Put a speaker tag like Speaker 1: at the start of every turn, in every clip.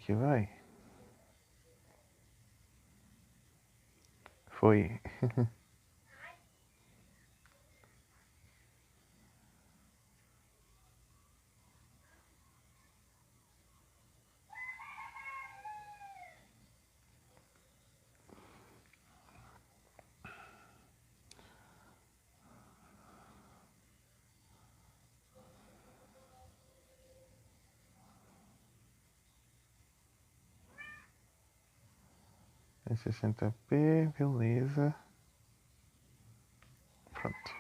Speaker 1: que vai. Foi. É 60p, beleza. Pronto.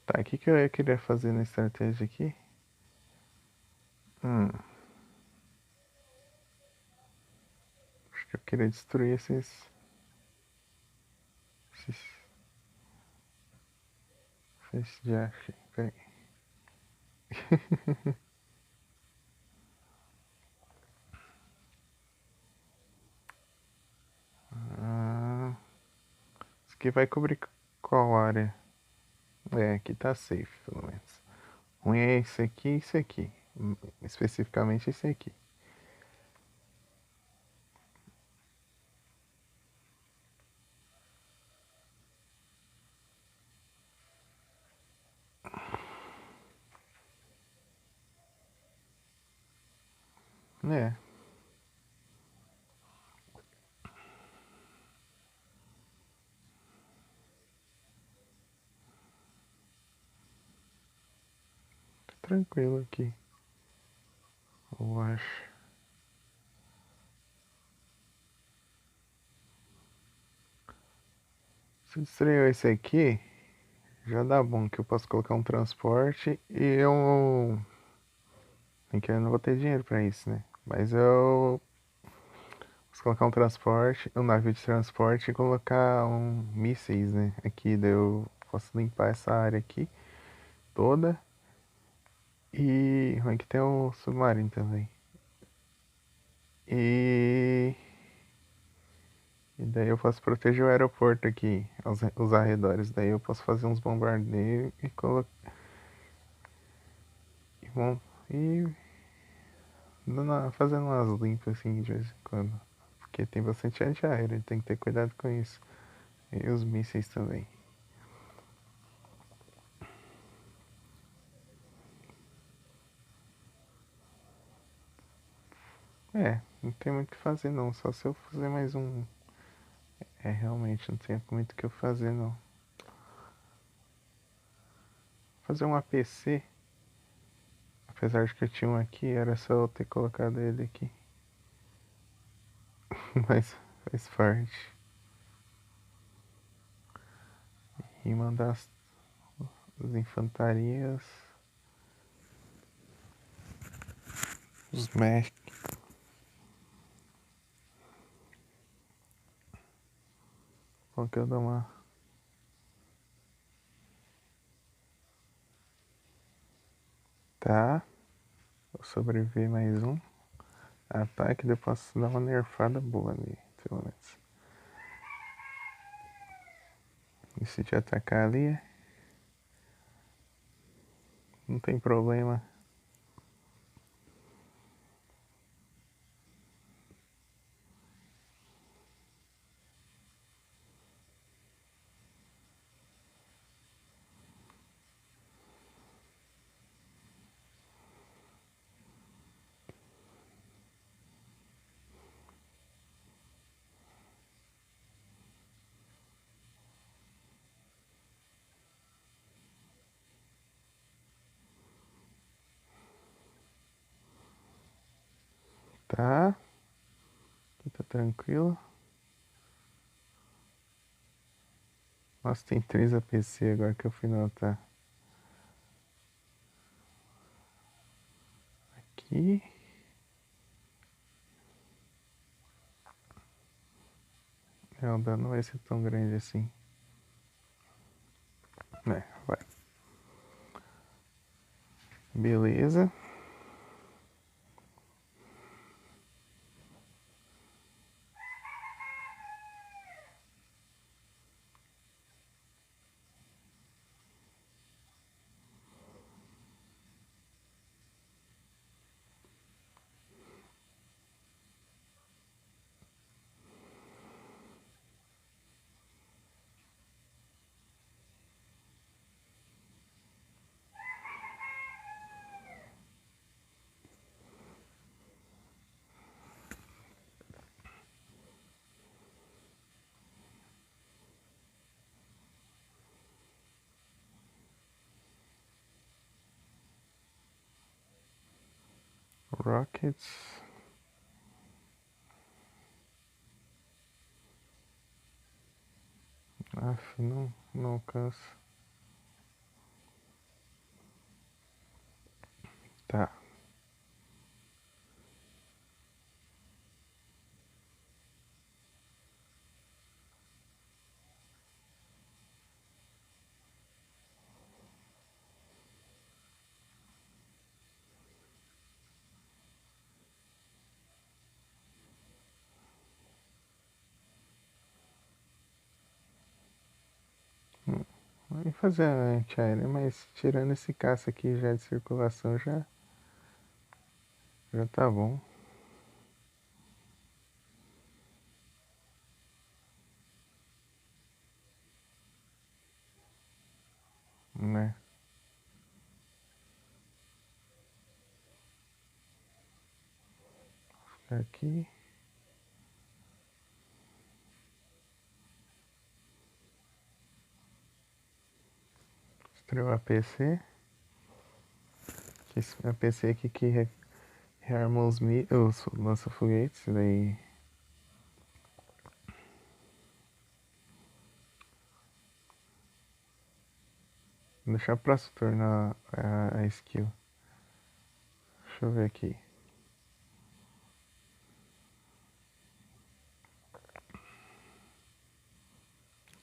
Speaker 1: Tá, o que eu ia querer fazer na estratégia aqui? Acho que eu queria destruir esses esse Jack. Peraí. Isso aqui vai cobrir qual área? É, aqui tá safe, pelo menos. Ruim é esse aqui e esse aqui. Especificamente esse aqui. É. Tá tranquilo aqui. Eu acho. Se destruir esse aqui, já dá bom que eu posso colocar um transporte e eu. Bem que eu não vou ter dinheiro pra isso, né? Mas eu posso colocar um transporte, um navio de transporte e colocar mísseis, né? Aqui, daí eu posso limpar essa área aqui toda. E aqui tem um submarino também. E, e daí eu posso proteger o aeroporto aqui, os arredores. Daí eu posso fazer uns bombardeios e colocar. E, bom, e fazendo umas limpas assim de vez em quando. Porque tem bastante antiaéreo, tem que ter cuidado com isso. E os mísseis também. É, não tem muito o que fazer não, só se eu fazer mais um. É, realmente não tem muito o que eu fazer não. Fazer um APC, apesar de que eu tinha um aqui, era só eu ter colocado ele aqui. Mas faz parte. E mandar as infantarias, os mech. Bom que eu dou uma. Tá. Vou sobreviver mais um ataque, daí eu posso dar uma nerfada boa ali, pelo menos. E se te atacar ali, não tem problema. Tá? Aqui tá tranquilo. Nossa, tem 3 APC agora que eu fui notar. Aqui. É, o dano não vai ser tão grande assim. É, vai. Beleza. Rockets. Aff, não alcança. Tá. Vai fazer a antiaérea, mas tirando esse caça aqui já de circulação já tá bom, né? Aqui. Estreou a PC. Esse APC aqui que rearma os lança-foguetes. Daí. Vou deixar pra se tornar a skill. Deixa eu ver aqui.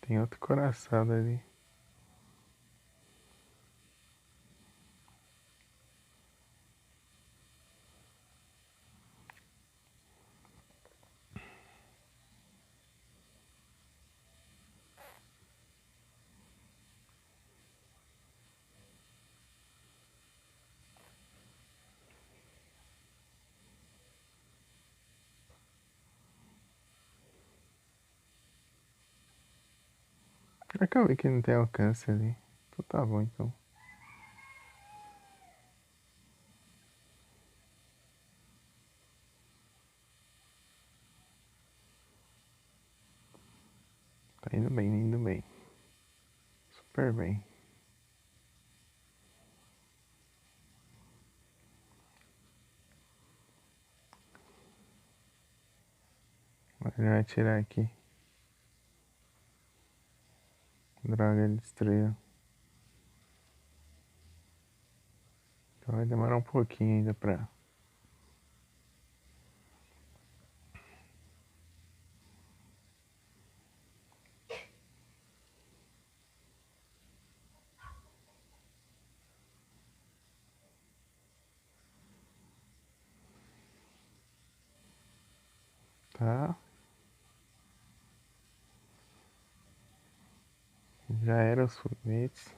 Speaker 1: Tem outro coraçado ali. Acabei que não tem alcance ali. Então tá bom então. Tá indo bem, indo bem. Super bem. Ele vai tirar aqui. Droga, ele destruiu. Então vai demorar um pouquinho ainda pra. Tá. Já era os foguetes.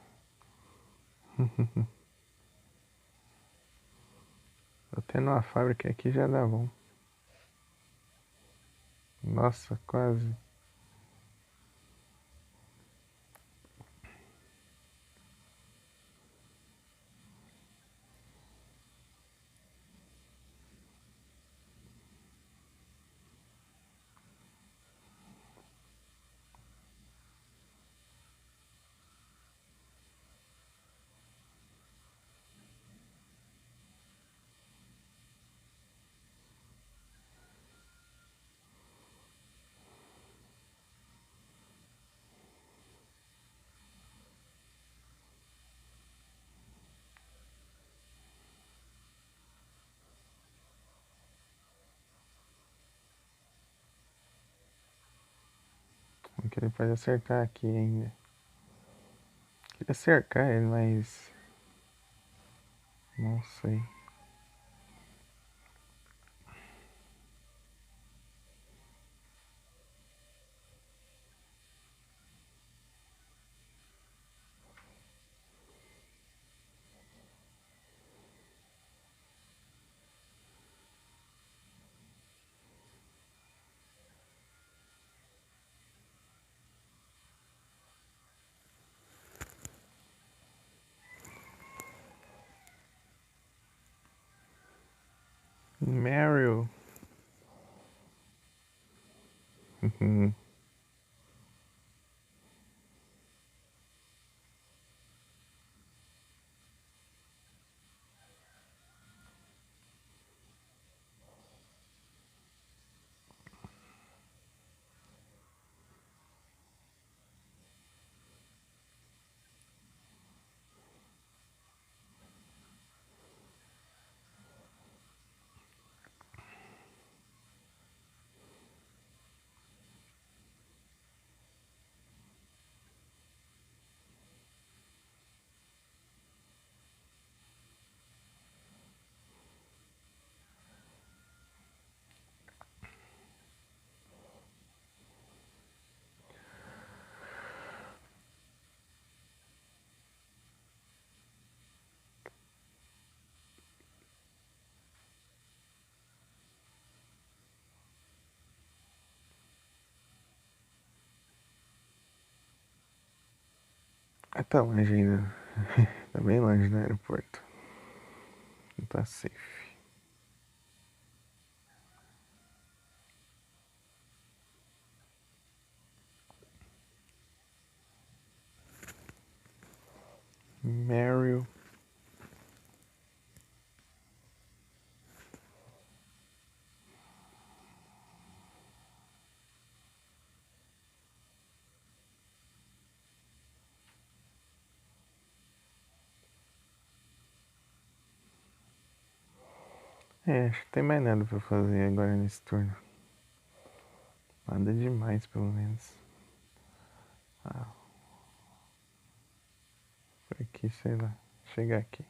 Speaker 1: Tô tendo uma fábrica aqui já dá bom. Nossa, quase. Que ele pode acertar aqui ainda. Queria cercar ele, mas. Não sei. Meryl. Tá longe ainda. Tá bem longe do aeroporto. Não tá safe. Meryl. Acho que tem mais nada pra fazer agora nesse turno. Nada demais, pelo menos. Por aqui, sei lá. Chegar aqui.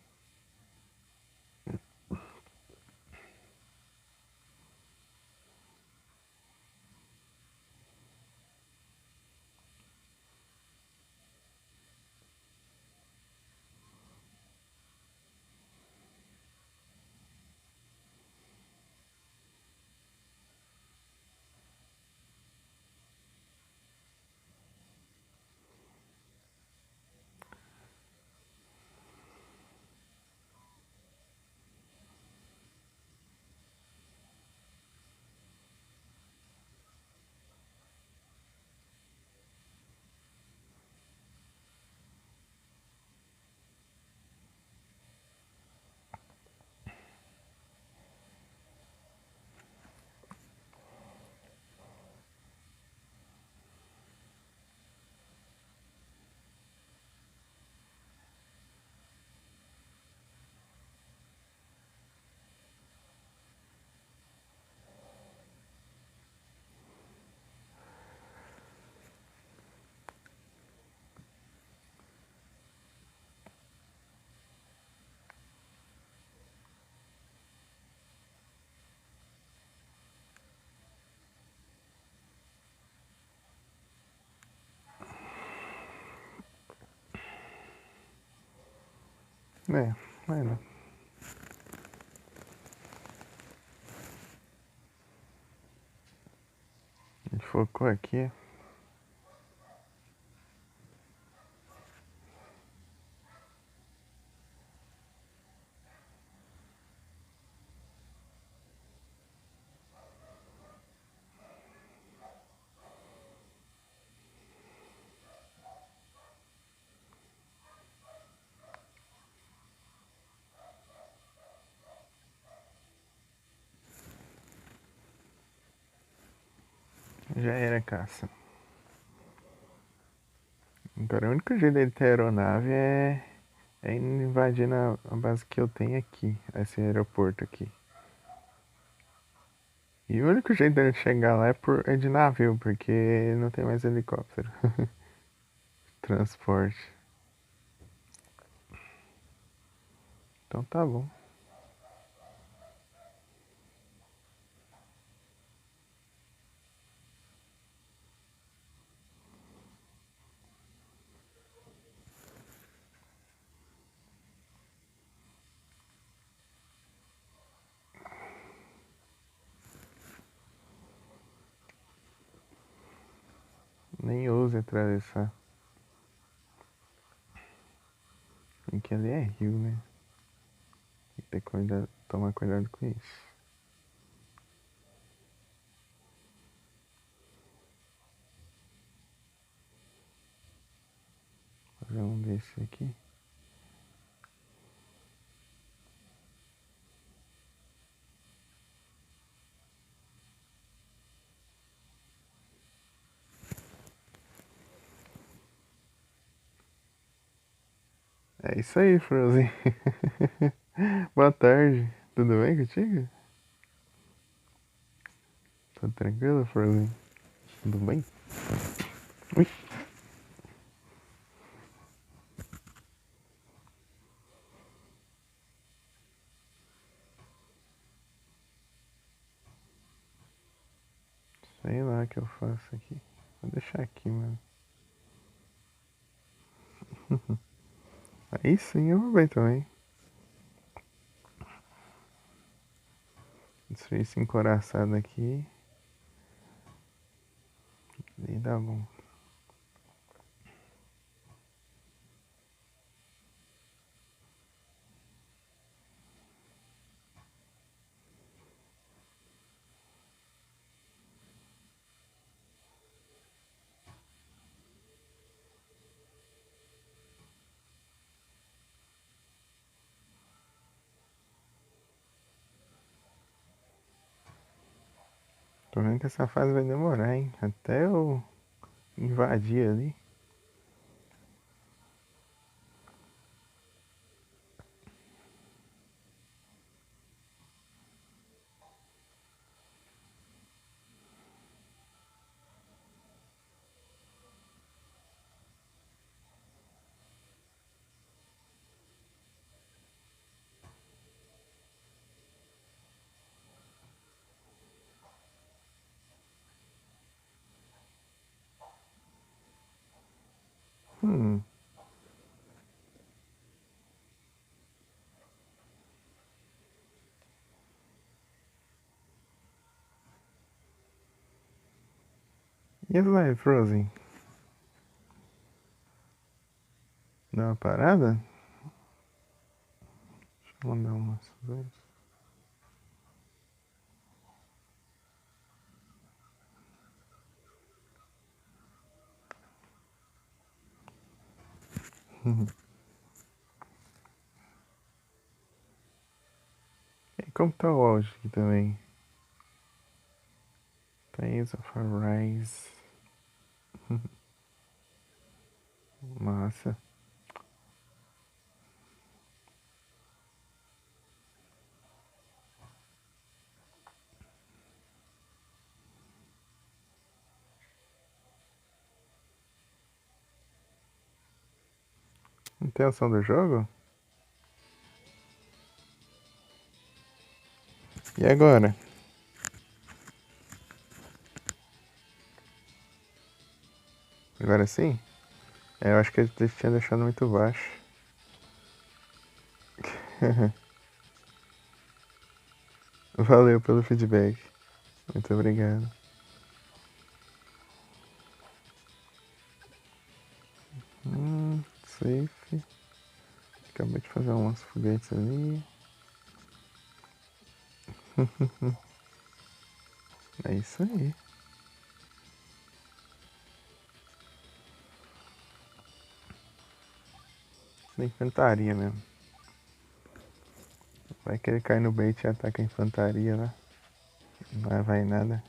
Speaker 1: Vai não. A gente focou aqui. Já era caça. Agora o único jeito dele ter aeronave é invadir a base que eu tenho aqui. Esse aeroporto aqui. E o único jeito dele chegar lá é de navio, porque não tem mais helicóptero. Transporte. Então tá bom. Nem ouse atravessar. Porque ali é rio, né? Tem que tomar cuidado com isso. Fazer um desse aqui. É isso aí, Frozen. Boa tarde. Tudo bem contigo? Tá tranquilo, Frozen? Tudo bem? Ui. Sei lá o que eu faço aqui. Vou deixar aqui, mano. Aí sim eu vou bem também. Destruir esse encoraçado aqui. E dá bom. Tô vendo que essa fase vai demorar, hein? Até eu invadir ali. Hum. E as Live Frozen? Deu uma parada? Deixa eu mandar umas coisas. E como tá o áudio aqui também? Tales of Arise. Massa. Intenção do jogo? E agora? Agora sim? É, eu acho que ele tinha deixado muito baixo. Valeu pelo feedback. Muito obrigado. Safe. Acabei de fazer umas foguetes ali. É isso aí. Da infantaria mesmo. Vai que ele cai no bait e ataca a infantaria lá. Não vai nada.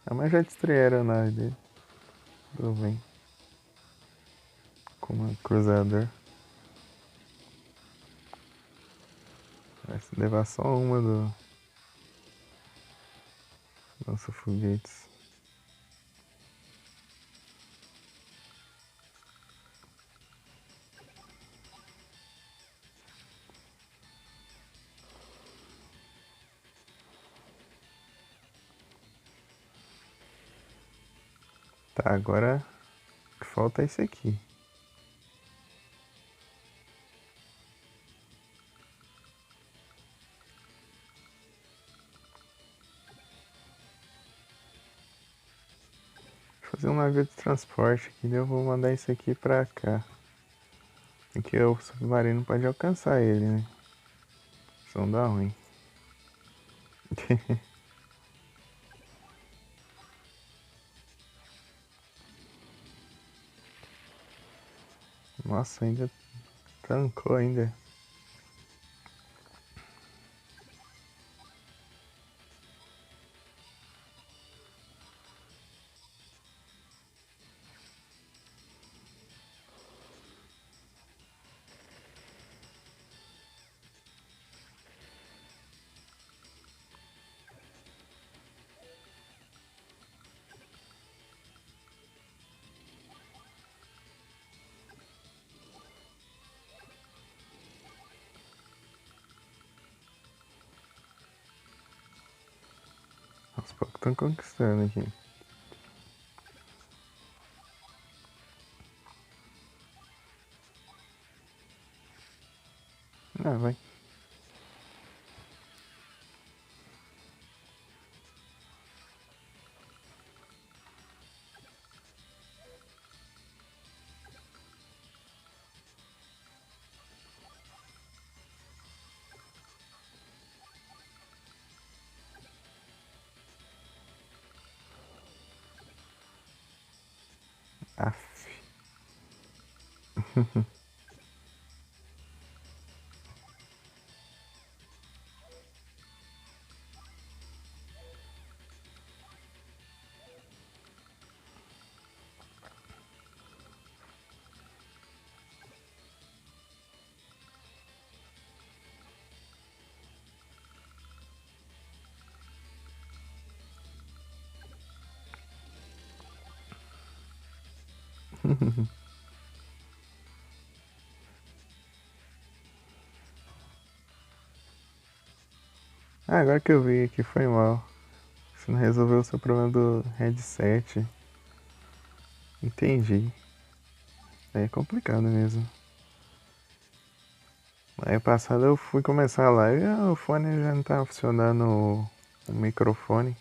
Speaker 1: Ah, mas já destruíram a nave dele. Tudo bem. Com uma cruzador. Vai se levar só uma do nosso foguetes. Tá, agora falta esse aqui. Vou fazer um navio de transporte aqui, daí eu vou mandar esse aqui pra cá. Porque o submarino pode alcançar ele, né? Isso não dá ruim. Nossa, ainda tancou ainda. Aos poucos estão conquistando aqui. Ah, vai. Aff. Ah, agora que eu vi aqui foi mal. Você não resolveu o seu problema do headset. Entendi. Aí é complicado mesmo. Aí passada eu fui começar a live e o fone já não tava funcionando o microfone.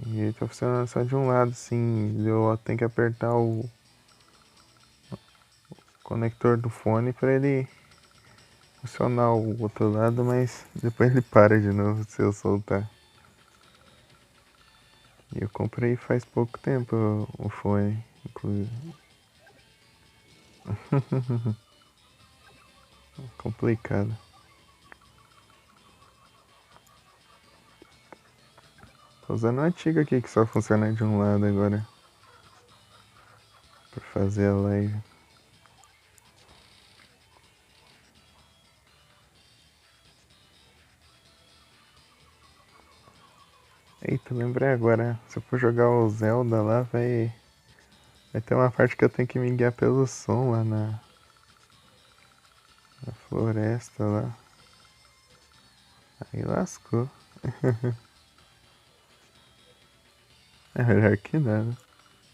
Speaker 1: E ele tá funcionando só de um lado, assim. Eu tenho que apertar o conector do fone pra ele funcionar o outro lado, mas depois ele para de novo se eu soltar. E eu comprei faz pouco tempo o fone, inclusive. Complicado. Tô usando o antigo aqui que só funciona de um lado agora. Pra fazer a live. Eita, lembrei agora. Se eu for jogar o Zelda lá, vai ter uma parte que eu tenho que me guiar pelo som lá na floresta lá. Aí lascou. É melhor que nada.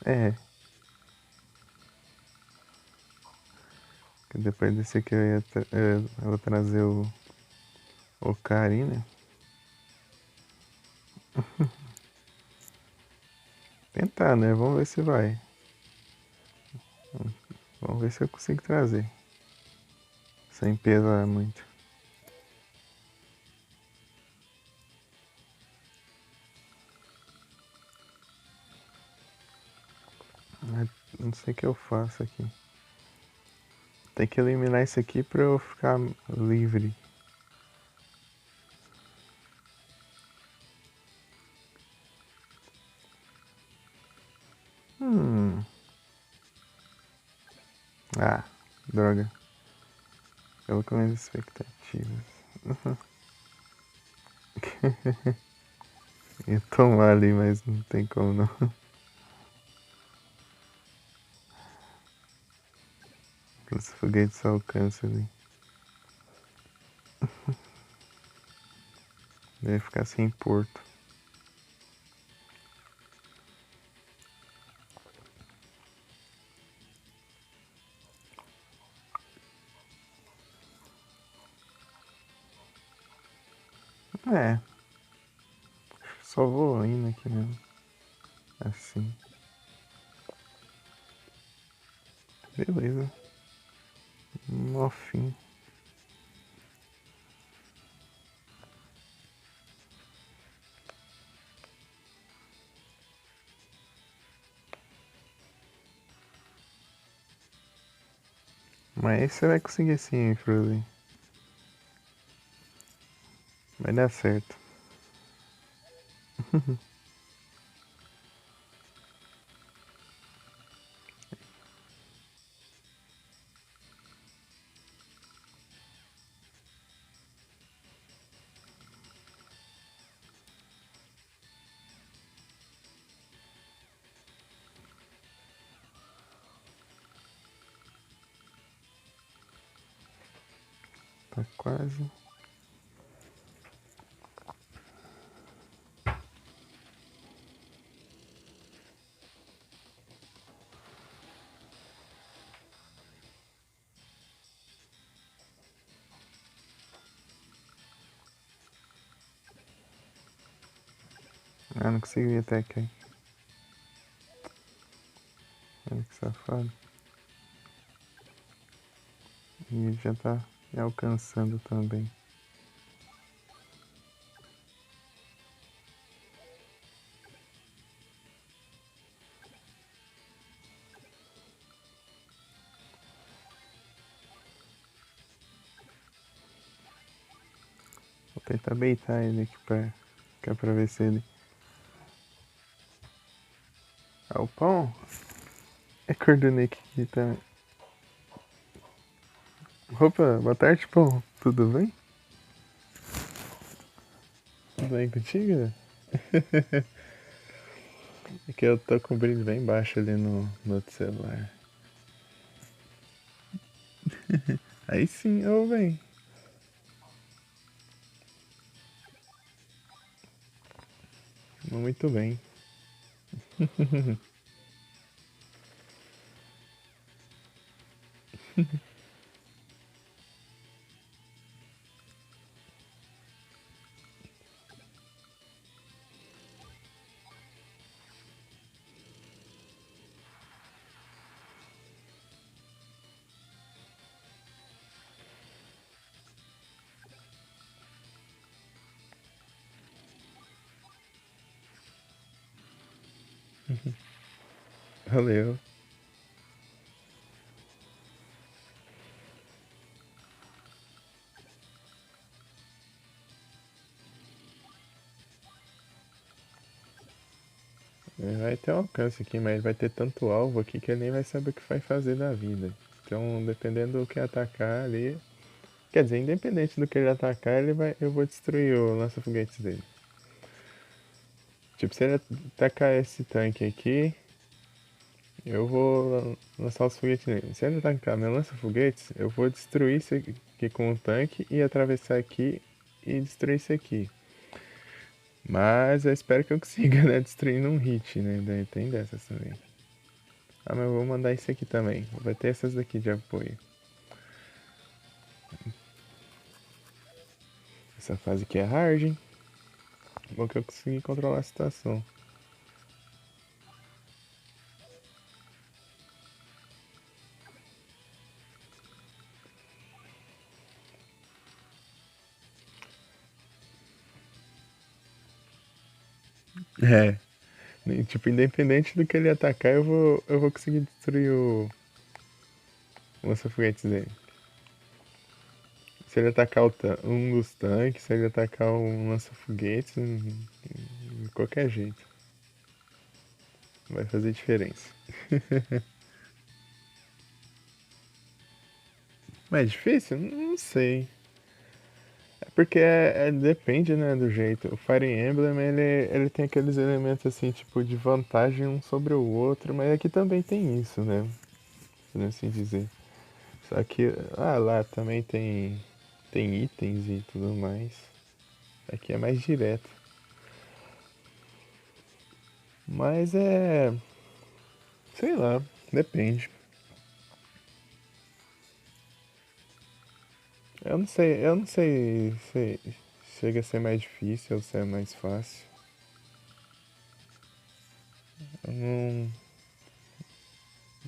Speaker 1: É, que depois desse aqui eu vou trazer o Ocarina. Tentar, né? Vamos ver se vai. Vamos ver se eu consigo trazer. Sem pesar muito. Mas não sei o que eu faço aqui. Tem que eliminar isso aqui pra eu ficar livre. Hum. Ah, droga. Pelo com as expectativas. Ia tomar ali, mas não tem como não. Os foguetes alcançam ali. Deve ficar sem porto. É, só vou indo aqui mesmo. Assim. Beleza. No fim. Mas você vai conseguir sim, Frozen. Vai dar certo. Tá quase. Ah, não consegui ir até aqui. Olha que safado. E ele já tá me alcançando também. Vou tentar beitar ele aqui pra ver se ele. Ah, o pão? É cor do Nick aqui também. Opa, boa tarde, pão. Tudo bem? Tudo bem contigo? É que eu tô com o brilho bem baixo ali no outro celular. Aí sim, eu bem. Muito bem. Valeu. Ele vai ter um alcance aqui, mas ele vai ter tanto alvo aqui que ele nem vai saber o que vai fazer da vida. Então, dependendo do que atacar ali. Quer dizer, independente do que ele atacar, eu vou destruir o lança-foguetes dele. Tipo, se ele atacar esse tanque aqui, eu vou lançar os foguetes nele. Se ele atacar meu lança-foguetes, eu vou destruir isso aqui com o tanque e atravessar aqui e destruir isso aqui. Mas eu espero que eu consiga, né, destruir num hit, né? Daí tem dessas também. Ah, mas eu vou mandar isso aqui também. Vai ter essas daqui de apoio. Essa fase aqui é hard, hein? Bom que eu consegui controlar a situação. É. Tipo, independente do que ele atacar, eu vou conseguir destruir o lança-foguetes dele. Se ele atacar um dos tanques, se ele atacar um lança-foguetes, de qualquer jeito. Vai fazer diferença. Mas é difícil? Não sei. É porque depende, né, do jeito. O Fire Emblem, ele tem aqueles elementos assim, tipo, de vantagem um sobre o outro, mas aqui também tem isso, né? Por assim dizer. Só que, lá também tem itens e tudo mais. Aqui é mais direto. Mas sei lá, depende. Eu não sei se chega a ser mais difícil ou se é mais fácil. Eu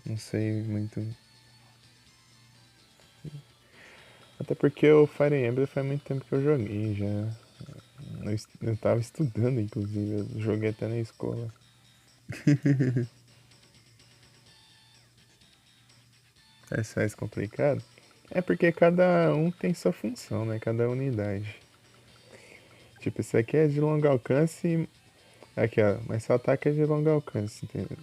Speaker 1: não sei muito. Até porque o Fire Emblem faz muito tempo que eu joguei já. Eu tava estudando, inclusive. Eu joguei até na escola. É mais complicado? É porque cada um tem sua função, né? Cada unidade. Tipo, isso aqui é de longo alcance. Aqui, ó. Mas só ataque é de longo alcance, entendeu?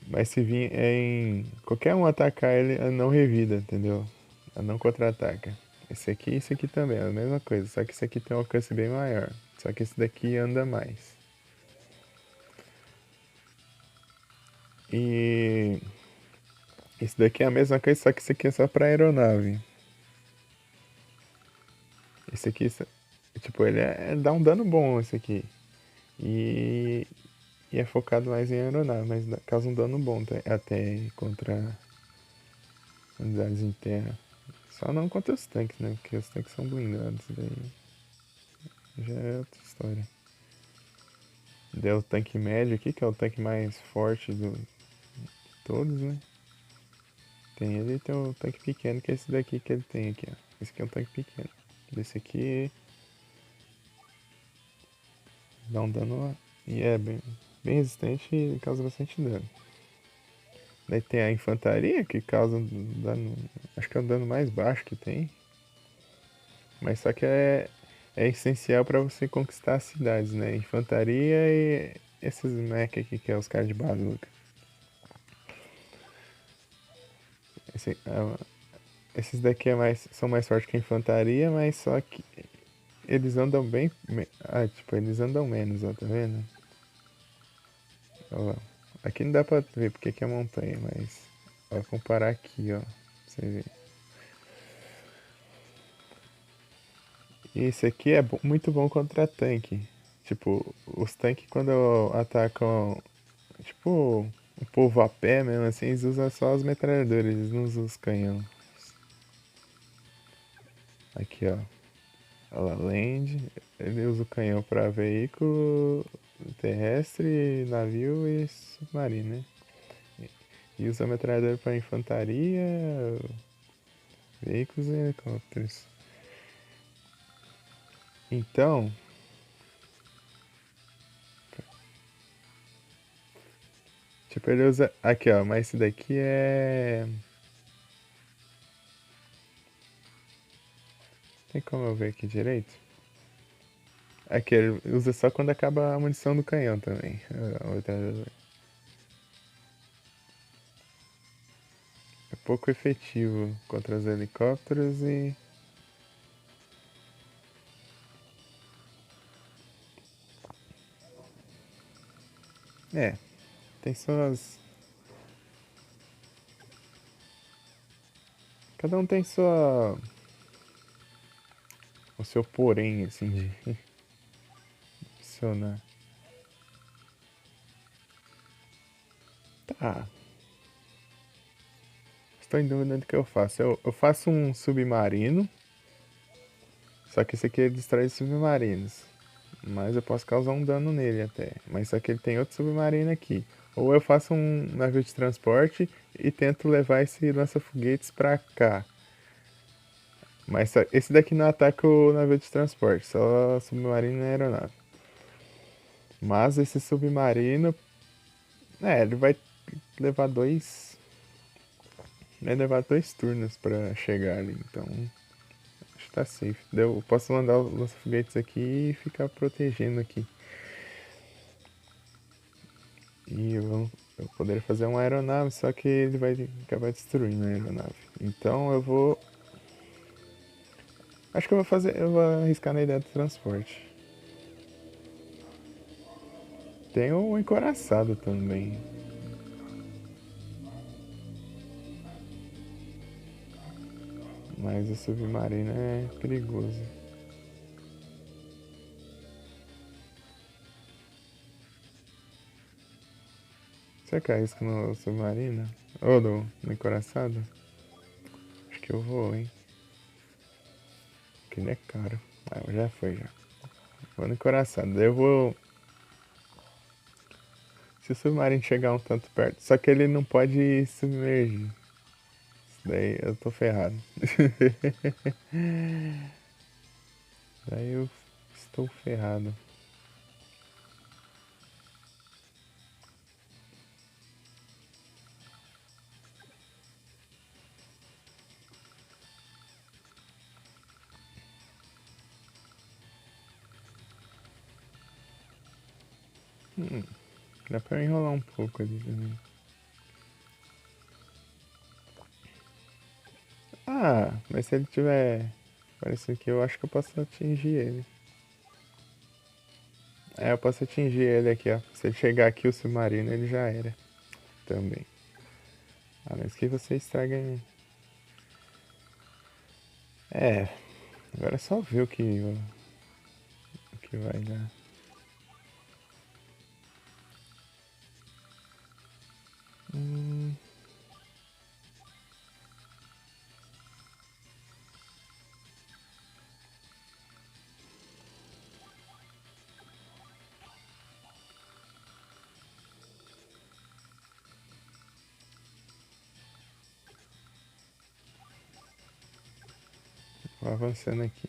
Speaker 1: Mas se vir em. Qualquer um atacar ele, não revida, entendeu? Não contra-ataca. Esse aqui também é a mesma coisa. Só que esse aqui tem um alcance bem maior. Só que esse daqui anda mais. E. Esse daqui é a mesma coisa, só que esse aqui é só pra aeronave. Esse aqui, tipo, dá um dano bom esse aqui. E, e é focado mais em aeronave, mas causa um dano bom até contra unidades em terra. Só não contra os tanques, né? Porque os tanques são blindados, daí já é outra história. Daí o tanque médio aqui, que é o tanque mais forte de todos, né? Tem ele e tem o tanque pequeno, que é esse daqui que ele tem aqui, ó. Esse aqui é um tanque pequeno. Desse aqui dá um dano e é bem resistente e causa bastante dano. Daí tem a infantaria que causa um dano. Acho que é o dano mais baixo que tem. Mas só que é essencial para você conquistar as cidades, né? Infantaria e esses mech aqui que é os caras de bazuca. Esse, esses daqui são mais fortes que a infantaria, mas só que eles andam bem. Tipo, eles andam menos, ó, tá vendo? Olha lá. Aqui não dá pra ver porque aqui é montanha, mas vou comparar aqui, ó. Pra você ver. E esse aqui é muito bom contra tanque. Tipo, os tanques quando atacam, tipo, o povo a pé mesmo assim, eles usam só as metralhadoras, eles não usam os canhão. Aqui, ó. Olha lá, land. Ele usa o canhão para veículo terrestre, navio e submarino, né? E usa a metralhadora para infantaria, veículos e helicópteros. Então, tipo, ele usa. Aqui, ó, mas esse daqui é. Tem como eu ver aqui direito? Aqui, ele usa só quando acaba a munição do canhão também. A metralhadora. É pouco efetivo contra os helicópteros e. É, tem suas. Cada um tem sua. O seu porém, assim, de funcionar. Tá, estou em dúvida do que eu faço. Eu faço um submarino, só que esse aqui ele destrói os submarinos. Mas eu posso causar um dano nele até. Mas só que ele tem outro submarino aqui. Ou eu faço um navio de transporte e tento levar esse lança-foguetes pra cá. Mas esse daqui não ataca o navio de transporte, só submarino e aeronave. Mas esse submarino, ele vai levar dois. Vai levar 2 turnos pra chegar ali, então acho que tá safe. Eu posso mandar os lança-foguetes aqui e ficar protegendo aqui. E eu poderia fazer uma aeronave, só que ele vai acabar destruindo a aeronave. Então eu vou. Acho que eu vou fazer. Eu vou arriscar na ideia do transporte. Tem o encoraçado também. Mas o submarino é perigoso. Será que arrisca no submarino? Ou no encoraçado? Acho que eu vou, hein? Porque ele é caro. Ah, já foi já. Vou no encoraçado. Daí eu vou. Se o submarino chegar um tanto perto. Só que ele não pode submergir. Daí eu tô ferrado. Daí eu estou ferrado. Dá pra enrolar um pouco ali também. Ah, mas se ele tiver. Parece que eu acho que eu posso atingir ele. É, eu posso atingir ele aqui, ó. Se ele chegar aqui o submarino, ele já era. Também. A menos que você estrague. É, agora é só ver o que vai dar. Hum, vou avançando aqui.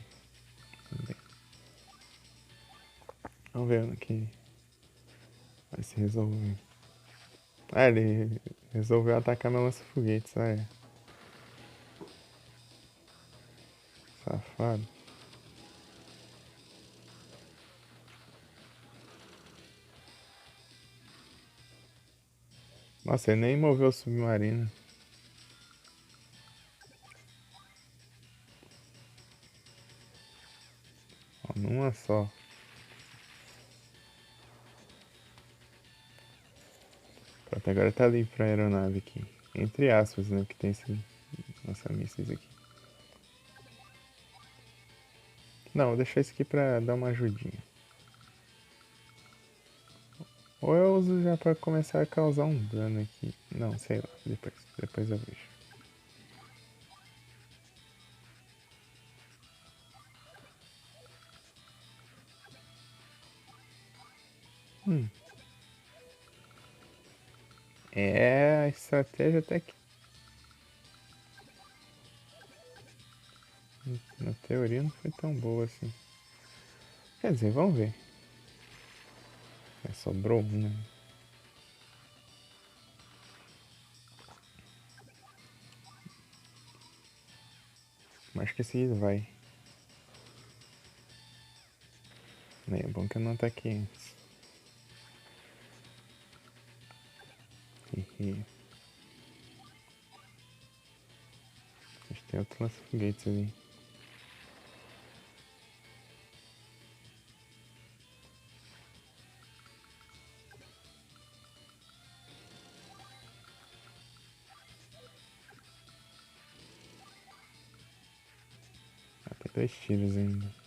Speaker 1: Vamos ver no que vai se resolver. Ah, ele resolveu atacar meu lança-foguetes, é. Safado. Nossa, ele nem moveu o submarino. Ó, numa só. agora tá livre pra aeronave aqui. Entre aspas, né? Que tem esse lança-mísseis aqui. Não, vou deixar isso aqui pra dar uma ajudinha. Ou eu uso já pra começar a causar um dano aqui. Não, sei lá. Depois eu vejo. É, a estratégia até que na teoria não foi tão boa assim. Quer dizer, vamos ver. É, sobrou um, né? Mas que esse vai. É bom que eu não ataquei antes. Hihi. Acho que tem outro lança-foguetes ali. Ah, tem 2 tiros ainda.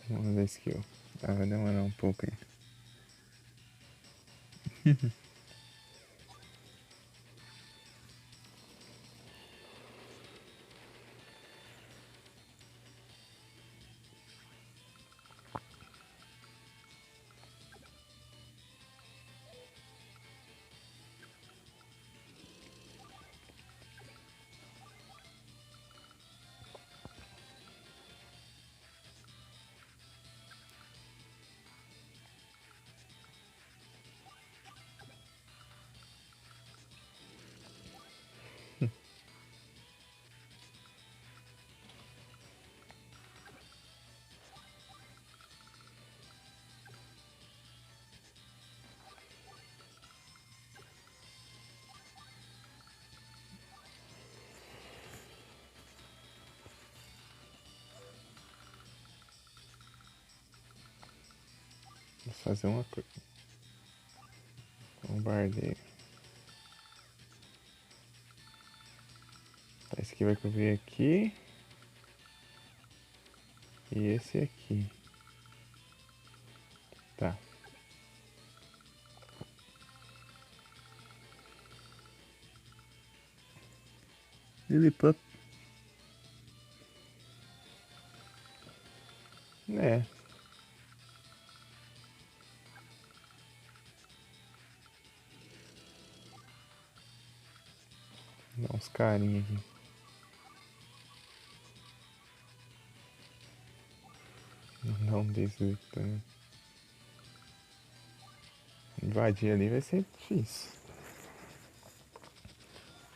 Speaker 1: Vamos ver skill. Ah, vai demorar um pouco aí. Vou fazer uma coisa. Bombardeio. Tá, esse aqui vai cobrir aqui. E esse aqui. Tá. Lilliput. É. Dá uns carinhos aqui. Não desses aqui também. Invadir ali vai ser difícil.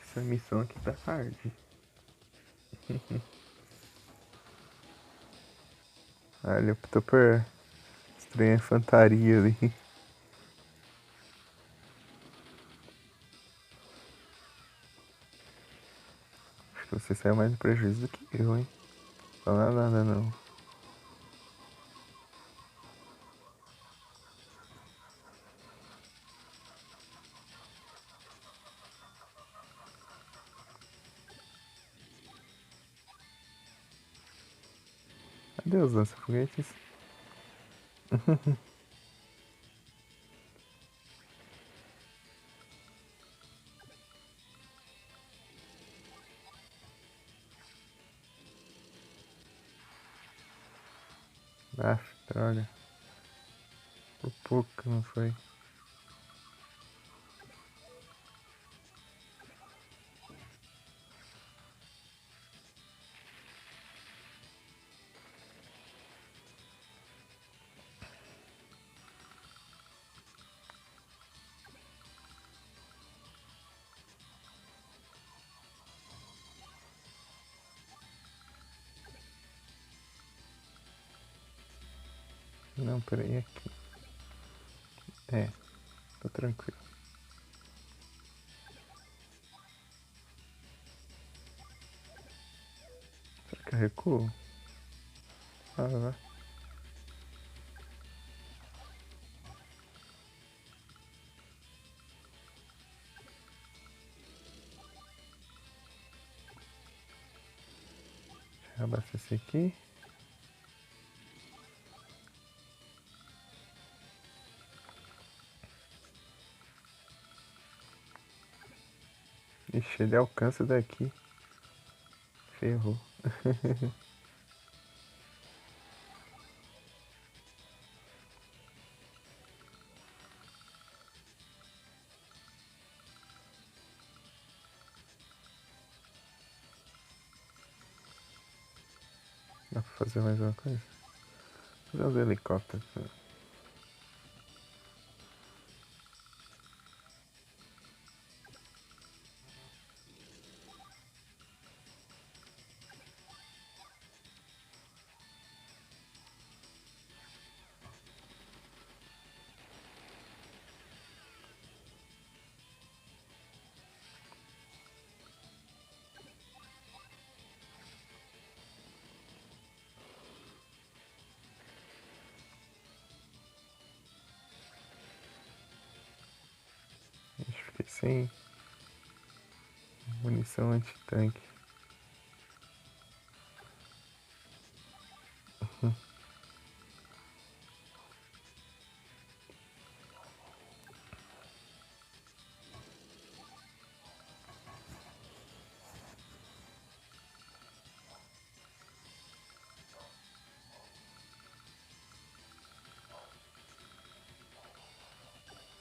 Speaker 1: Essa missão aqui tá hard. Ah, ele optou por destruir a infantaria ali. Acho que você saiu mais no prejuízo do que eu, hein? Fala nada não. Adeus, lança-foguetes. Ah, droga. Por pouco que não foi. Não, peraí, aqui. É, tô tranquilo. Será que eu recuo? Ah, vai. Deixa eu abastecer aqui. Ixi, ele alcança daqui. Ferrou. Dá pra fazer mais uma coisa? Fazer uns helicópteros. Ixi, fiquei sem munição anti-tanque.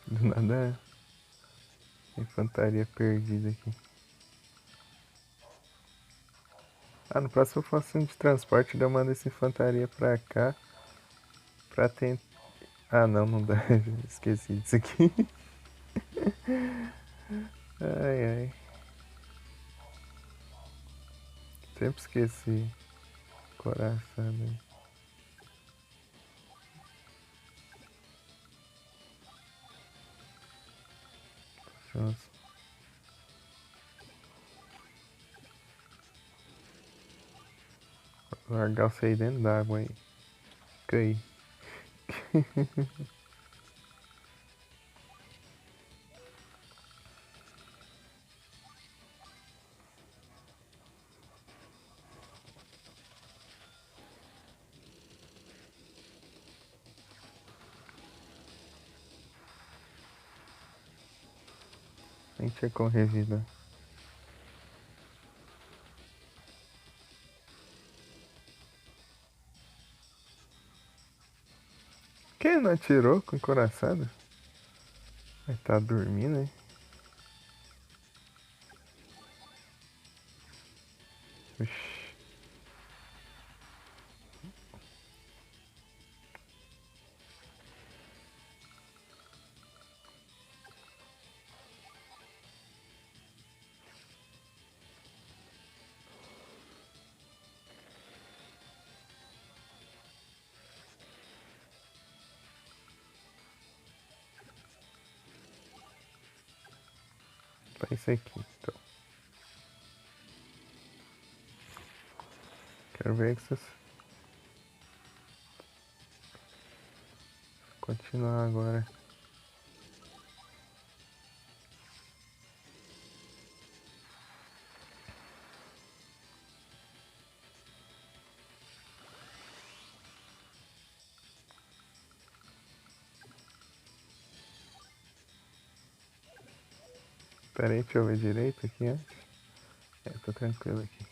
Speaker 1: Do nada, infantaria perdida aqui. Ah, no próximo eu faço um de transporte, daí eu mando essa infantaria pra cá. Pra tentar. Ah, não, não dá. Esqueci disso aqui. Ai, ai. Sempre esqueci. Coração, né? Nossa. Largar você aí dentro d'água aí. Caí. Nem tinha como revidar. Quem não atirou com coraçada? Vai tá dormindo, hein? Oxi. Faz isso aqui, então. Quero ver que vocês continuar agora. Pera aí, deixa eu ver direito aqui antes. É, tô tranquilo aqui.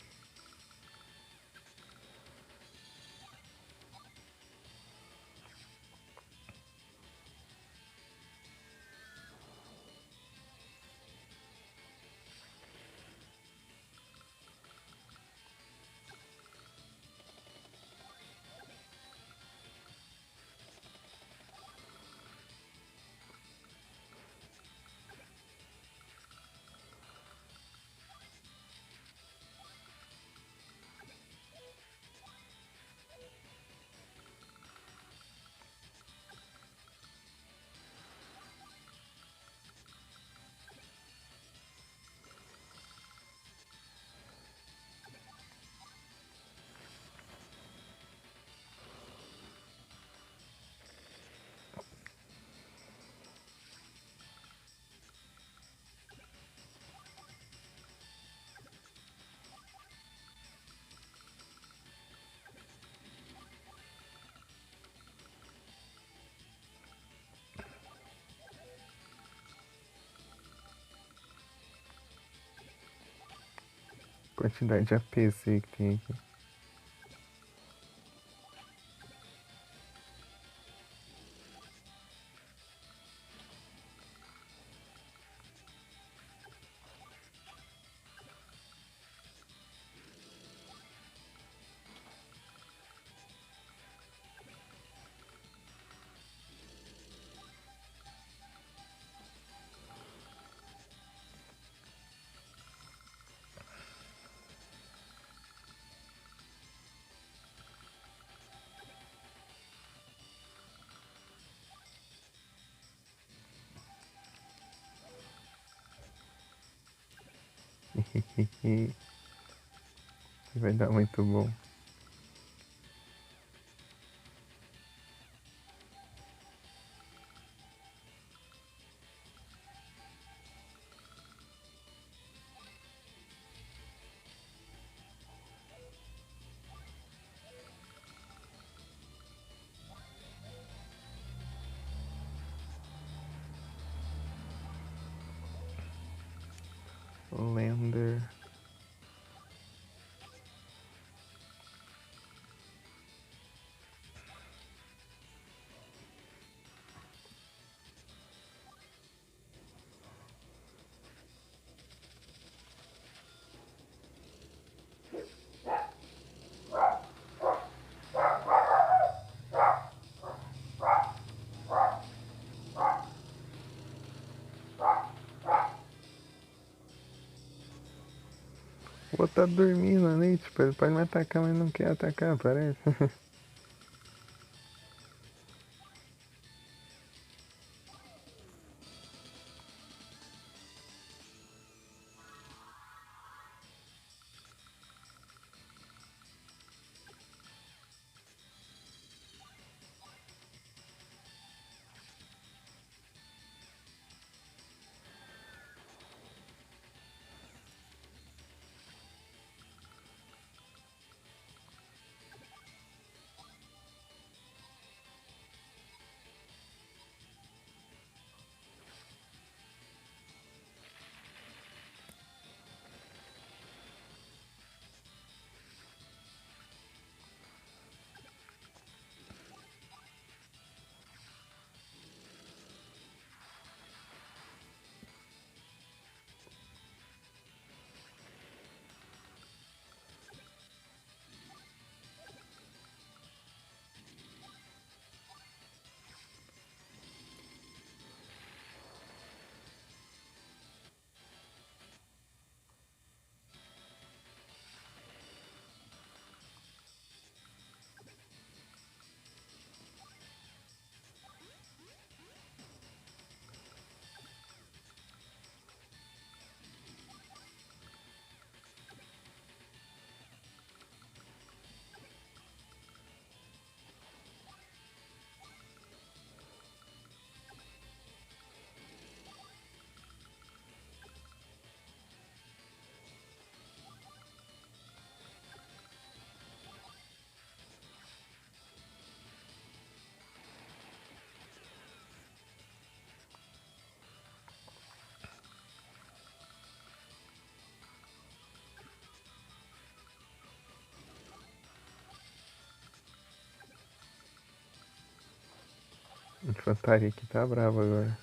Speaker 1: Quantidade de APC que tem aqui. Vai dar muito bom. Lender. O outro tá dormindo ali, tipo, ele pode me atacar, mas não quer atacar, parece. A infantaria aqui tá brava agora.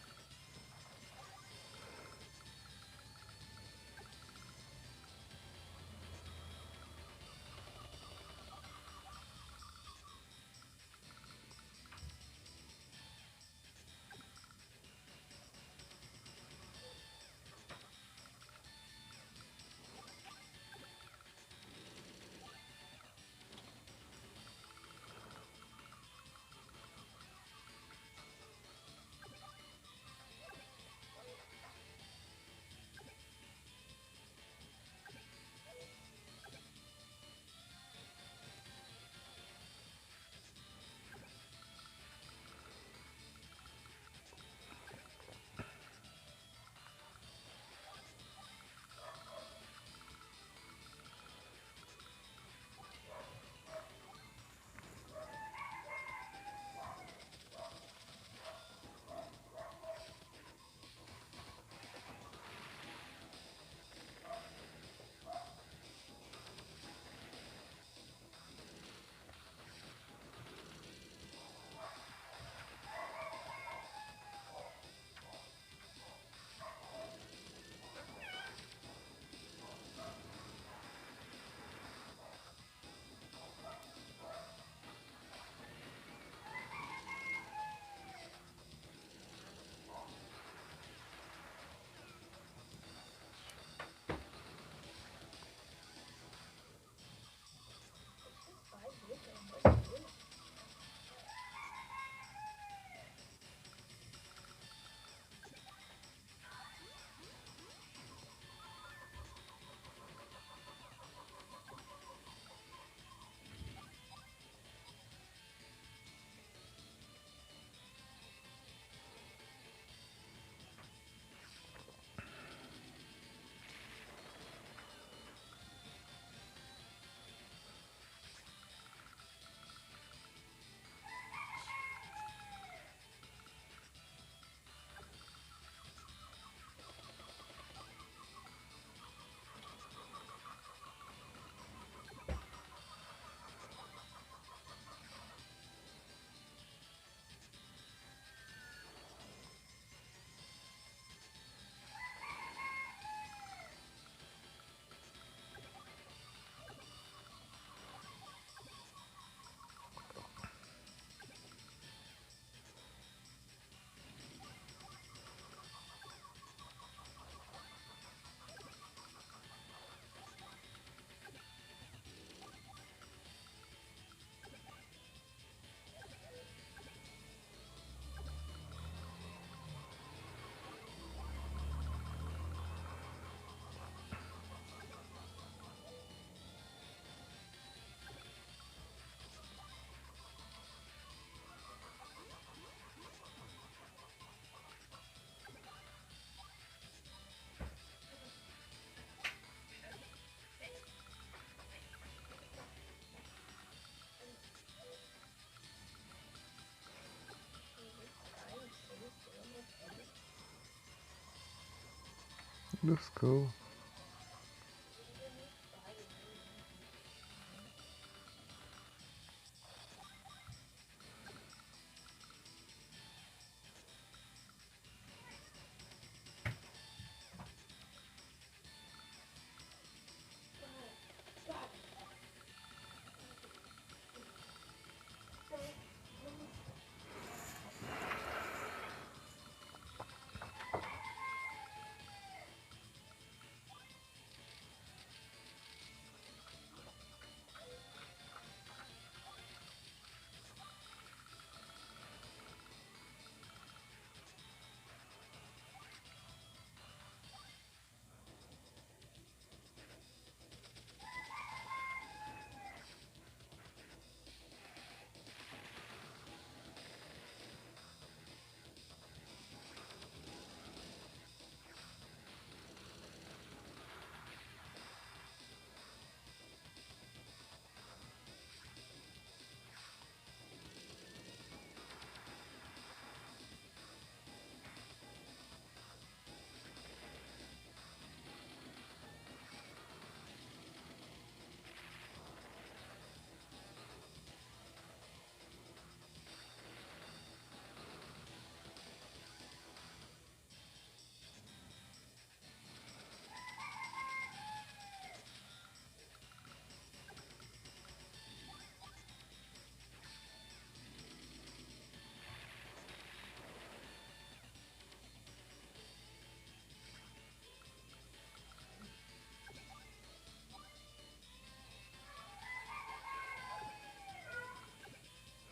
Speaker 1: Buscou.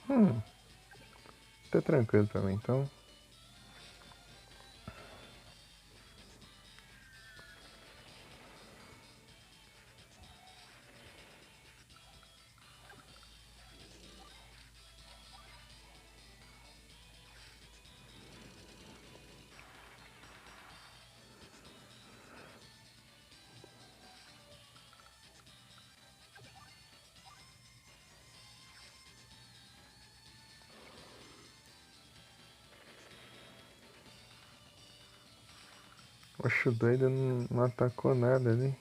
Speaker 1: Hum, tá tranquilo também, então. Oxe, o doido não atacou nada ali.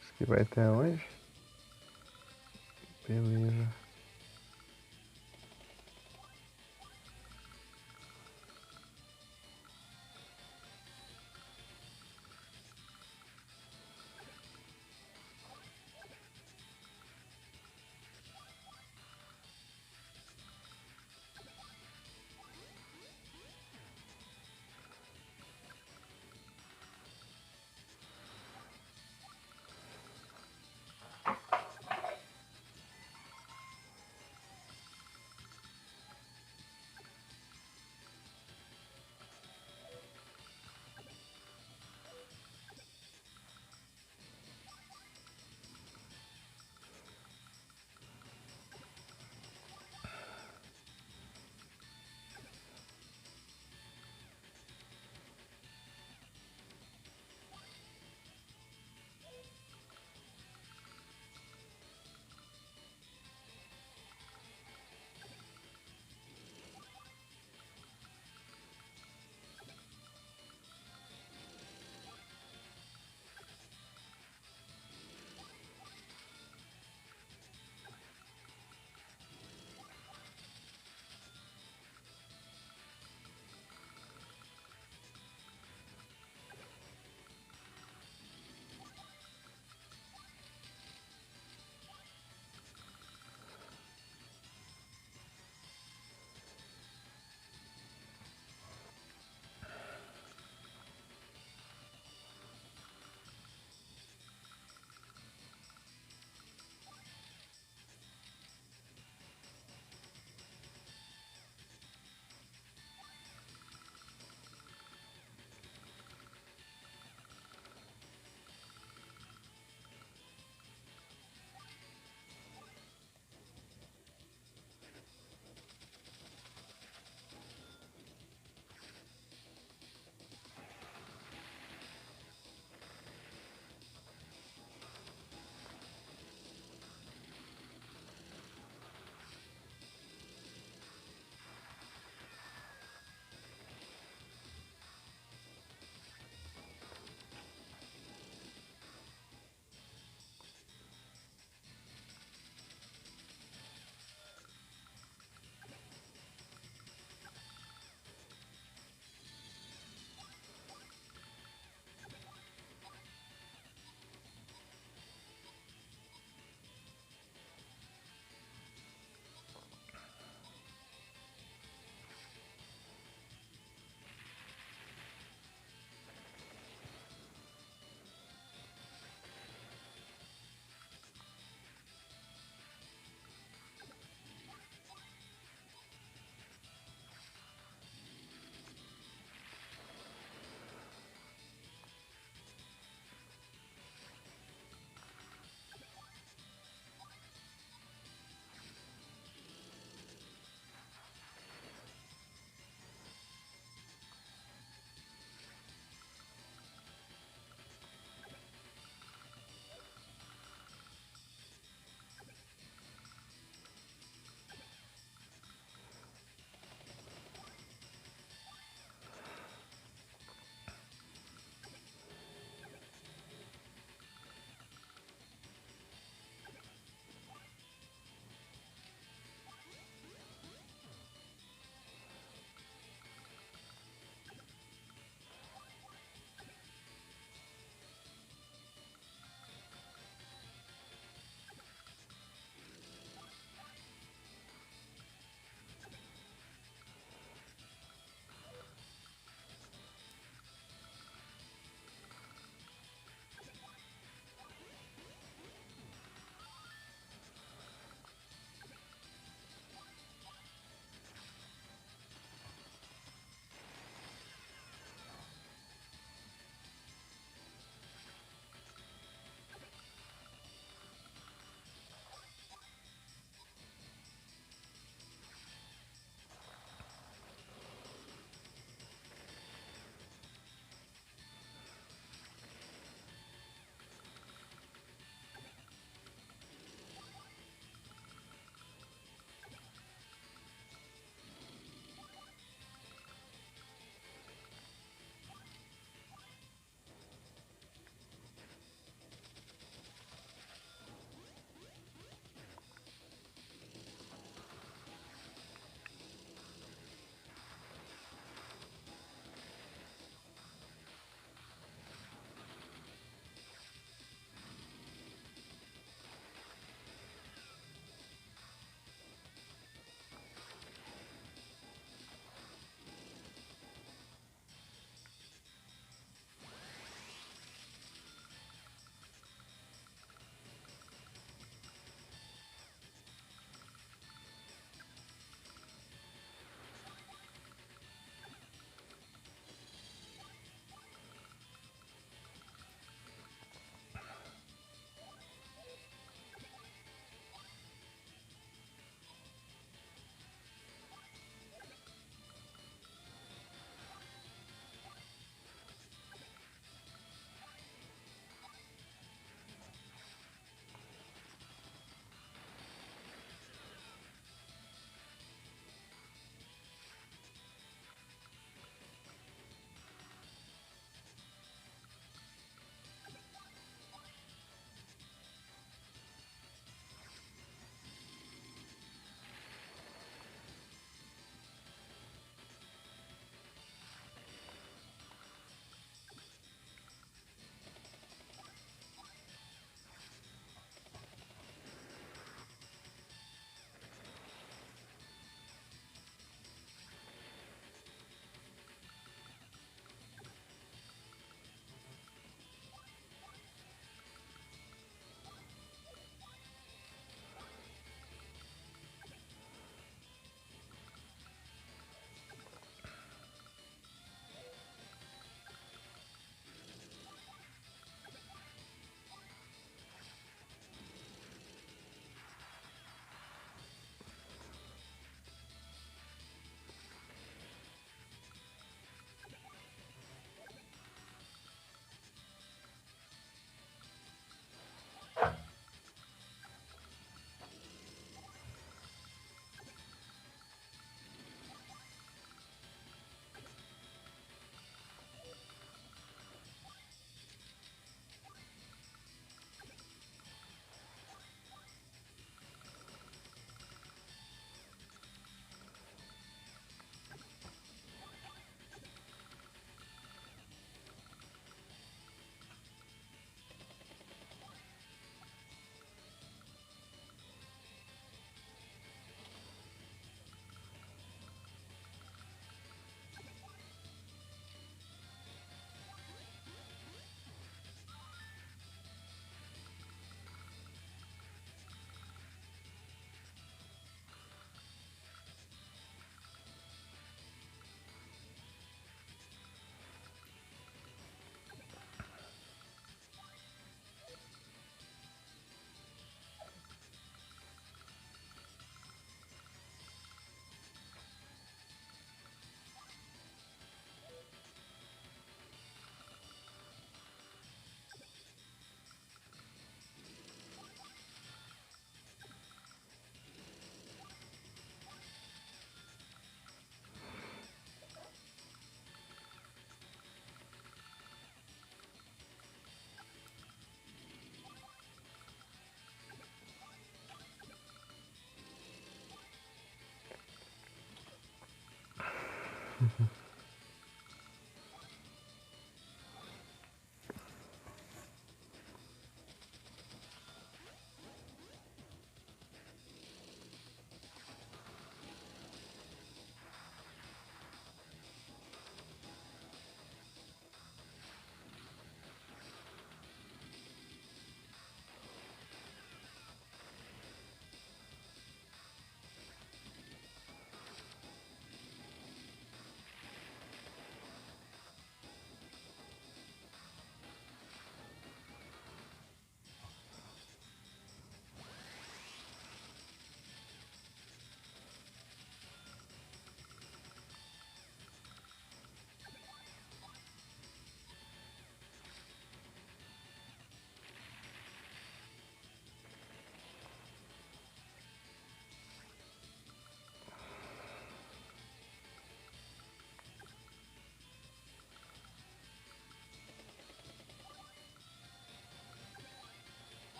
Speaker 1: Isso aqui vai até onde? Beleza.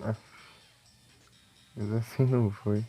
Speaker 1: Ah, mas assim não foi.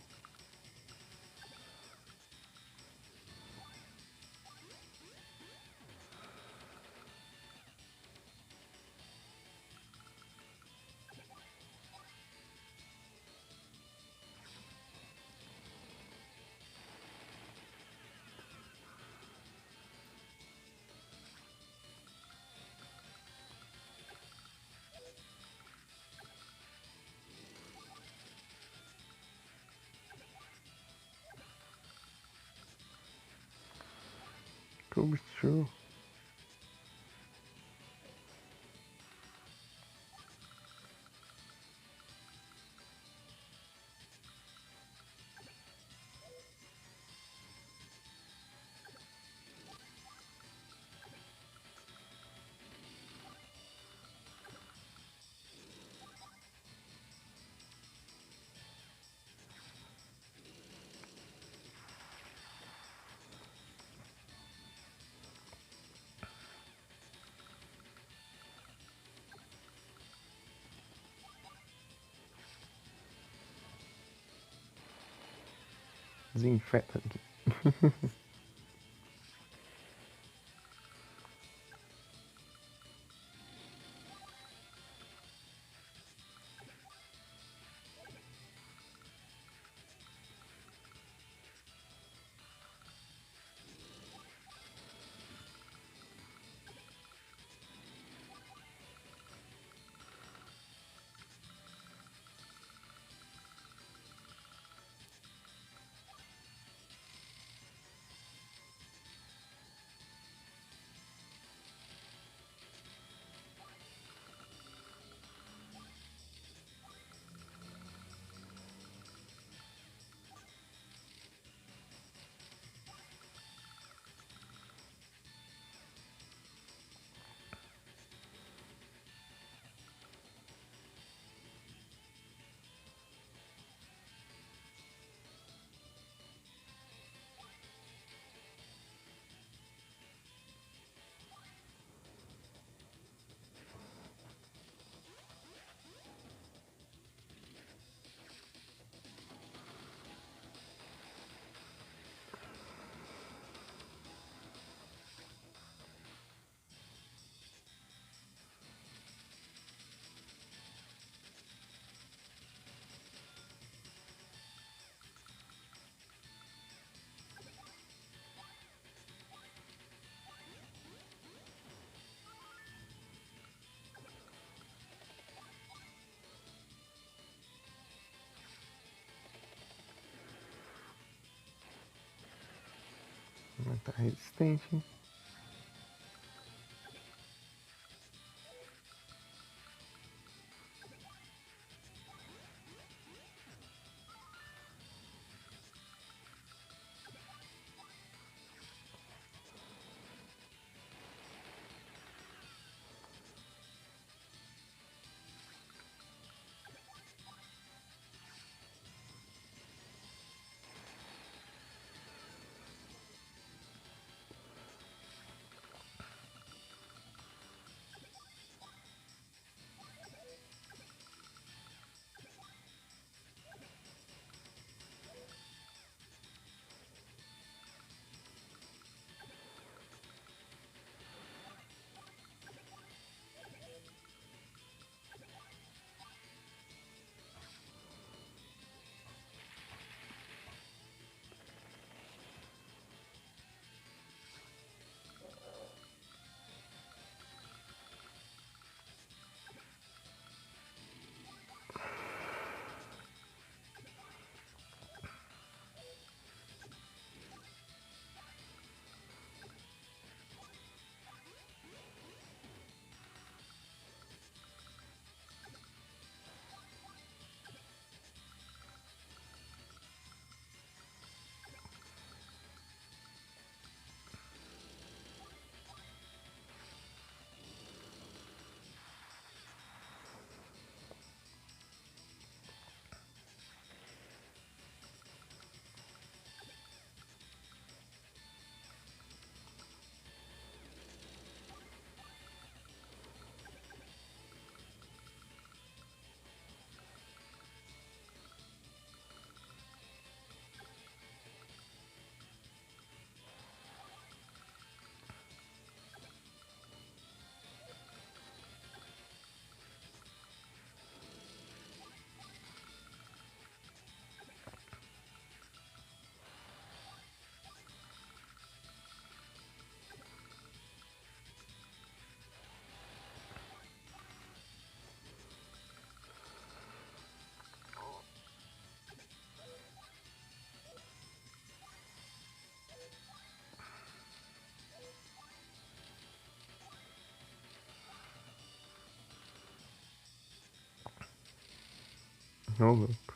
Speaker 1: Como show. Desinfeta aqui. Tá resistente, hein? Ô, louco.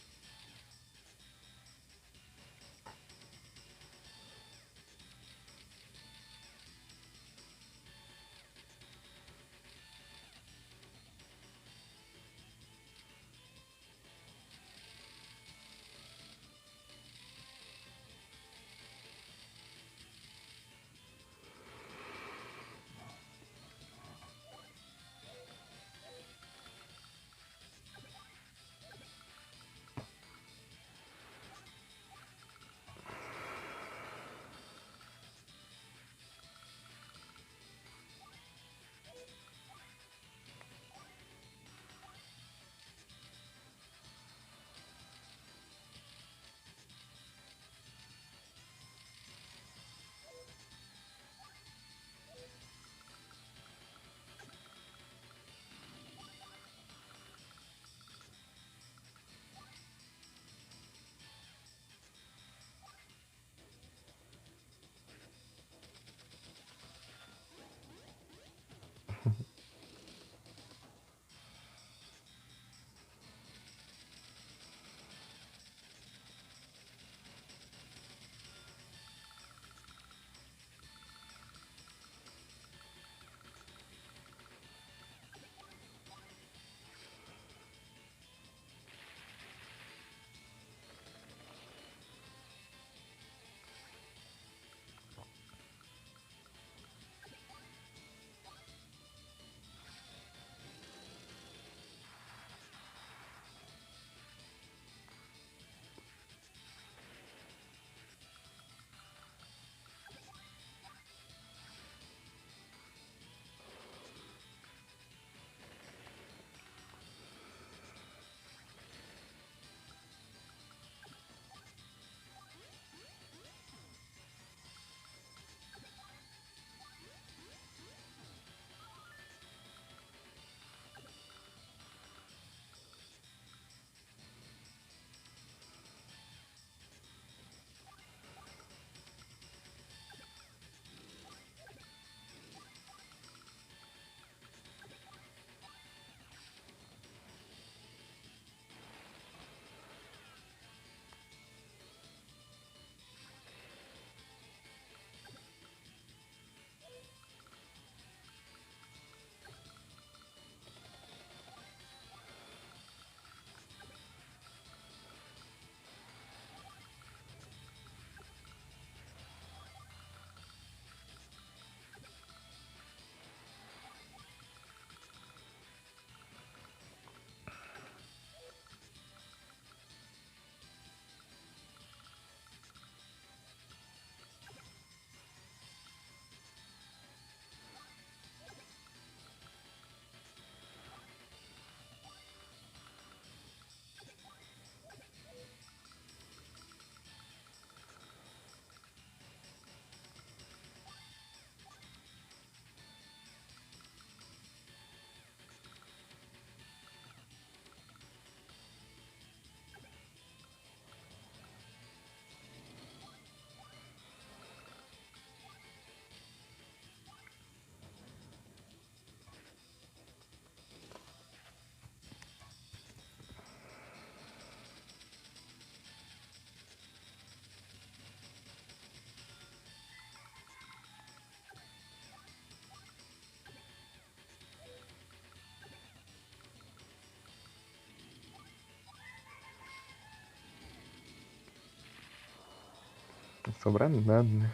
Speaker 1: Não sobra nada, né?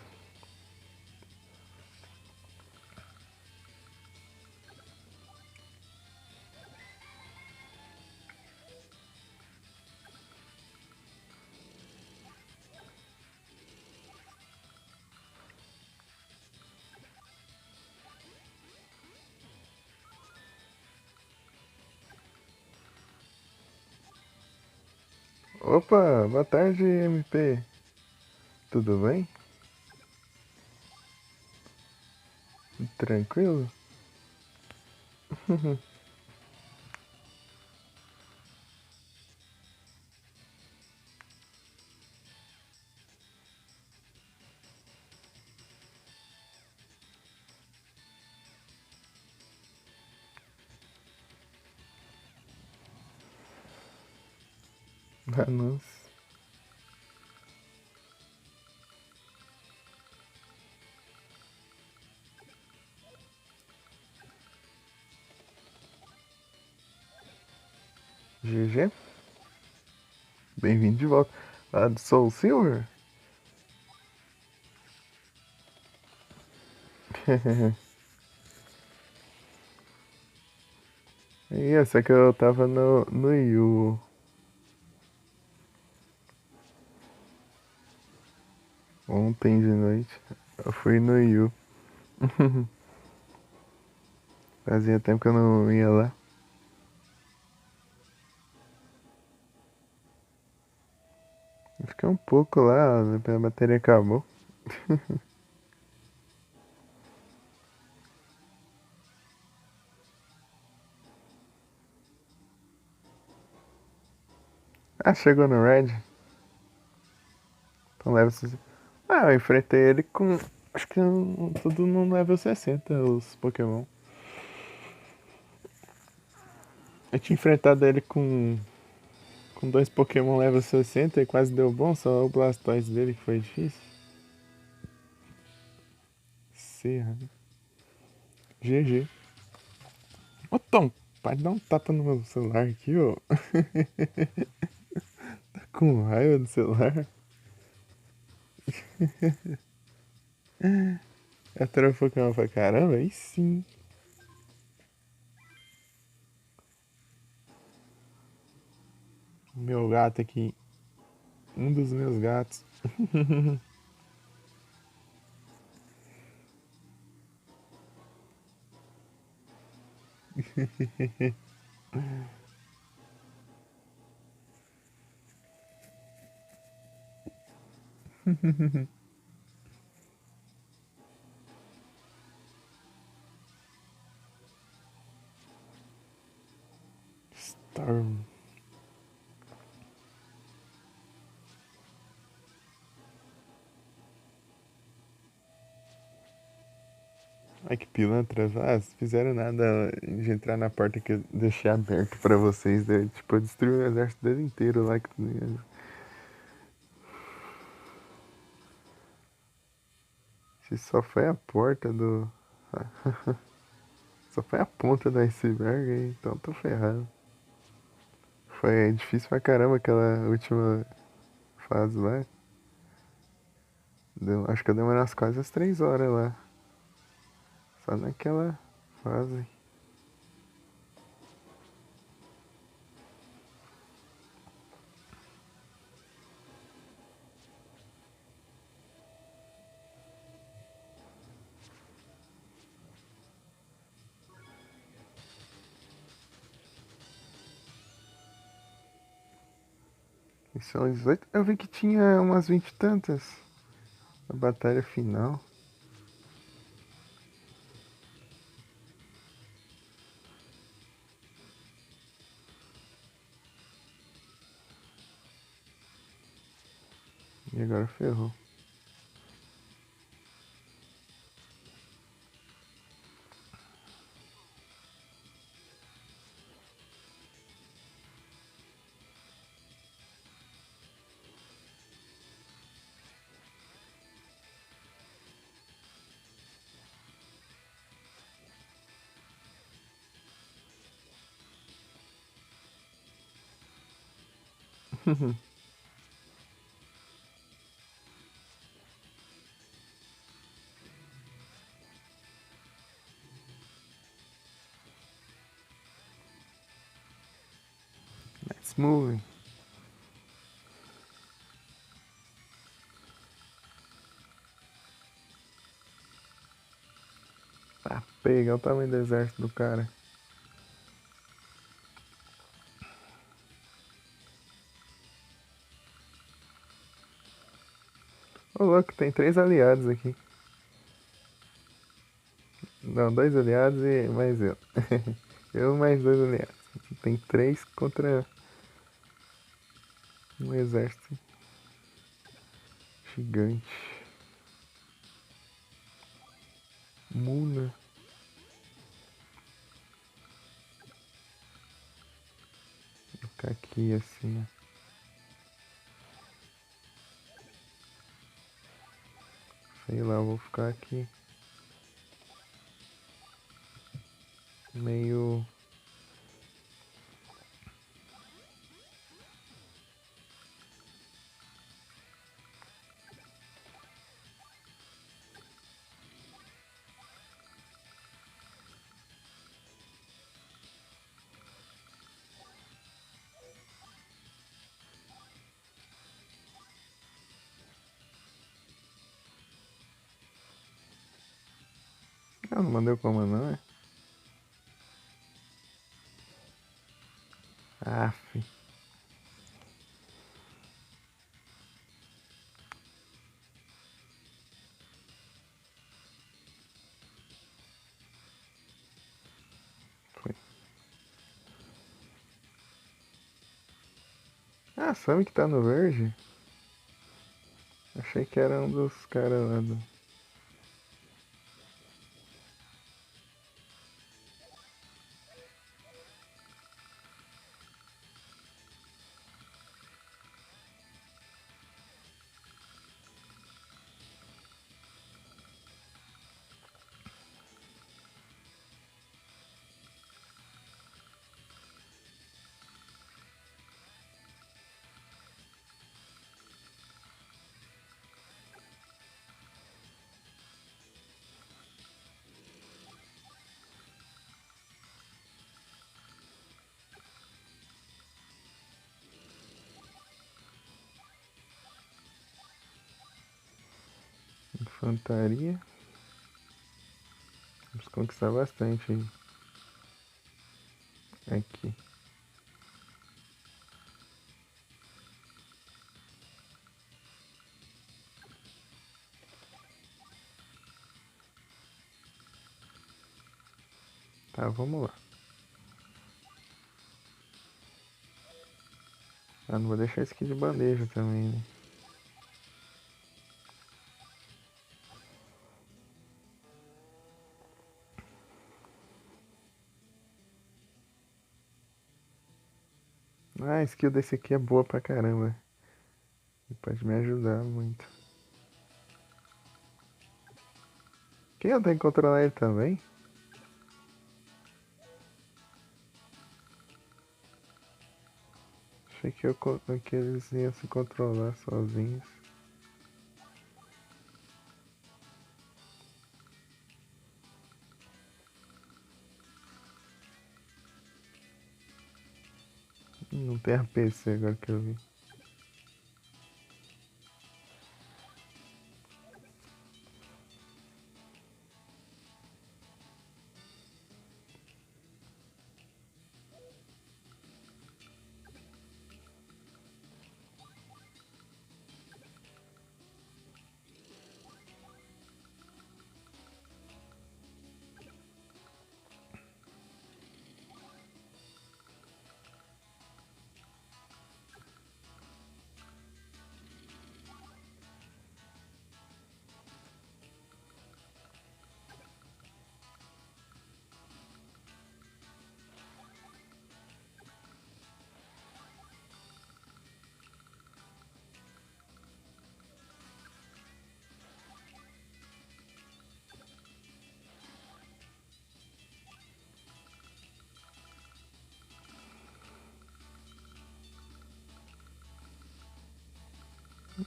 Speaker 1: Opa, boa tarde, MP. Tudo bem? Tranquilo? Ah, nossa. GG, bem-vindo de volta. Lá do Soul Silver? E essa que eu tava no Yu ontem de noite. Eu fui no Yu. Fazia tempo que eu não ia lá. Eu fiquei um pouco lá, a bateria acabou. Ah, chegou no Red. Então leva esses. Ah, eu enfrentei ele com. Acho que tudo no level 60, os Pokémon. Eu tinha enfrentado ele com dois Pokémon level 60 e quase deu bom, só o Blastoise dele que foi difícil. Serra. GG. Ô Tom, pode dar um tapa no meu celular aqui, ó. Tá com raiva do celular? Atrapalhou Pokémon pra caramba? Aí sim. Meu gato aqui. Um dos meus gatos. Storm. Ai que pilantras. Ah, se fizeram nada de entrar na porta que eu deixei aberto pra vocês. Daí, tipo, eu destruí o exército dele inteiro lá. Se só foi a porta do. Só foi a ponta do iceberg, hein? Então tô ferrado. Foi difícil pra caramba aquela última fase lá. Acho que eu demorei umas quase as 3 horas lá. Só naquela fase. E são 18. Eu vi que tinha umas 20 e tantas. A batalha final. E agora ferrou. Let's move. Tá, pega o tamanho do exército do cara. Ô louco, tem 3 aliados aqui. Não, 2 aliados e mais eu. Eu mais 2 aliados. Tem 3 contra um exército gigante. Muna. Vou ficar aqui assim, ó. Sei lá, vou ficar aqui. Meio. Ah, não mandei o comando, não, é? Aff. Foi. Ah, sabe que tá no verde? Achei que era um dos caras lá do. Infantaria. Vamos conquistar bastante aí. Aqui. Tá, vamos lá. Ah, não vou deixar isso aqui de bandeja também, né? Ah, a skill desse aqui é boa pra caramba. Pode me ajudar muito. Quem eu tenho que controlar ele também? Achei que eles iam se controlar sozinhos. Não tem APC agora que eu vi.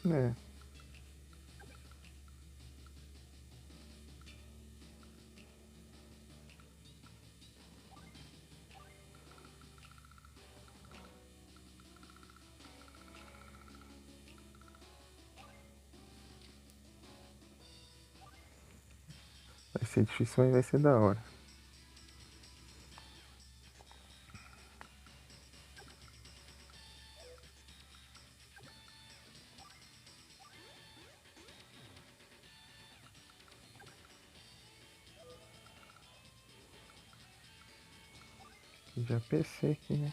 Speaker 1: É. ser difícil, mas vai ser da hora. Já PC aqui, né?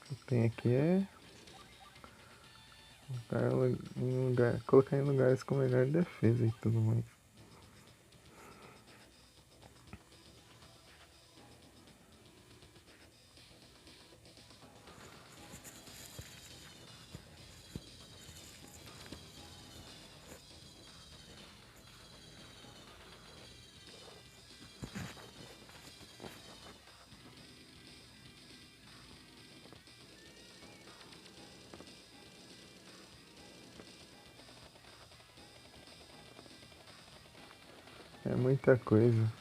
Speaker 1: O que tem aqui é colocar em lugares com melhor defesa e tudo mais. É muita coisa.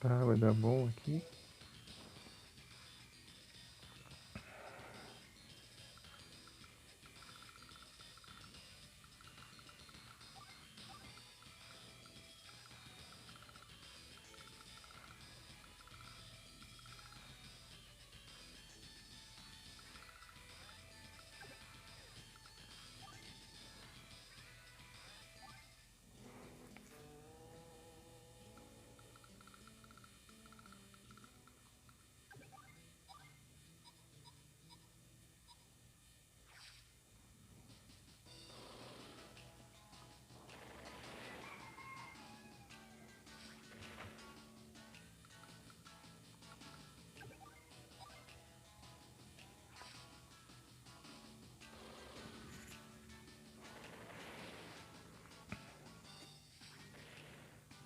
Speaker 1: Tá, vai dar bom aqui.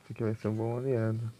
Speaker 1: Isso aqui vai ser um bom aliado.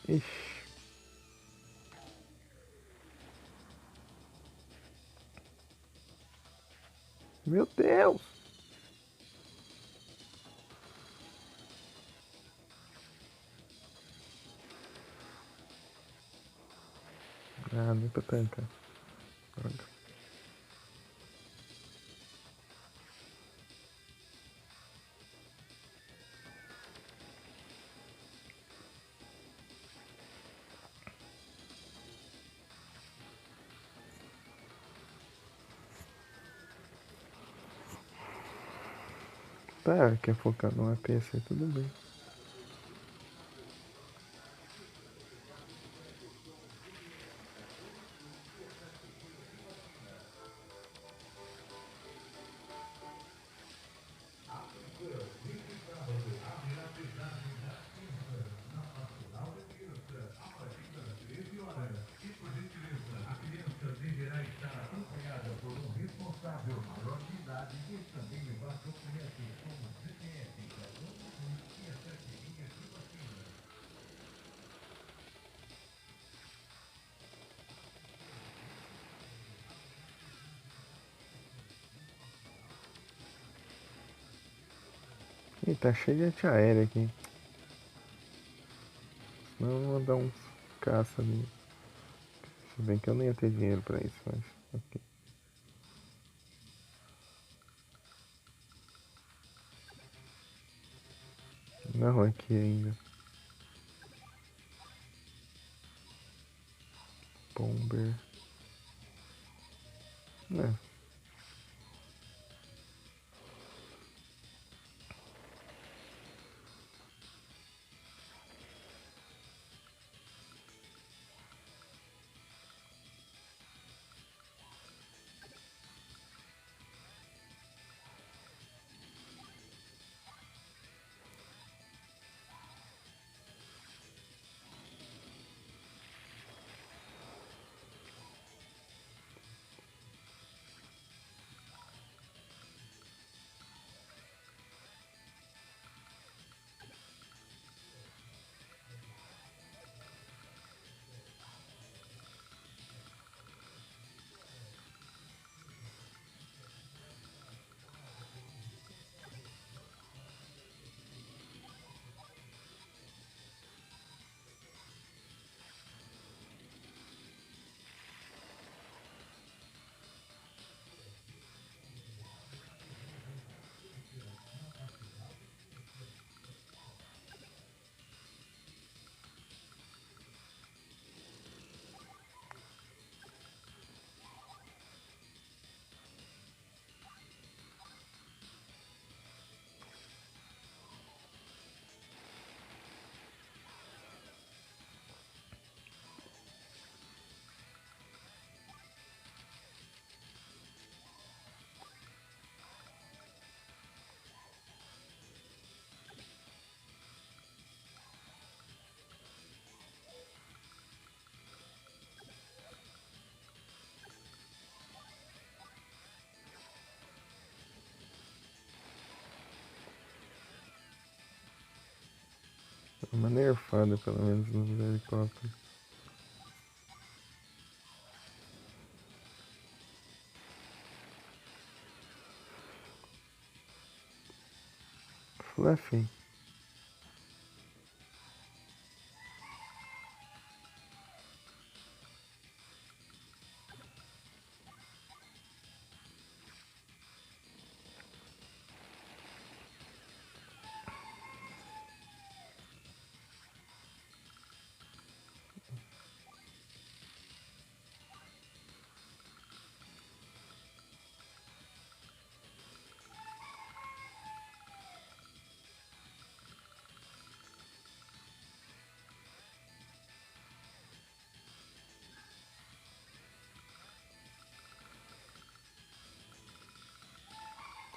Speaker 1: Ixi, meu Deus! Ah, nem pra tancar. Droga. Tá, quer focar no APC, tudo bem. Ih, tá cheio de antiaéreo aqui. Senão eu vou dar uns caça ali. Se bem que eu nem ia ter dinheiro pra isso, mas. Ok. Não, aqui ainda. Bomber. É, uma nerfada pelo menos nos helicópteros. Fluffy.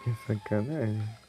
Speaker 1: Que sacanagem.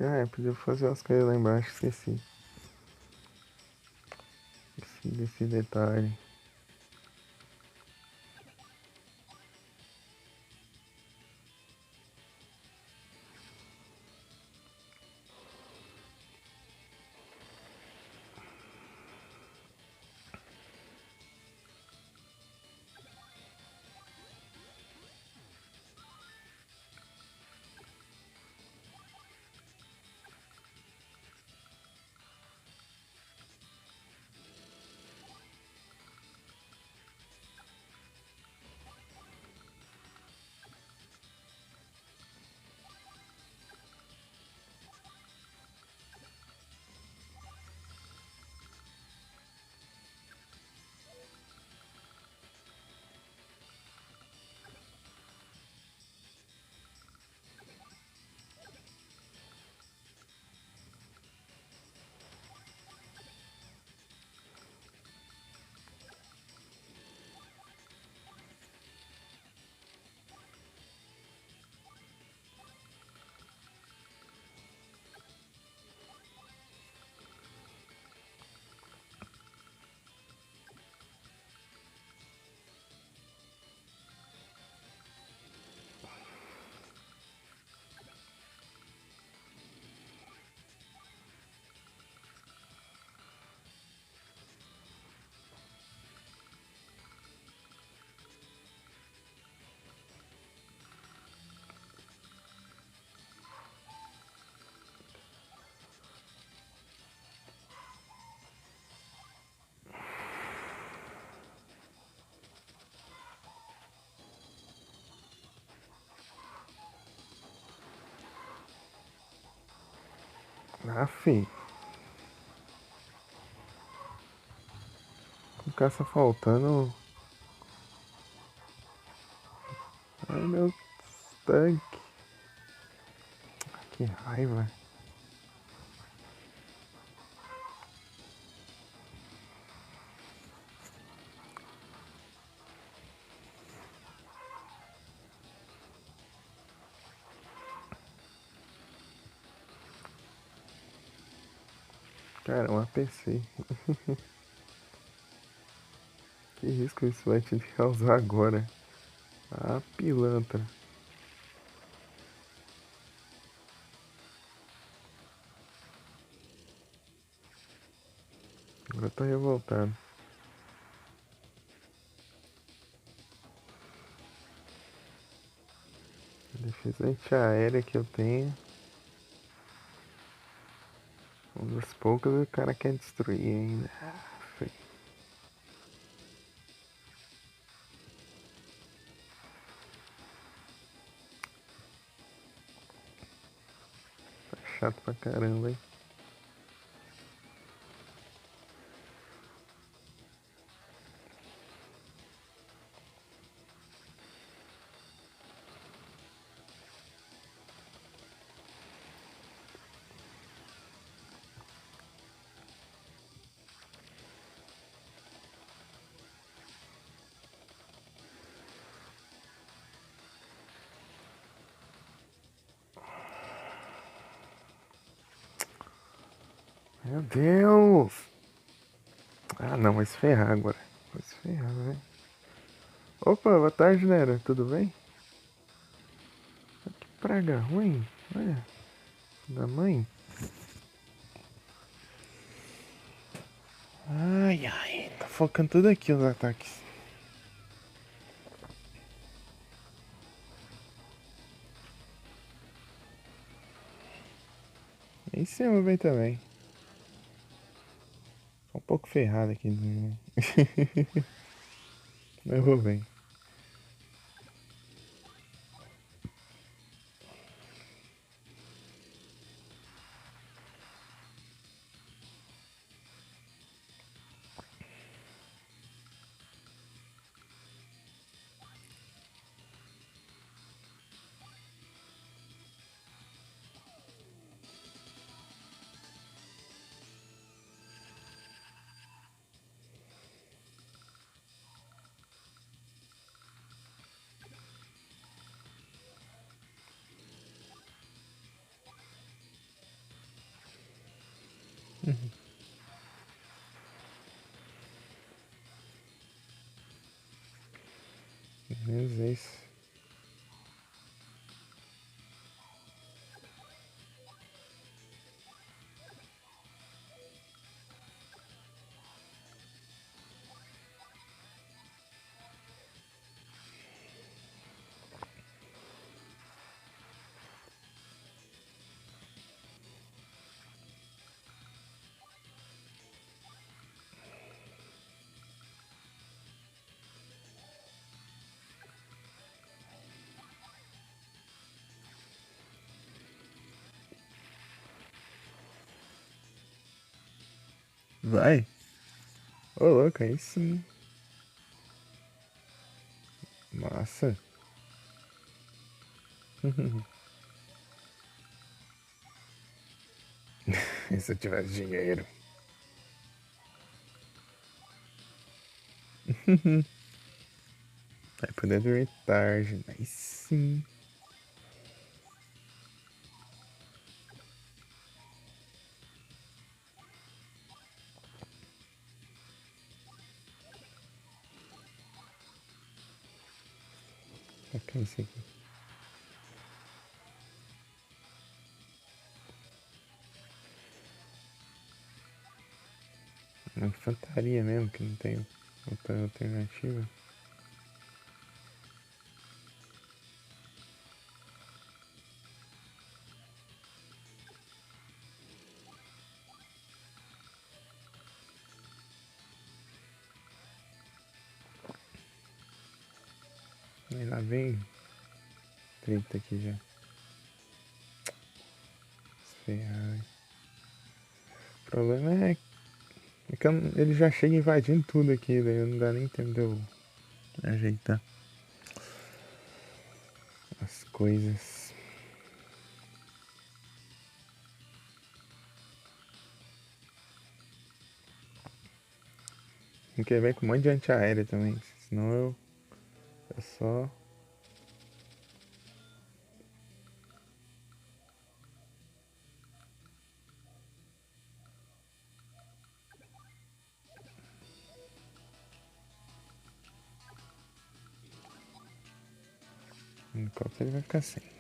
Speaker 1: Ah, podia fazer umas coisas lá embaixo, esqueci. Esqueci desse detalhe. Ah, fi. O caça faltando. Ai, meu tanque. Que raiva. Cara, um APC. Que risco isso vai te causar agora? Ah, pilantra. Agora eu tô revoltado. A defesa antiaérea que eu tenho. Uma das poucas o cara quer destruir ainda. Foi. Tá chato pra caramba, hein? Meu Deus! Ah, não, vai se ferrar agora. Vai se ferrar, velho. Opa, boa tarde, Nera. Tudo bem? Que praga ruim. Olha, da mãe. Ai, ai. Tá focando tudo aqui os ataques. Em cima vem também. Tá um pouco ferrado aqui. Né? Eu vou bem. Menos isso. Vai. Ô, louco, aí sim. Massa. E se eu tivesse dinheiro? Vai poder dormir tarde. Aí sim. O que é isso aqui? Uma infantaria mesmo, que não tem outra alternativa. Aí lá vem treta aqui já. Ferrar. O problema é que ele já chega invadindo tudo aqui, daí não dá nem tempo de eu ajeitar as coisas. Tem que ver com um monte de antiaérea também, senão eu só. O helicóptero ele vai ficar sem.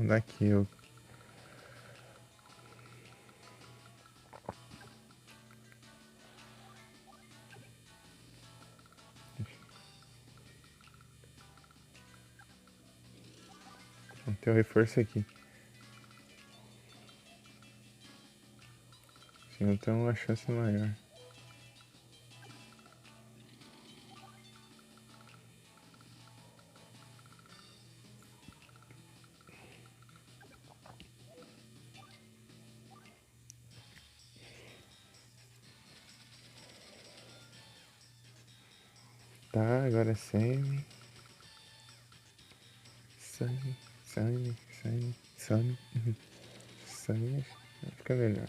Speaker 1: Daqui eu. Vou ter o reforço aqui. Senão tem uma chance maior. Tá, agora é semi. Sunny, sunny, sunny, sunny. Sunny vai ficar melhor.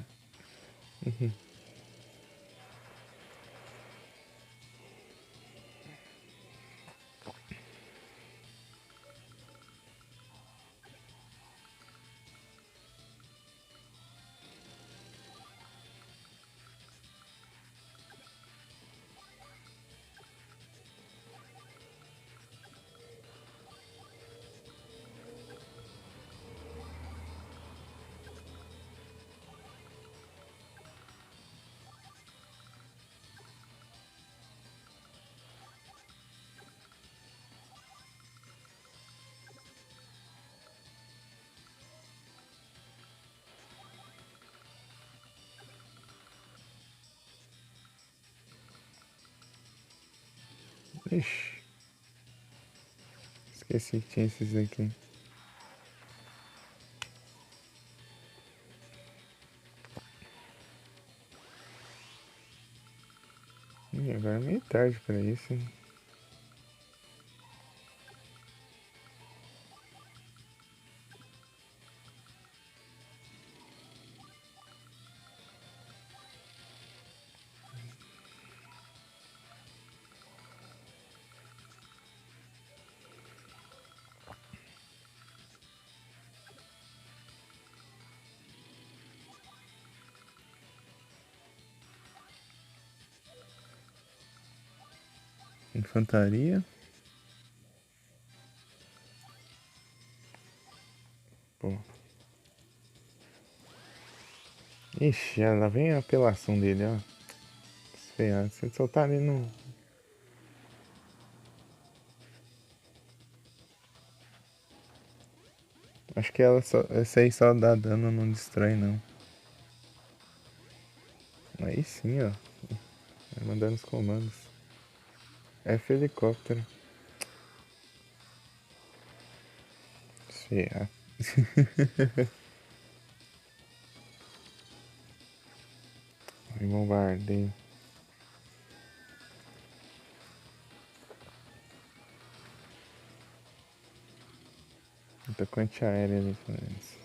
Speaker 1: Ixi, esqueci que tinha esses aqui. Agora é meio tarde pra isso, hein? Infantaria. Pô. Ixi, lá vem a apelação dele, ó. Ferrado. Se ele soltar ali no. Acho que essa aí só dá dano, não destrói não. Aí sim, ó. Vai mandando os comandos. F helicóptero. Ferrado. Aí bombardeio. Atacante aéreo ali, pelo menos.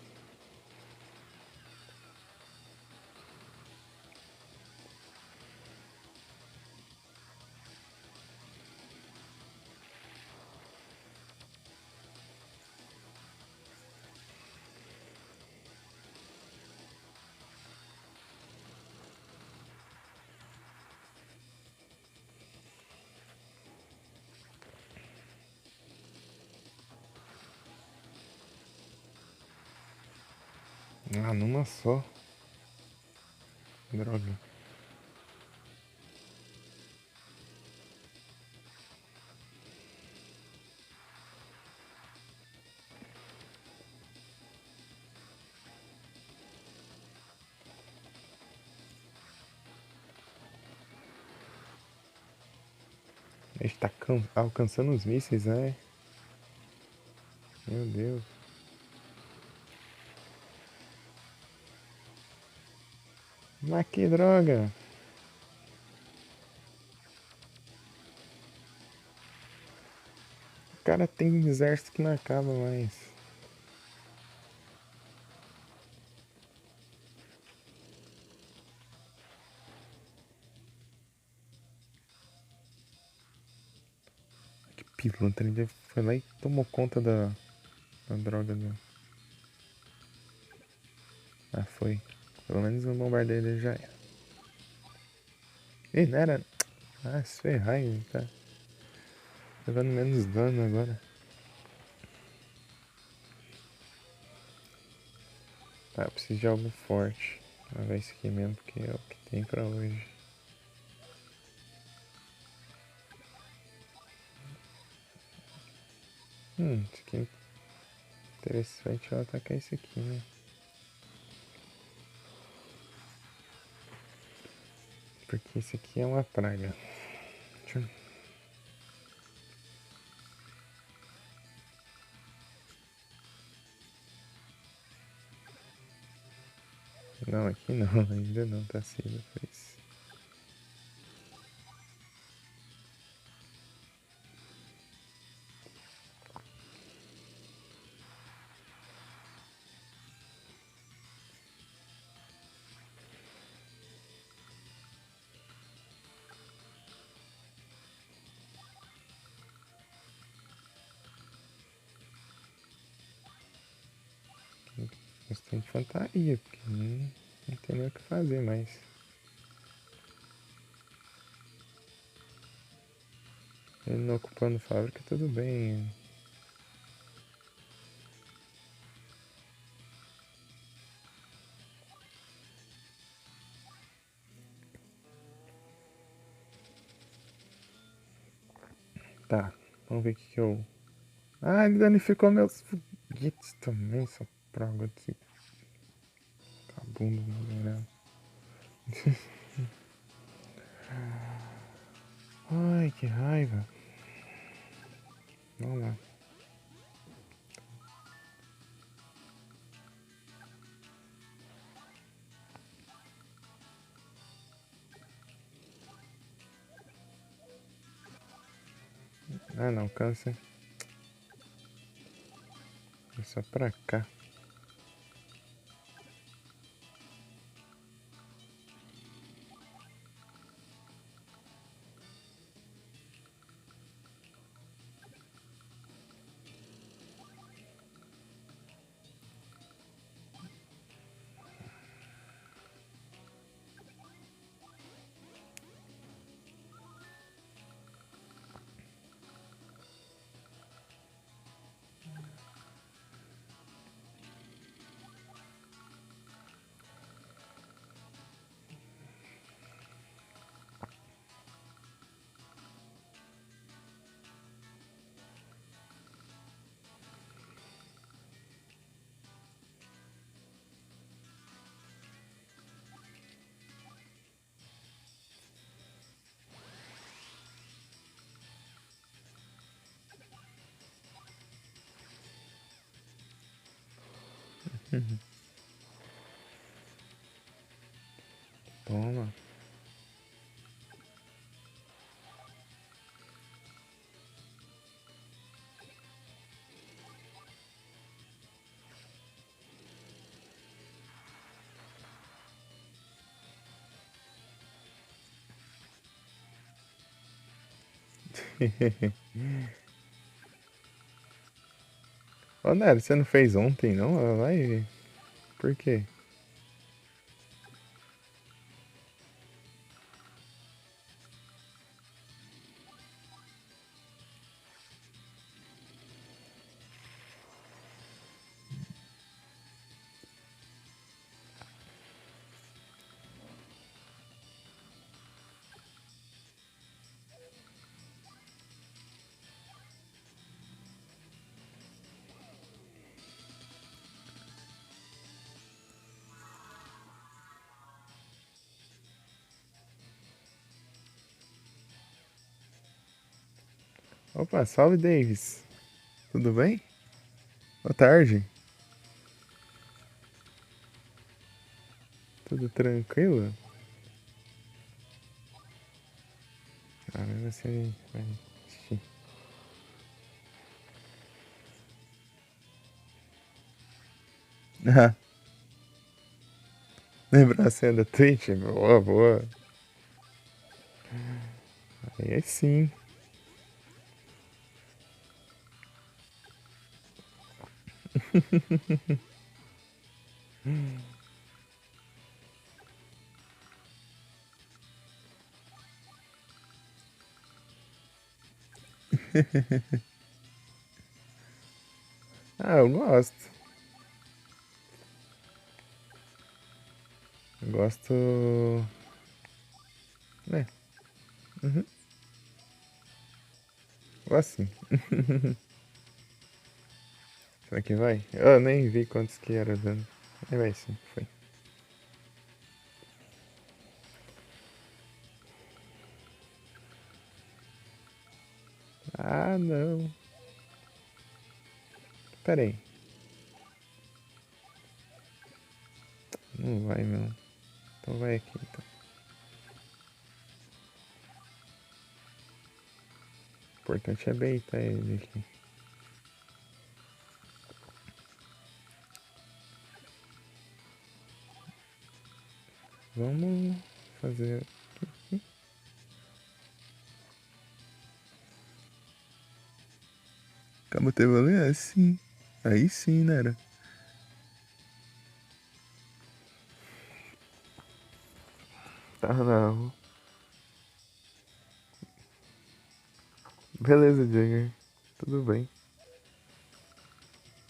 Speaker 1: Ah, numa só. Droga. A gente tá alcançando os mísseis, né? Meu Deus. Mas que droga. O cara tem exército que não acaba mais. Que pilantra, ele foi lá e tomou conta da droga do. Ah, foi. Pelo menos o bombardeio dele já era. Ih, não era. Ah, se ferrar, ele tá levando menos dano agora. Tá, eu preciso de algo forte. Vou ver esse aqui mesmo, porque é o que tem pra hoje. Isso aqui é interessante. Eu atacar esse aqui, né? Porque esse aqui é uma praga. Deixa eu... Não, aqui não, ainda não tá cedo pra isso. Bastante infantaria, porque não tem nem o que fazer mais. Ele não ocupando fábrica, tudo bem. Tá, vamos ver o que eu... Ah, ele danificou meus foguetes também, essa praga de vagabundo miserável. Ai, que raiva. Vamos lá. Ah, não, câncer. É só pra cá. Toma. Ô, Nery, você não fez ontem, não? Ela vai. Por quê? Opa, salve, Davis. Tudo bem? Boa tarde. Tudo tranquilo? Ah, mas você vai assistir. Ah, lembra a cena da Twitch? Boa, boa. Aí é sim. Ah, eu gosto. Eu gosto. É, uhum, gosto sim. Será que vai? Eu nem vi quantos que era dando. Aí vai sim, foi. Ah, não. Pera aí. Não vai, não. Então vai aqui, então. O importante é beitar ele aqui. Vamos fazer. Acabou teve valendo? É sim. Aí sim, né? Era? Tá, não. Beleza, Jagger. Tudo bem.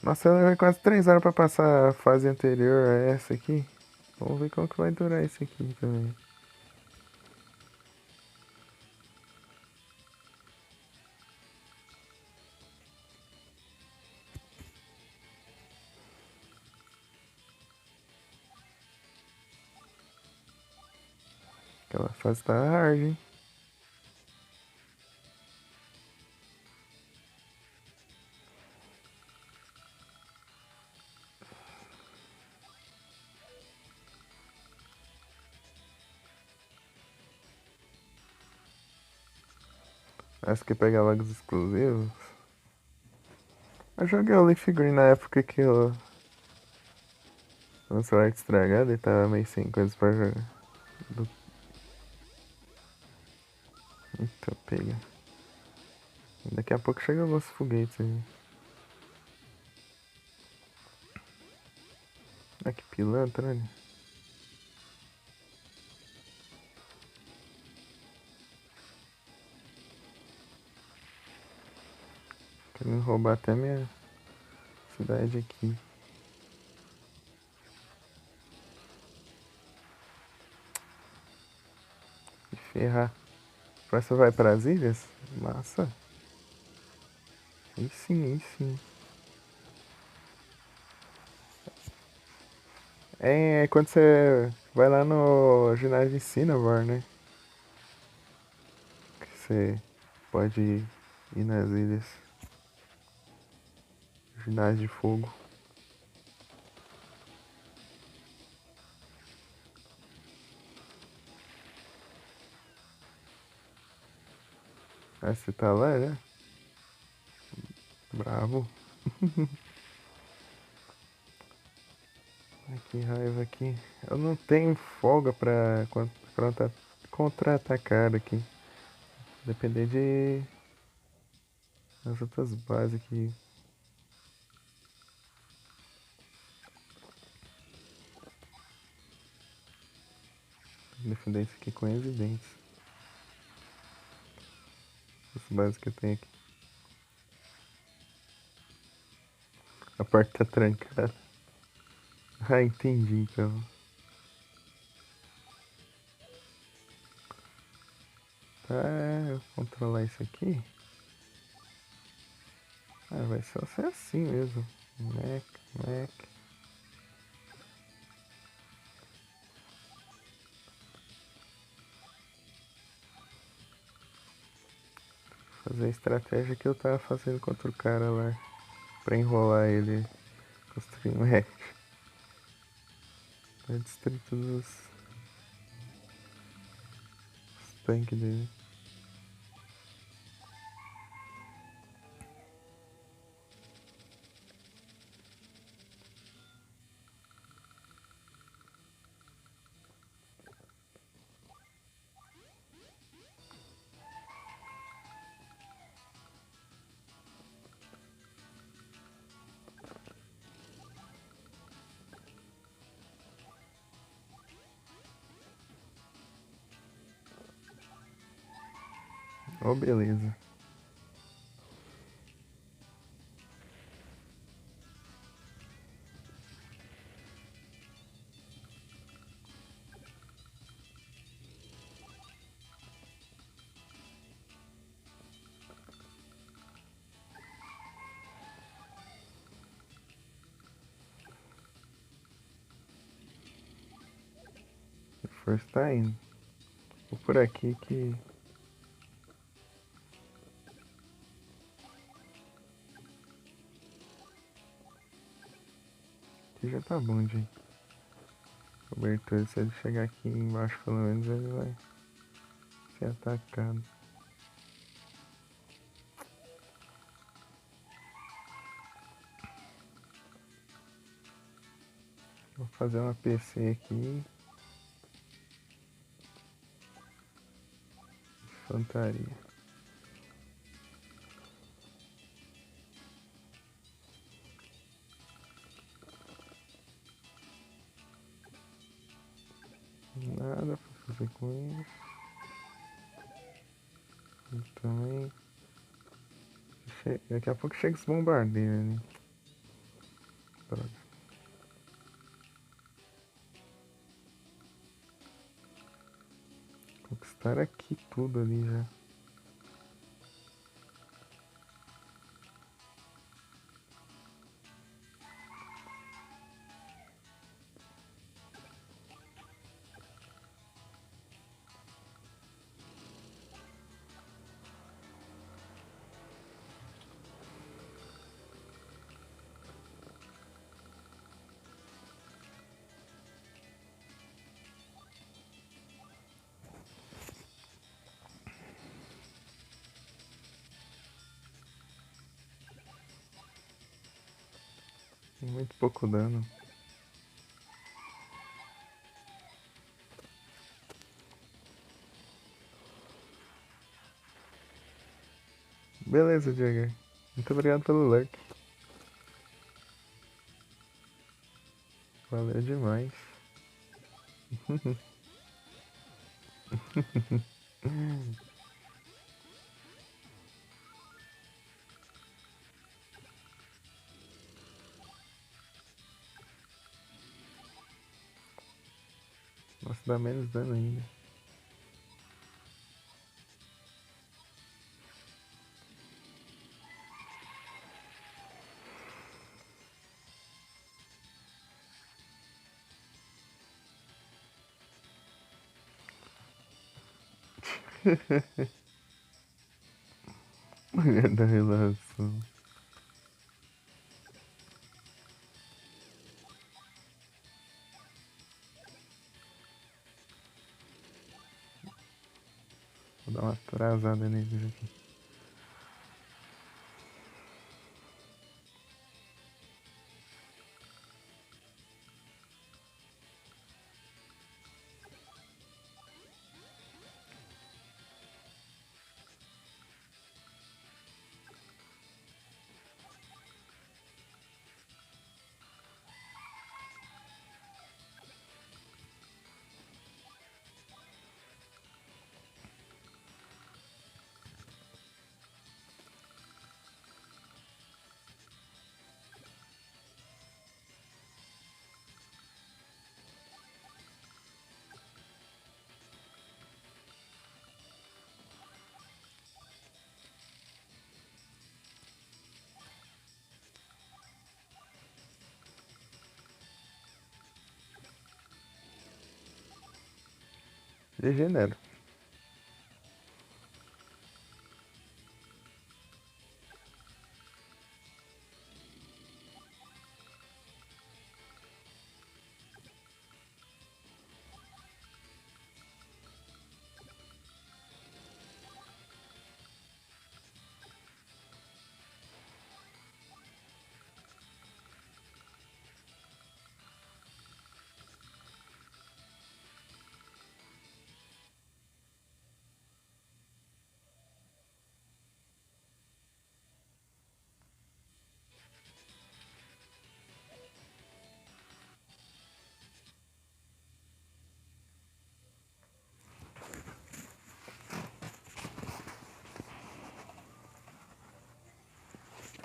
Speaker 1: Nossa, ela vai quase 3 horas pra passar a fase anterior a essa aqui. Vamos ver como que vai durar isso aqui também. Aquela fase tá hard, hein? Essa que pegava os exclusivos. Eu joguei o Leaf Green na época que o celular estragado e tava meio sem coisas pra jogar. Então pega. Daqui a pouco chega os foguetes aí. Ah, que pilantra, né? Querendo roubar até minha cidade aqui. Que ferrar. Você vai para as ilhas? Massa. Aí sim, aí sim. É quando você vai lá no ginásio de Cinnabar, né? Que você pode ir nas ilhas. Ginásio de fogo. Ah, você tá lá, né? Bravo. Ai, que raiva aqui. Eu não tenho folga pra contra-atacar aqui. Depender de as outras bases aqui. Defender isso aqui com unhas e dentes. As bases que eu tenho aqui. A porta tá trancada. Ah, entendi então. Tá, eu controlar isso aqui. Ah, vai só ser assim mesmo. Mac, Mac. Fazer a estratégia que eu tava fazendo contra o cara lá. Pra enrolar ele. Construir um hack. Pra destruir todos os tanques dele. Oh, beleza. O Força tá indo. Vou por aqui que já tá bom de cobertura. Se ele chegar aqui embaixo, pelo menos ele vai ser atacado. Vou fazer uma PC aqui. Infantaria. Nada pra fazer com isso. Também. Daqui a pouco chega os bombardeiros, né? Droga. Conquistar aqui tudo ali já. Muito pouco dano. Beleza, Jagger. Muito obrigado pelo lurk. Valeu demais. Nossa, dá menos dano ainda. Mulher da relação. Vou dar uma atrasada neles aqui. Degenero.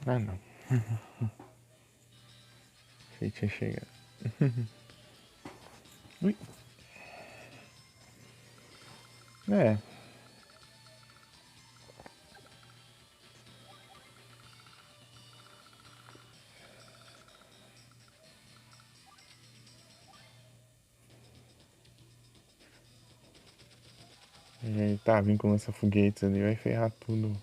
Speaker 1: Ah, não. Achei que tinha chegado. Ui. É. Ele tá vindo com essa foguetes ali, vai ferrar tudo.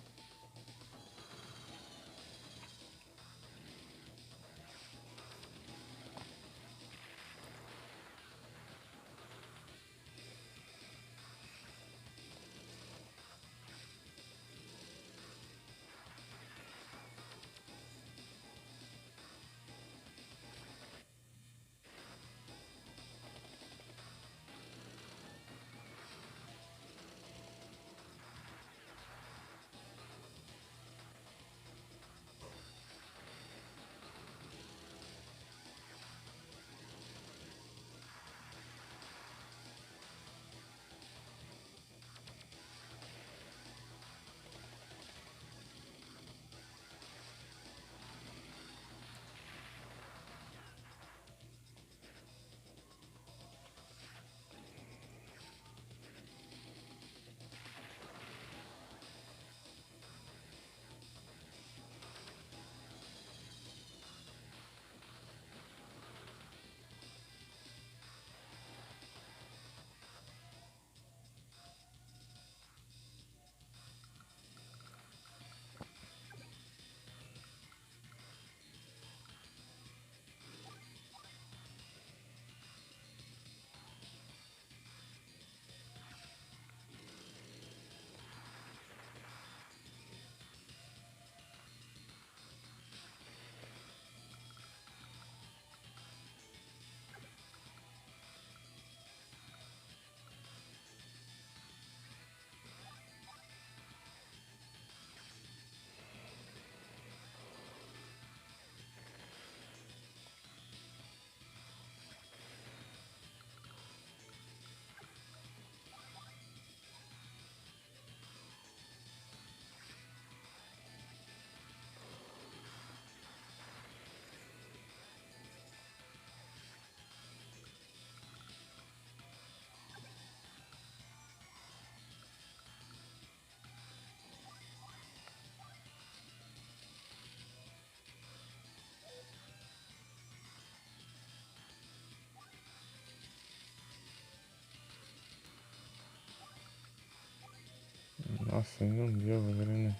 Speaker 1: Nossa, não deu, grana.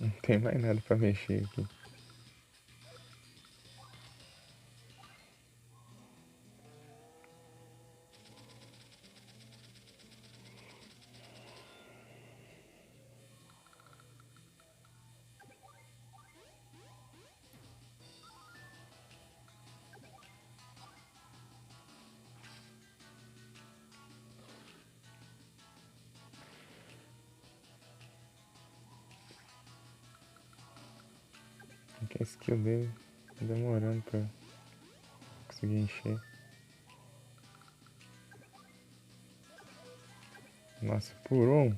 Speaker 1: Não tem mais nada pra mexer aqui. Porque a skill dele tá demorando pra conseguir encher. Nossa, por um.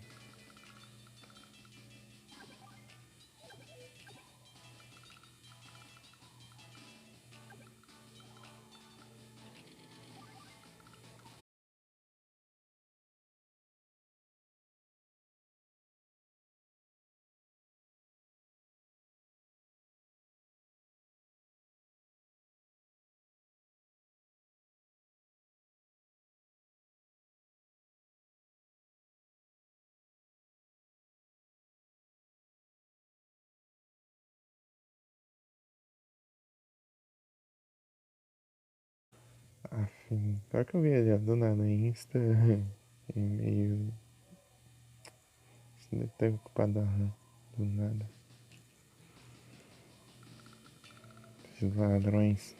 Speaker 1: Afim. Pior que eu vi ele do nada no Insta e meio. Isso deve ter ocupado a RAM do nada. Esses ladrões.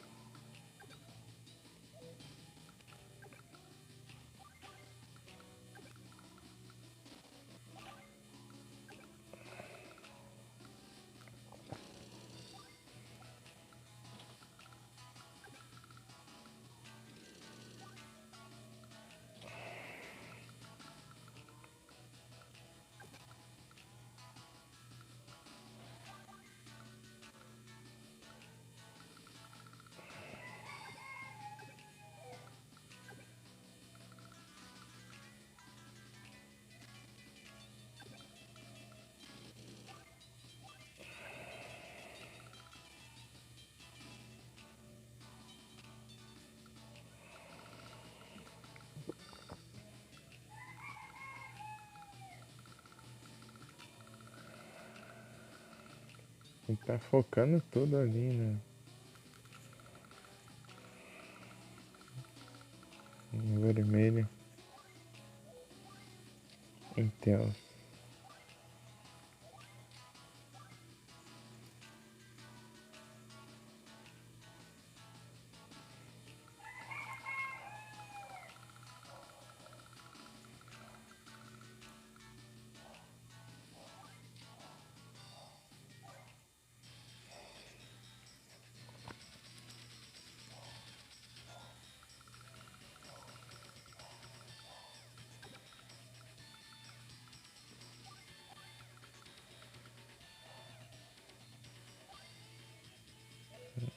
Speaker 1: Ele tá focando tudo ali, né? No vermelho. Intel.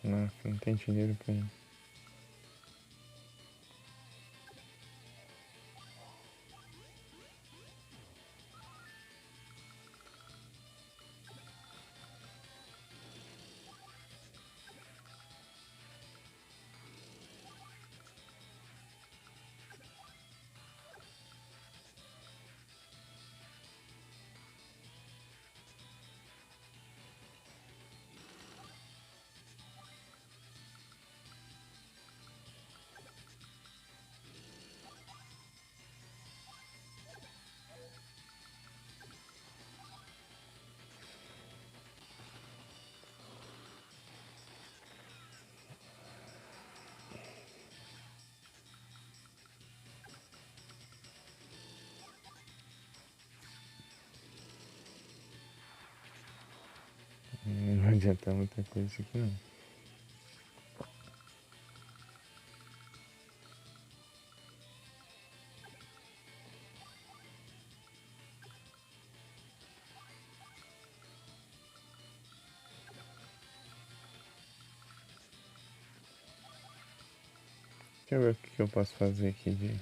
Speaker 1: Nossa, não tem dinheiro pra ir. Não adianta muita coisa isso aqui não. Deixa eu ver o que eu posso fazer aqui de.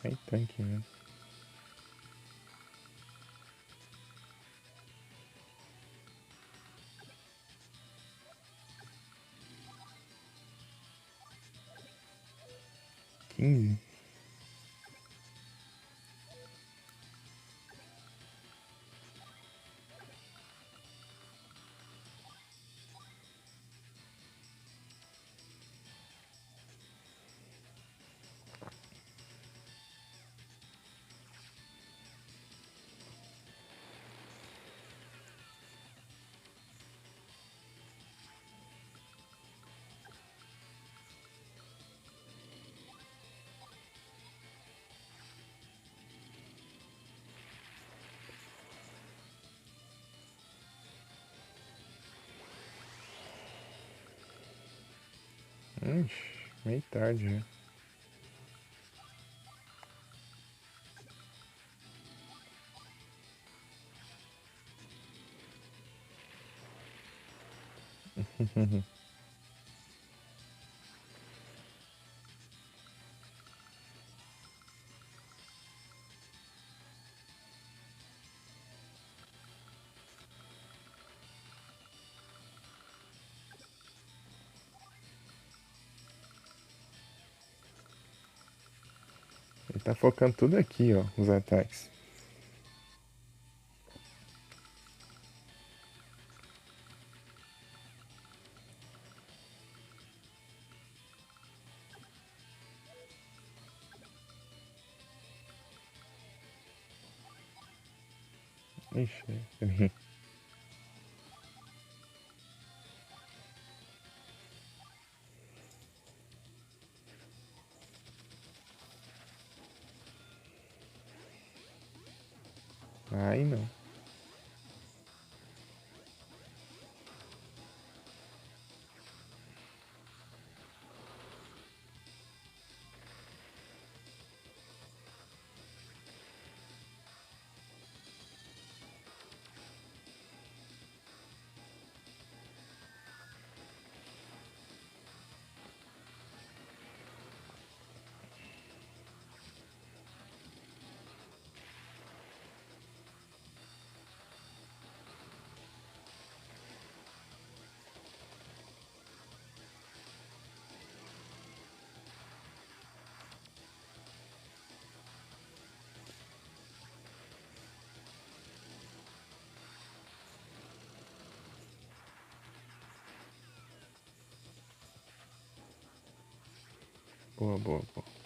Speaker 1: Aí tanque mesmo. 15? Ixi, meio tarde já. Ele tá focando tudo aqui, ó, os ataques. Ixi. Aí não. Boa, boa, boa.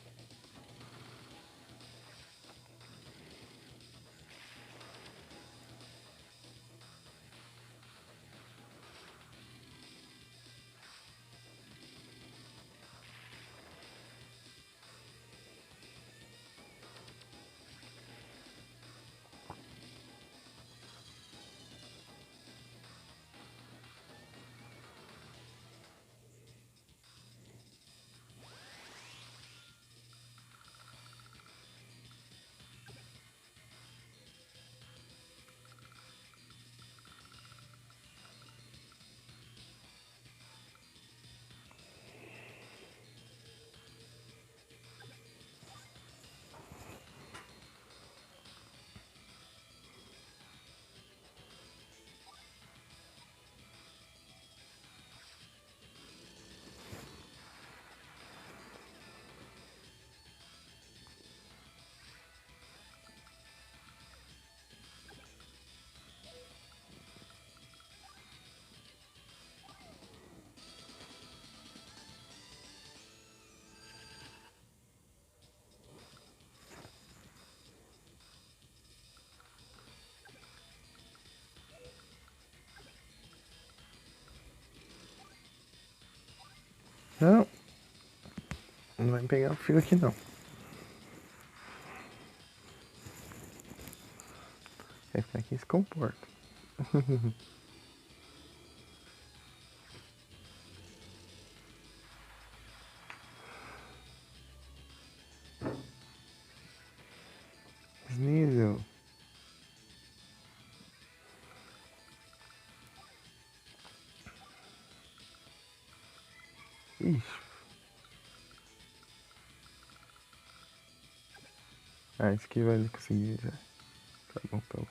Speaker 1: Não, não vai pegar o fio aqui não. Vai ficar aqui e se comporta. Sneasel. Ixi. Ah, esse aqui vai conseguir já. Tá bom, tá bom.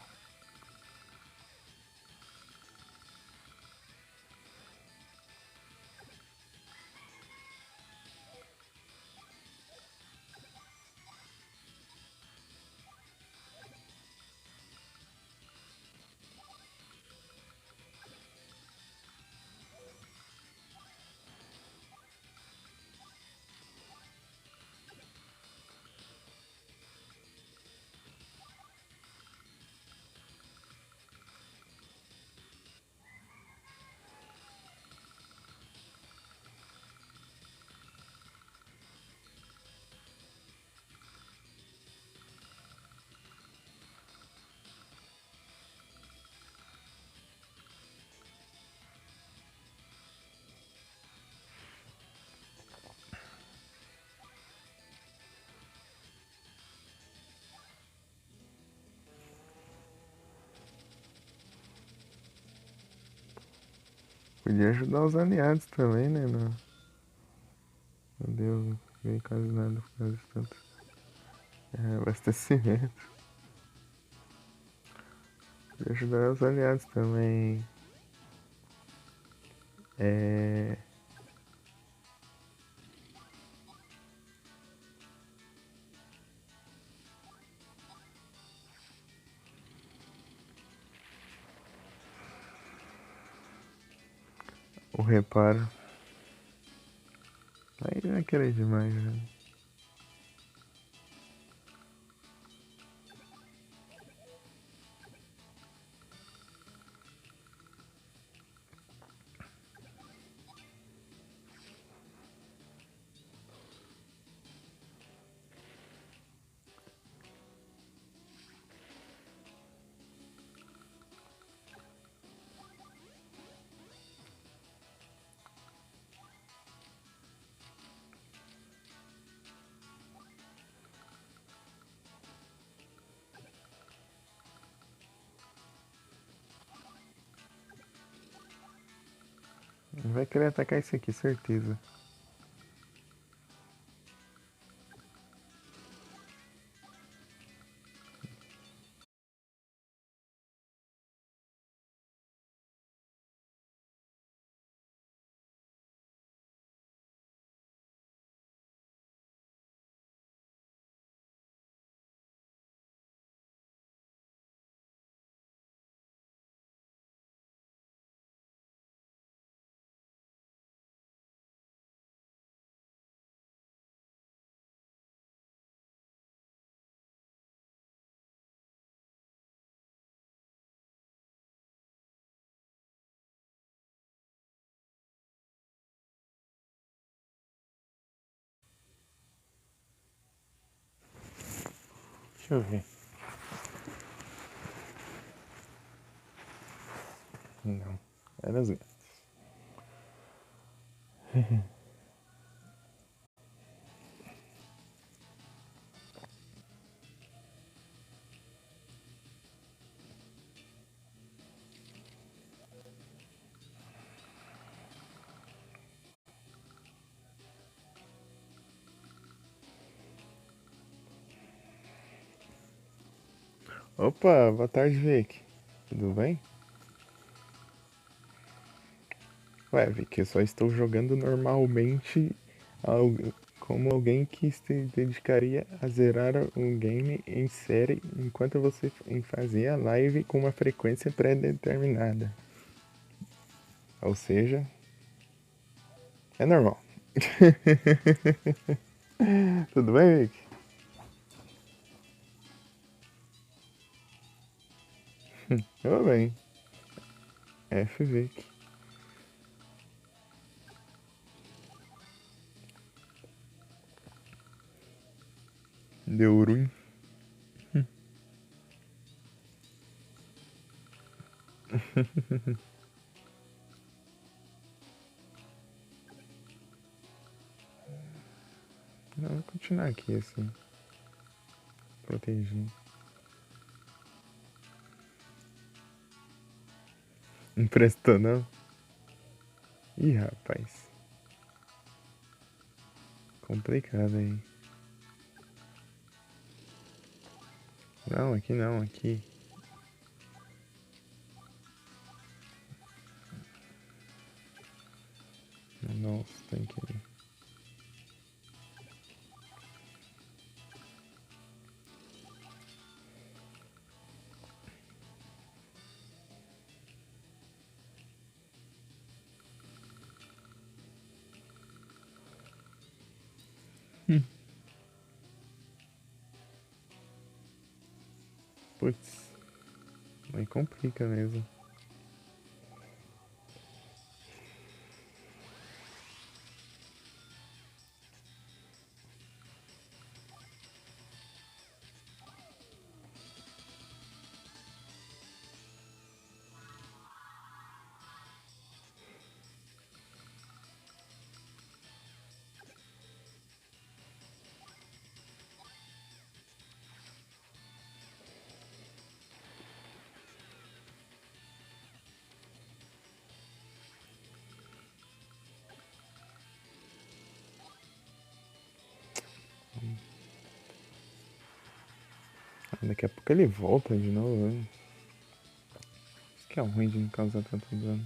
Speaker 1: Podia ajudar os aliados também, né? Não, não deu veio quase nada por causa de tanto abastecimento. Podia ajudar os aliados também. É... O reparo. Aí já é querer demais, né? Vai querer atacar isso aqui, certeza. Deixa eu ver. Não. Era Z. Opa, boa tarde, Vic. Tudo bem? Ué, Vic, eu só estou jogando normalmente como alguém que se dedicaria a zerar um game em série enquanto você fazia live com uma frequência pré-determinada. Ou seja, é normal. Tudo bem, Vic? Tudo bem. F, Vic. Deu ruim. Não, vou continuar aqui assim, protegido. Não prestou, não? Ih, rapaz. Complicado aí. Não, aqui não, aqui. Nossa, tem que ir. Putz, aí complica mesmo. Daqui a pouco ele volta de novo, né? Isso que é ruim de não causar tanto dano.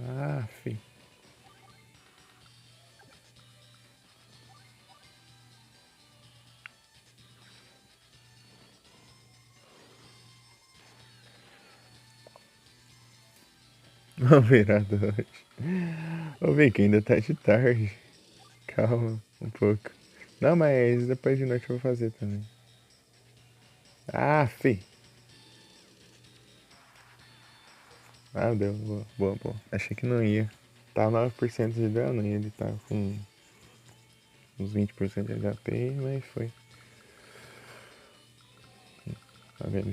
Speaker 1: Ah, fi. Uma virada hoje. Ô, Vicky, ainda tá de tarde. Calma, um pouco. Não, mas depois de noite eu vou fazer também. Ah, fi. Ah, deu. Boa, boa, boa. Achei que não ia. Tava 9% de dano e ele tá com uns 20% de HP, mas foi. Tá vendo?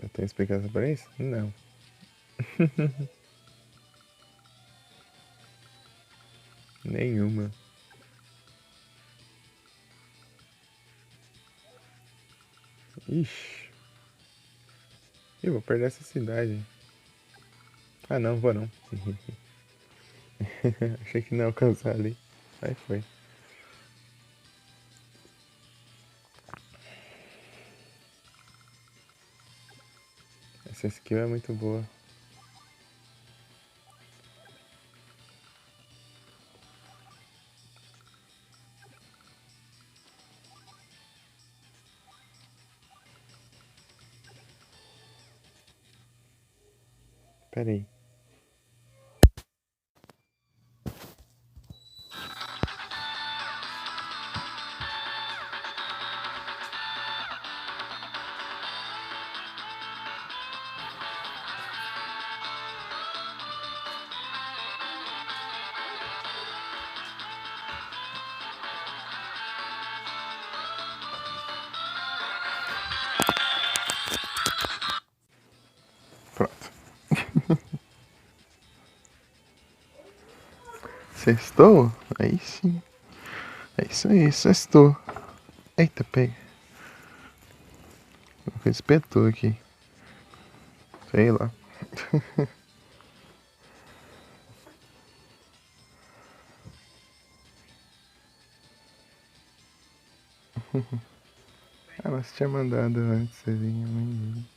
Speaker 1: Eu tenho explicação pra isso? Não. Nenhuma. Ixi. Eu vou perder essa cidade. Ah, não, vou não. Achei que não ia alcançar ali. Aí foi. Essa skill é muito boa. Pera aí. Pronto. Sextou? Aí sim. É isso aí, sextou. Eita, pega. Espetou aqui. Sei lá. Ah, mas tinha mandado antes, você vinha, nem.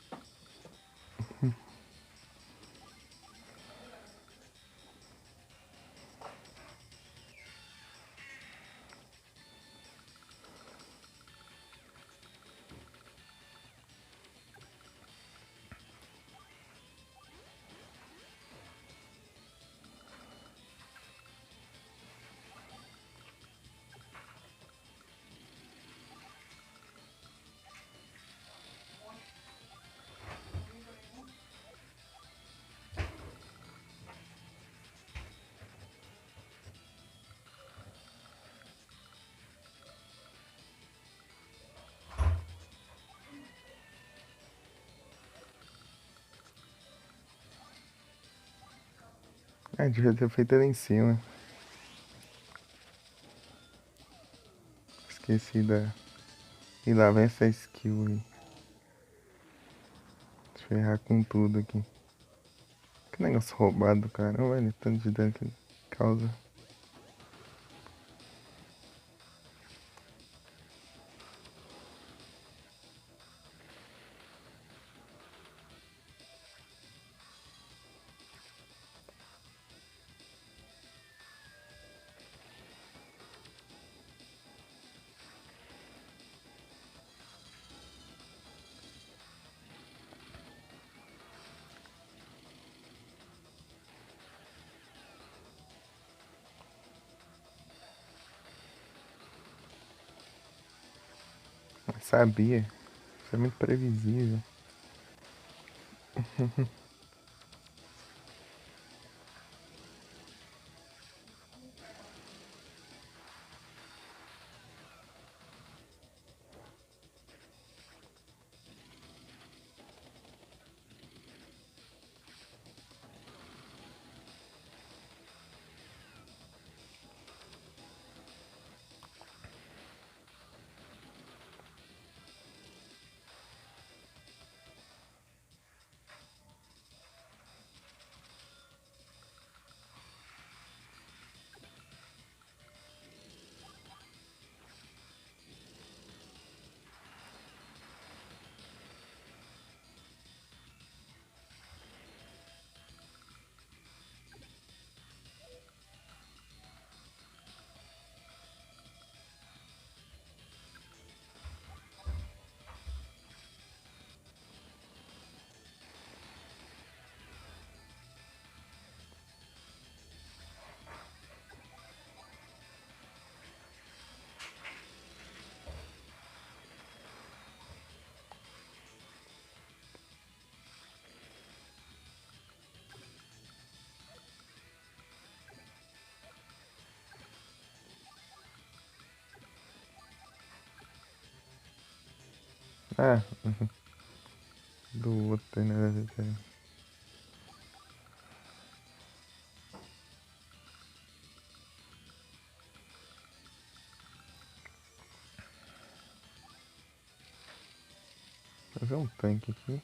Speaker 1: Ah, devia ter feito ali em cima. Esqueci da. E lá vem essa skill aí. Ferrar com tudo aqui. Que negócio roubado do caramba, velho. Tanto de dano que ele causa. Mas sabia. Isso é muito previsível. É, do outro, né? Fazer um tanque aqui.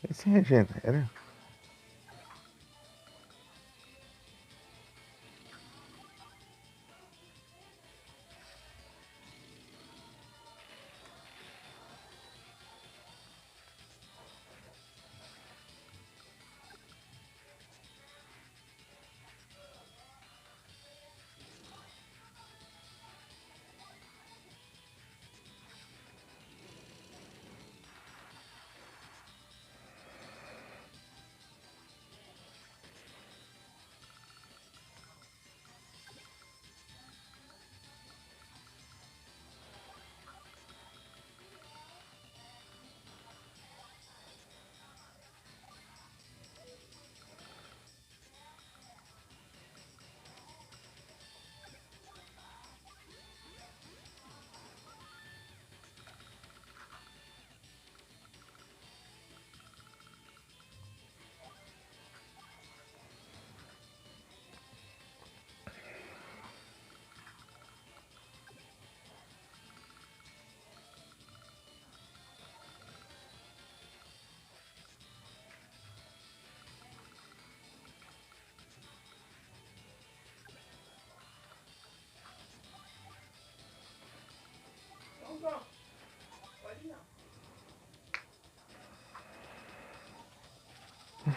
Speaker 1: Esse regenera.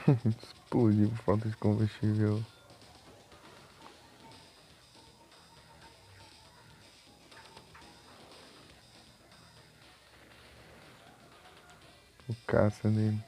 Speaker 1: Explodiu por falta de combustível. O caça dele.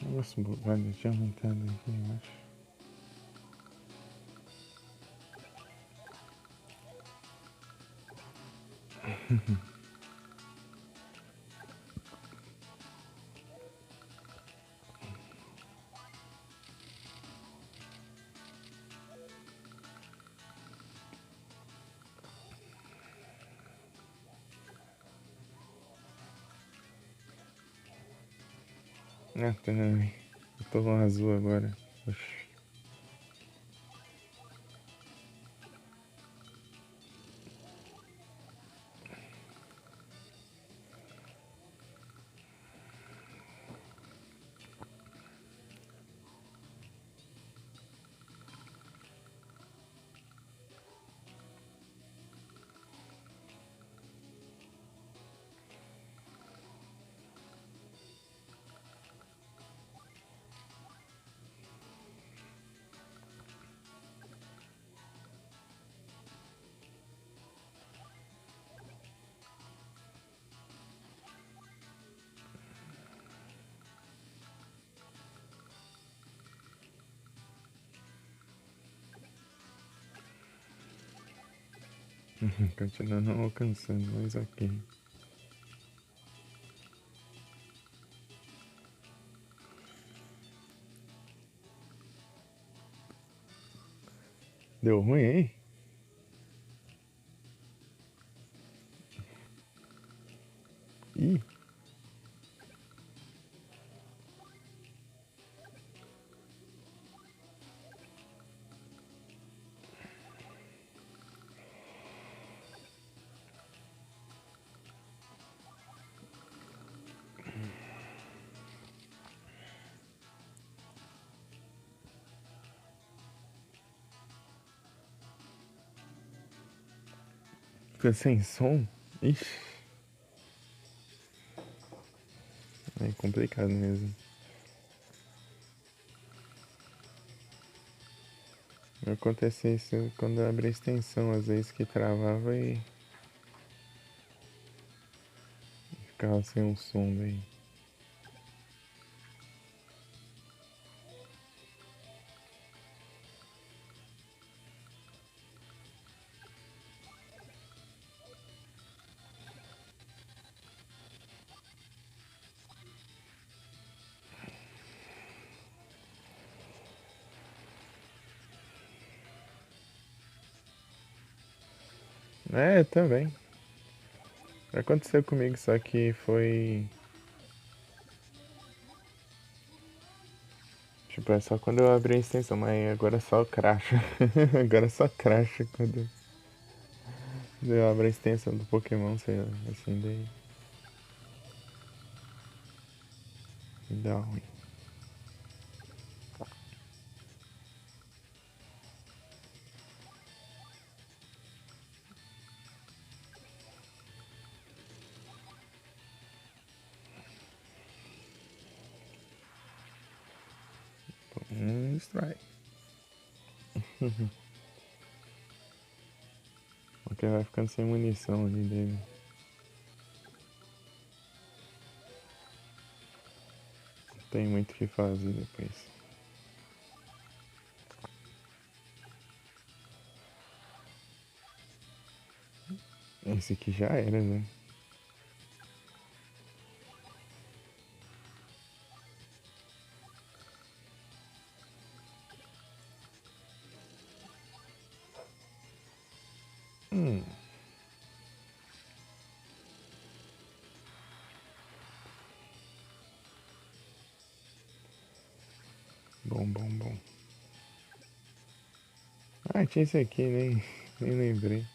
Speaker 1: Nossa, vai deixar aumentando aqui, eu acho. Ah, tá. Eu tô no azul agora. Oxi. Continua não alcançando, mas ok. Deu ruim aí? Ih, fica sem som? Ixi, é complicado mesmo. Acontecia isso quando eu abri a extensão, às vezes que travava e ficava sem um som daí. É, também. Aconteceu comigo, só que foi. Tipo, é só quando eu abri a extensão, mas agora só cracha. Agora só cracha quando eu abro a extensão do Pokémon, sei lá, assim, daí dá ruim. Strike. Porque vai ficando sem munição ali dele. Não tem muito o que fazer depois. Esse aqui já era, né? Hum, bom, bom, bom. Ah, tinha esse aqui, nem lembrei.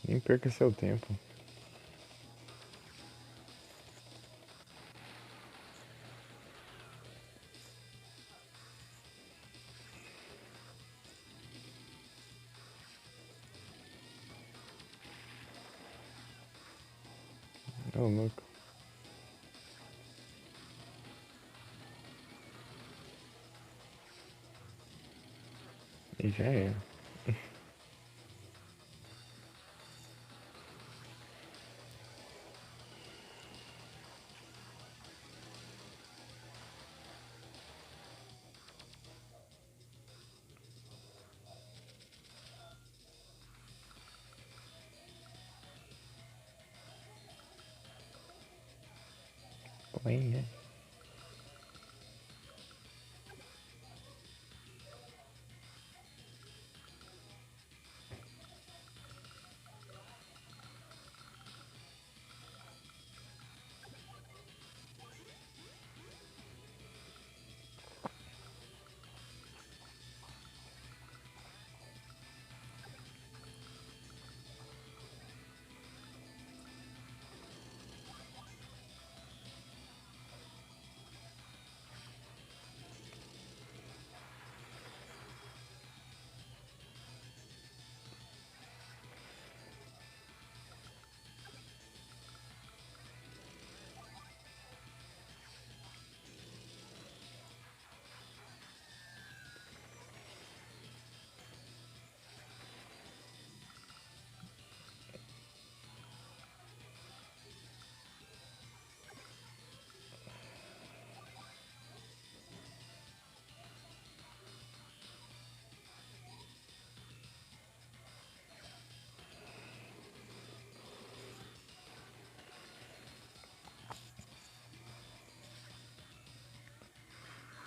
Speaker 1: Nem perca seu tempo. Ô, louco. E já era. lenha.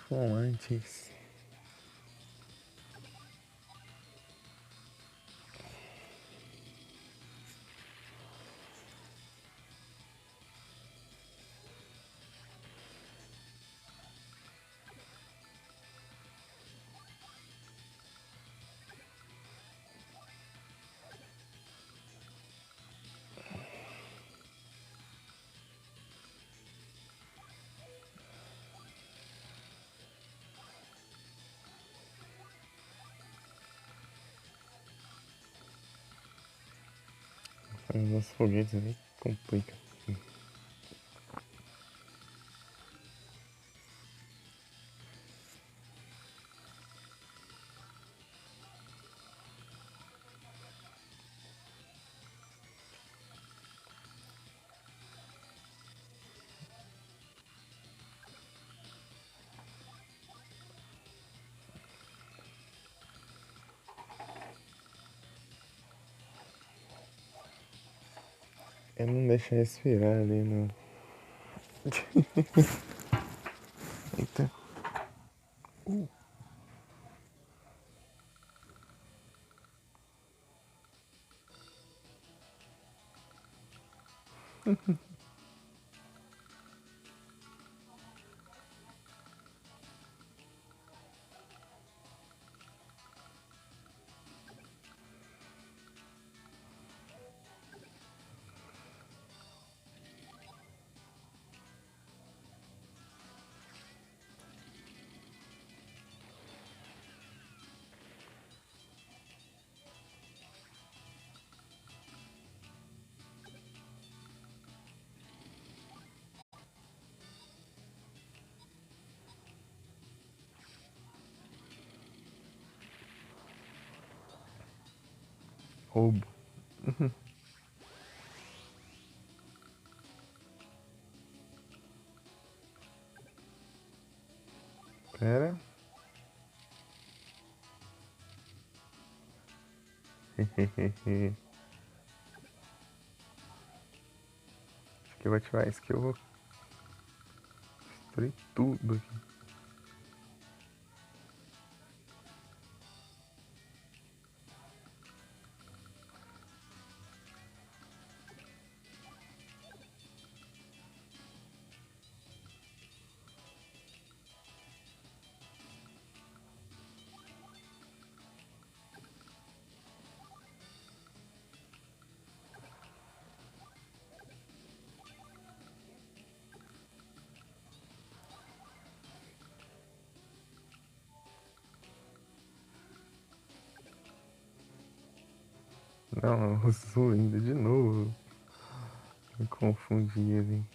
Speaker 1: Bom, antes. Os foguetes aí complica. Eu não deixo respirar ali no. Eita. Roubo. Pera. Acho que eu vou ativar isso que eu vou destruir tudo aqui. Não, o Sul ainda de novo. Me confundi ali.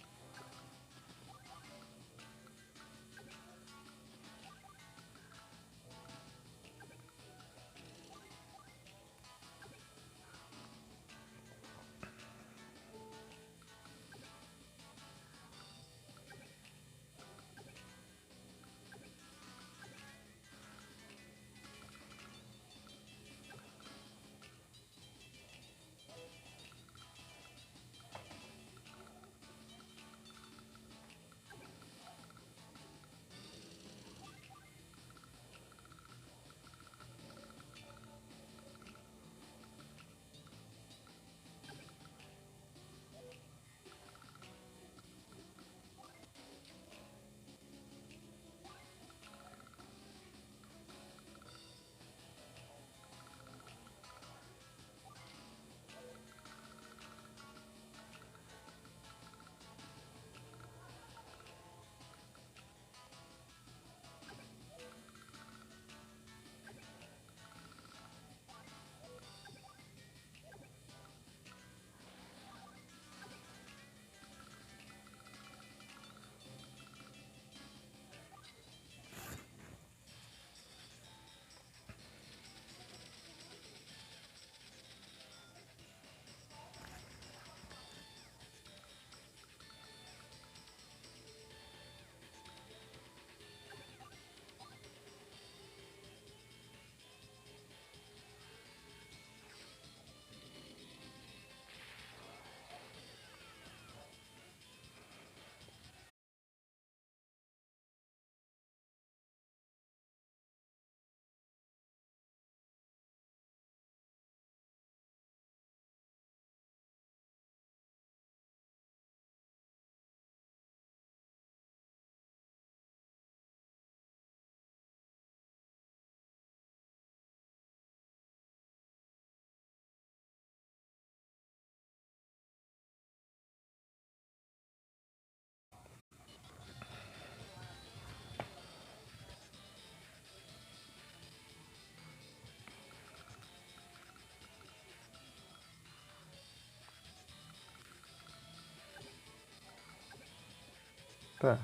Speaker 1: Tá.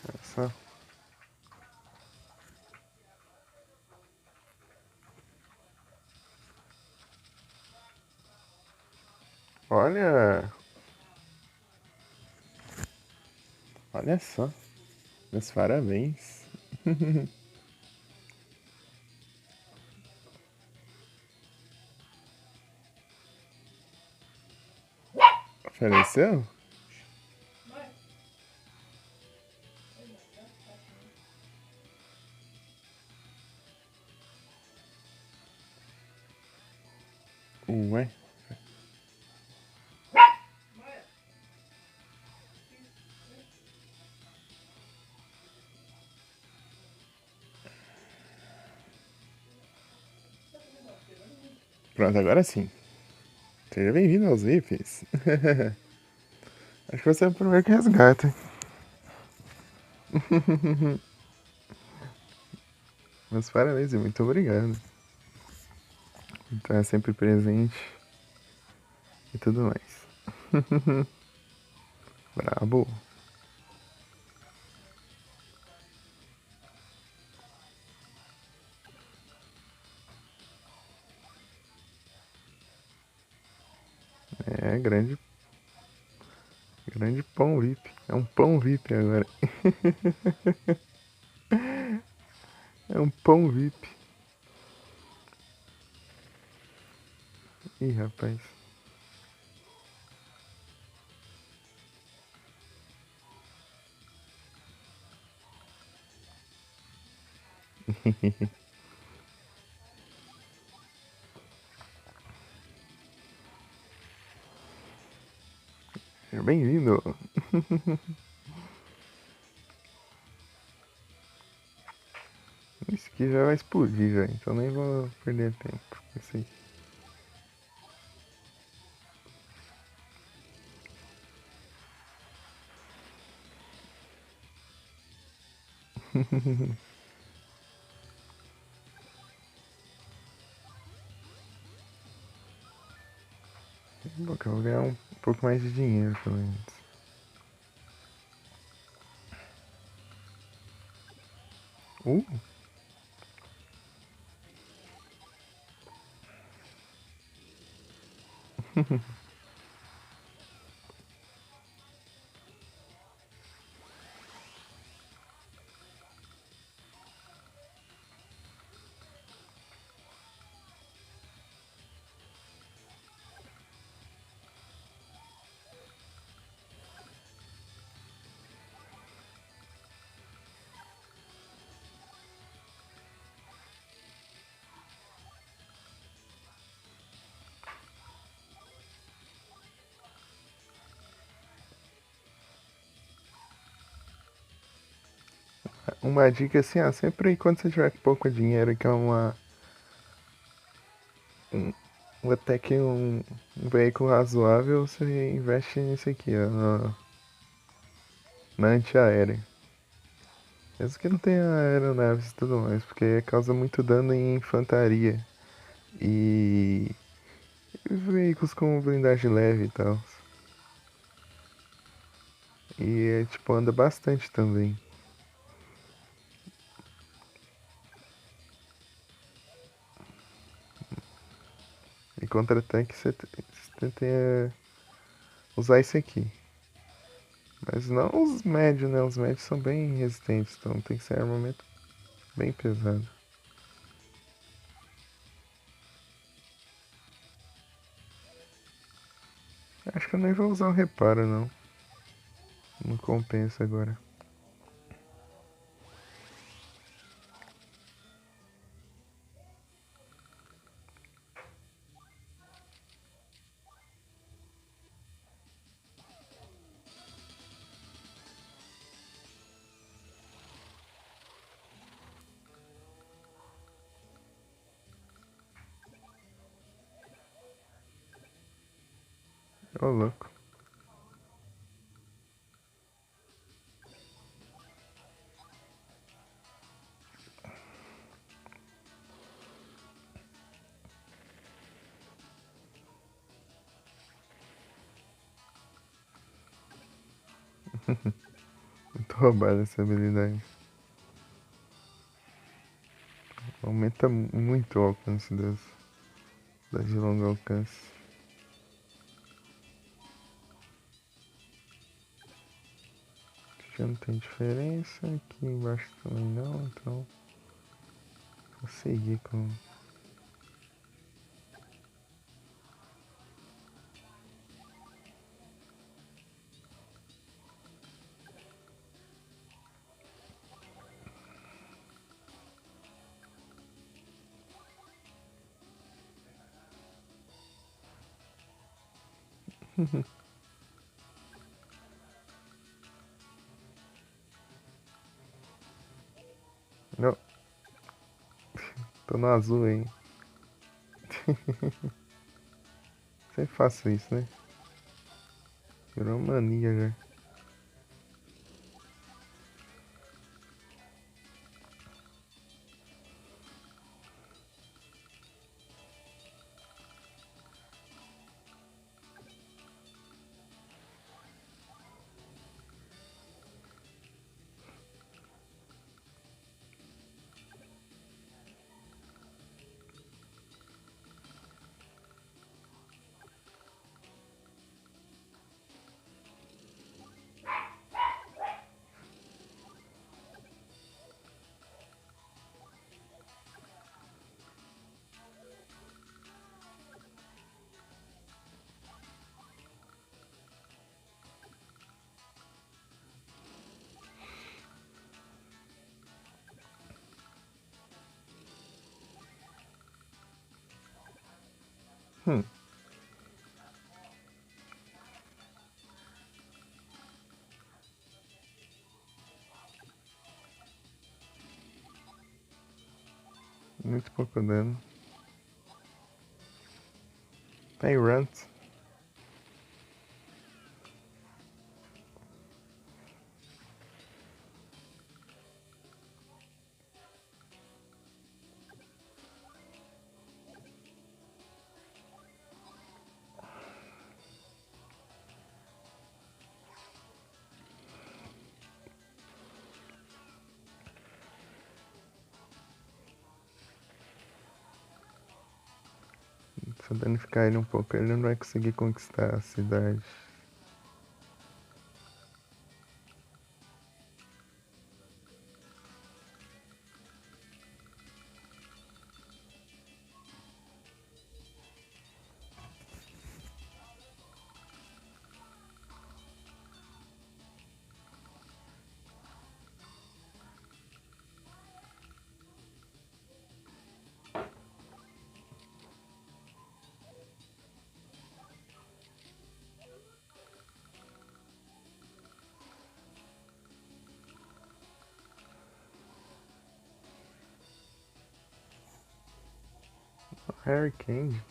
Speaker 1: Essa. Olha. Olha só. Meus parabéns. Ofereceu? Ué. Pronto, agora sim. Seja bem-vindo aos VIPs. Acho que você é o primeiro que resgata. Meus parabéns e muito obrigado. Então é sempre presente e tudo mais. Brabo. É grande, grande pão VIP. É um pão VIP agora. É um pão VIP. Ih, rapaz. Seja bem-vindo. Isso aqui já vai explodir já, então nem vou perder tempo. Isso aí. Bom, que eu vou ganhar um pouco mais de dinheiro, pelo menos. Uh, Uma dica assim, sempre quando você tiver pouco dinheiro, que é um, até que um veículo razoável, você investe nisso aqui, ó, na antiaérea. Mesmo que não tenha aeronaves e tudo mais, porque causa muito dano em infantaria e veículos com blindagem leve e tal. E tipo, anda bastante também. E contra-tanque você tenta usar isso aqui. Mas não os médios, né? Os médios são bem resistentes, então tem que ser armamento bem pesado. Acho que eu nem vou usar o reparo, não. Não compensa agora. Ô, louco. Muito roubada essa habilidade. Aumenta muito o alcance das de longo alcance. Já não tem diferença. Aqui embaixo também não, então vou seguir com. Não, tô no azul, hein? Sempre faço isso, né? Virou mania já. Hum, muito pouco dano. Tem runt. Se eu danificar ele um pouco, ele não vai conseguir conquistar a cidade. Harry Kane?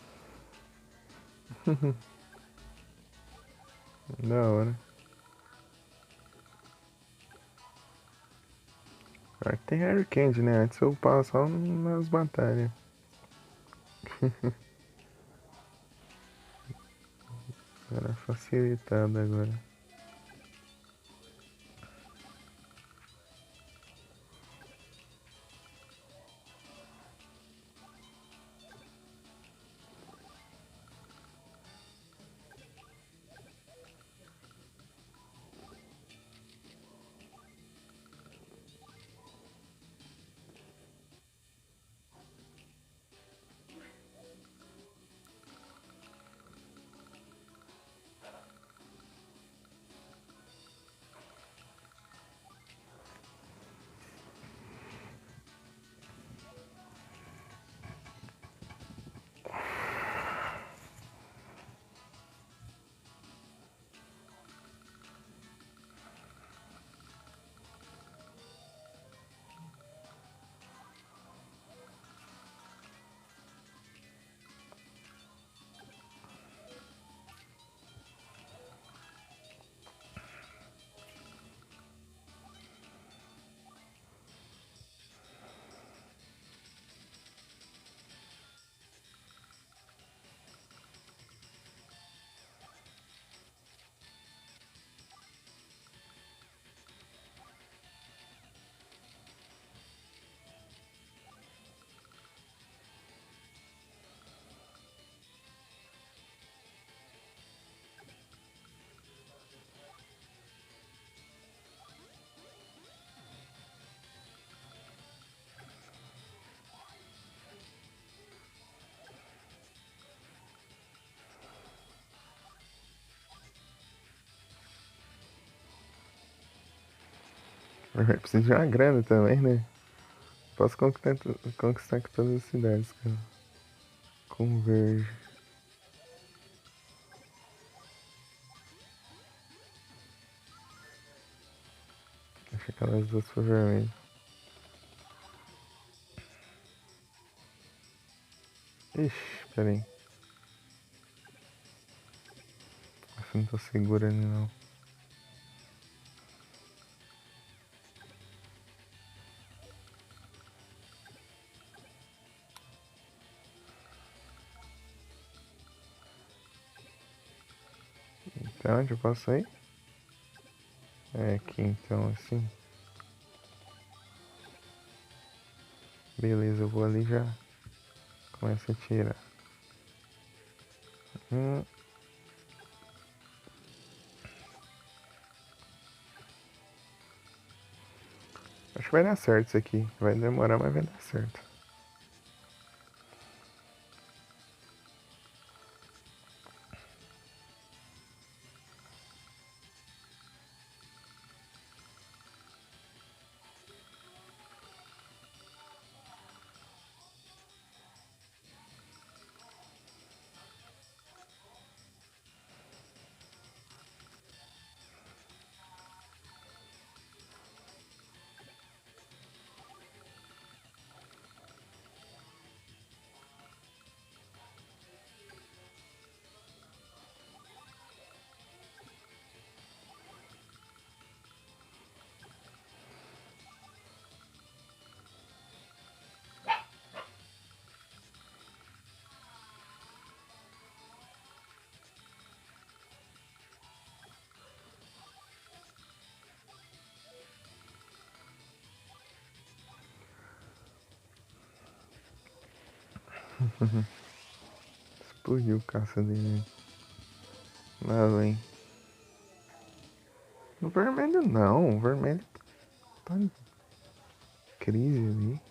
Speaker 1: Da hora. Agora que tem Harry Kane, né? Antes eu upava só nas batalhas. Agora facilitado agora. Precisa de uma grana também, né? Posso conquistar com todas as cidades, cara. Com verde. Deixa aquelas duas por vermelho. Ixi, peraí. Acho que não tô seguro ali não. Até onde eu posso ir? É aqui então, assim. Beleza, eu vou ali já. Começa a tirar. Acho que vai dar certo isso aqui. Vai demorar, mas vai dar certo. Explodiu o caça dele. Lá vem. O vermelho não, o vermelho tá em crise ali.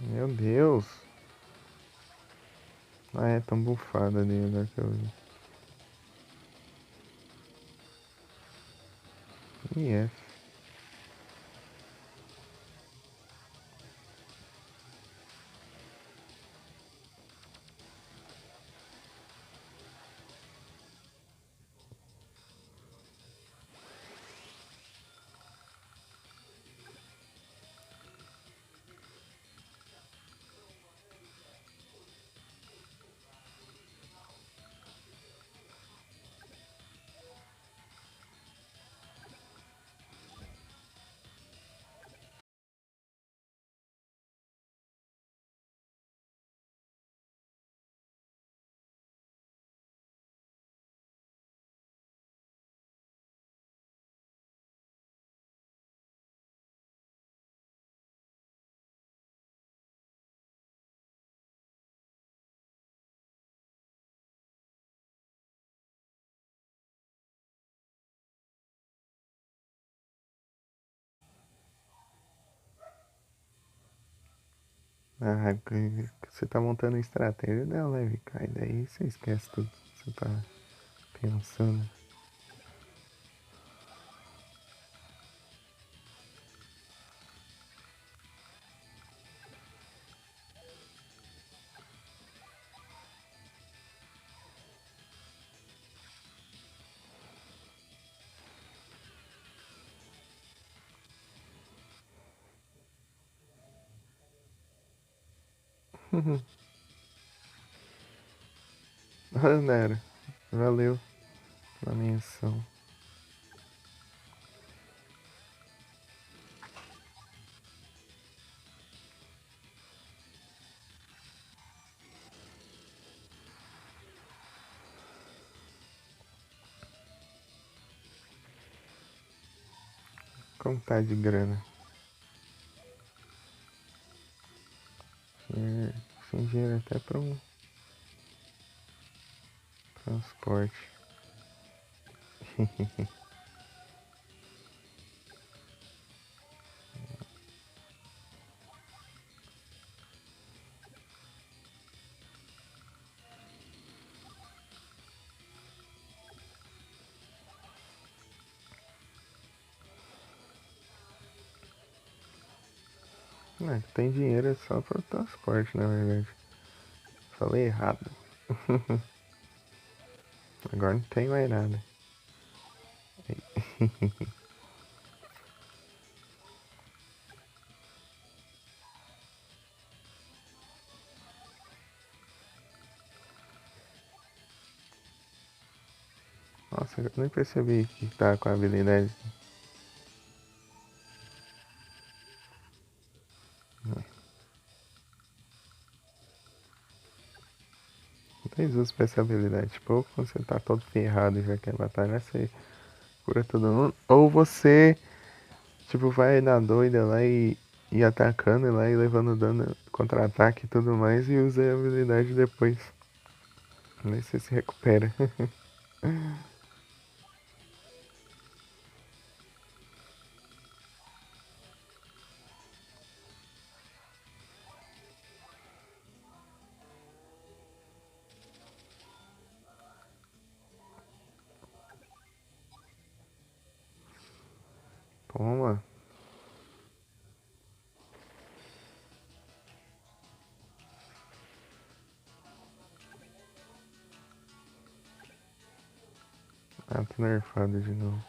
Speaker 1: Meu Deus. Ah, é tão bufada ali agora que eu vi. Yes. Ah, você tá montando estratégia dela, né, Vika? E daí você esquece tudo que você tá pensando. Ah, Nera, valeu pela menção. Como tá de grana? Sem dinheiro até pra um transporte. Não, tem dinheiro é só pro transporte, na verdade. Falei errado. Agora não tem mais nada. Nossa, eu nem percebi que tá com a habilidade. Três usos pra essa habilidade. Tipo, ou quando você tá todo ferrado e já quer batalhar, você cura todo mundo. Ou você, tipo, vai na doida lá e atacando lá e levando dano, contra-ataque e tudo mais e usa a habilidade depois. Aí você se recupera. Toma. Ah, tô nerfado de novo.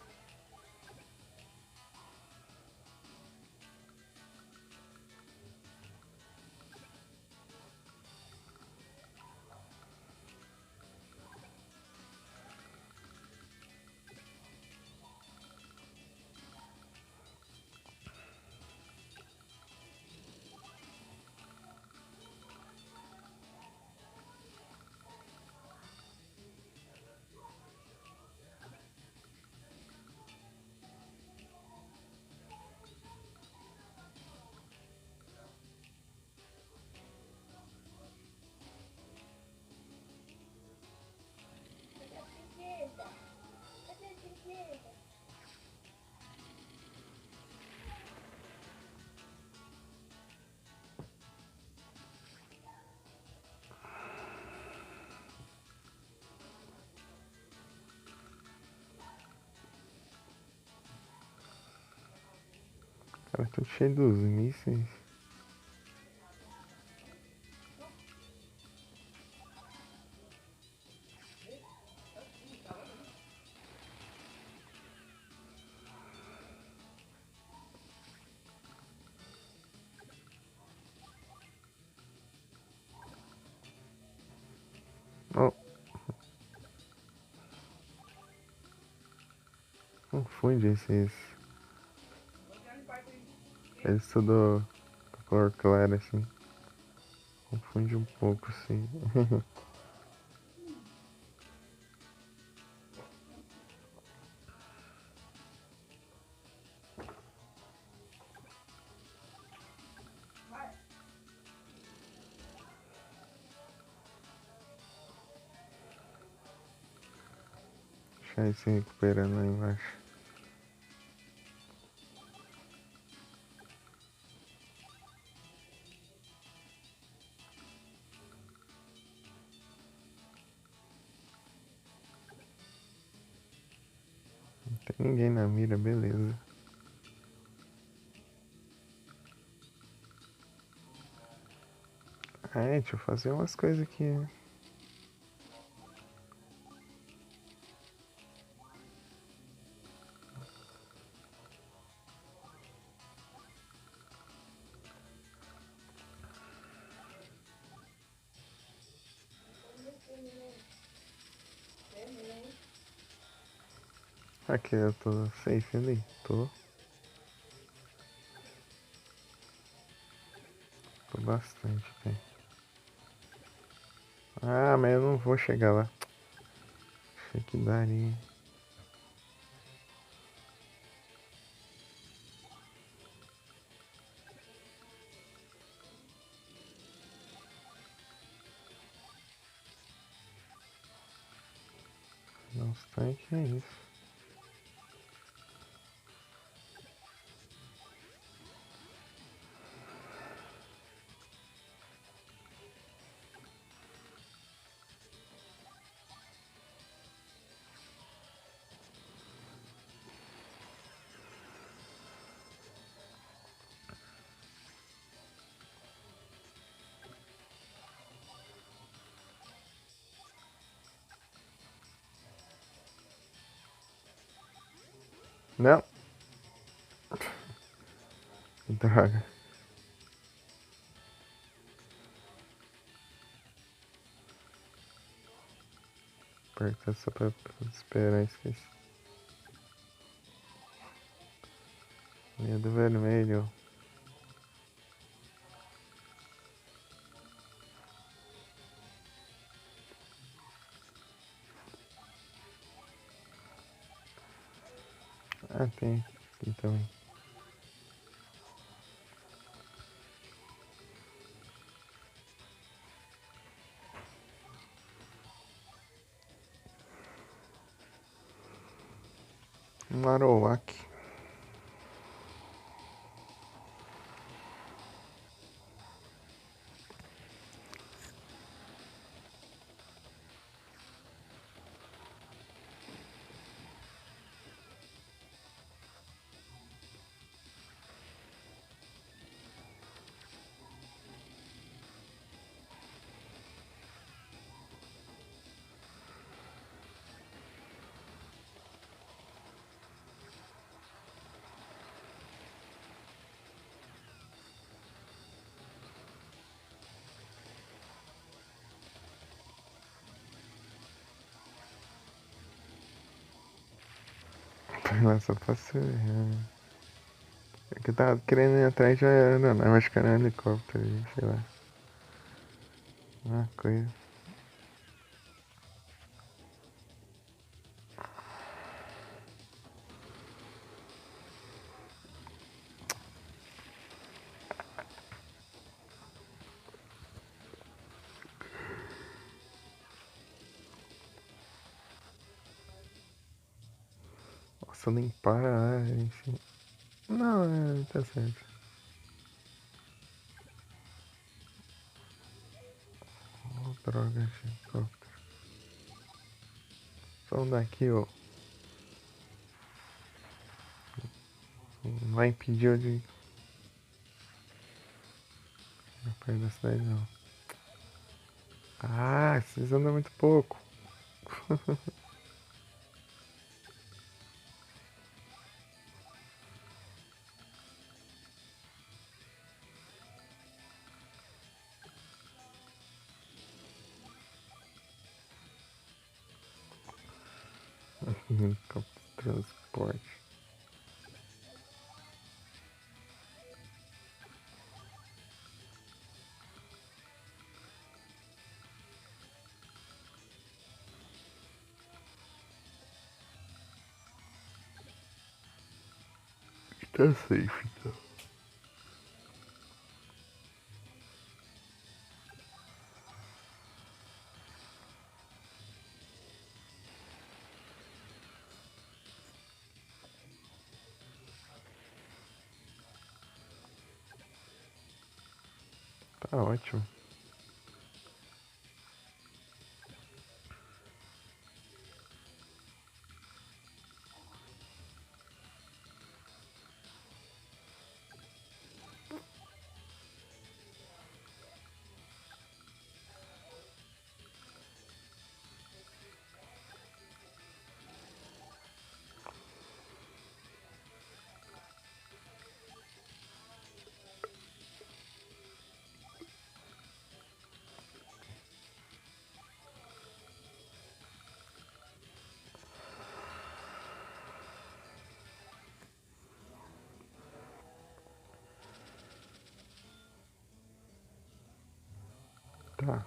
Speaker 1: Cara, tudo cheio dos mísseis. Oh, confunde esses. Eles tudo cor clara assim. Confunde um pouco, assim. Deixa ele se recuperando lá embaixo. Não tem ninguém na mira, beleza. Deixa eu fazer umas coisas aqui. Aqui eu tô safe ali. Tô bastante, velho. Ah, mas eu não vou chegar lá. Achei que daria. Nossa, tanque é isso. Não. Droga. Aperta só pra esperar, esqueci. Linha do vermelho. Ah, tem. Aqui também. Marowak. Lá só pra ser. É que eu tava querendo ir atrás de uma aeronave, acho que era um helicóptero, sei lá. Uma coisa. Nossa, nem para lá, enfim. Não, tá certo. Oh, droga, helicóptero. Só um daqui, ó. Não vai impedir eu de. perto da cidade não. Ah, vocês andam muito pouco. Campo de transporte. Tá safe, então. Tá ótimo. Tá.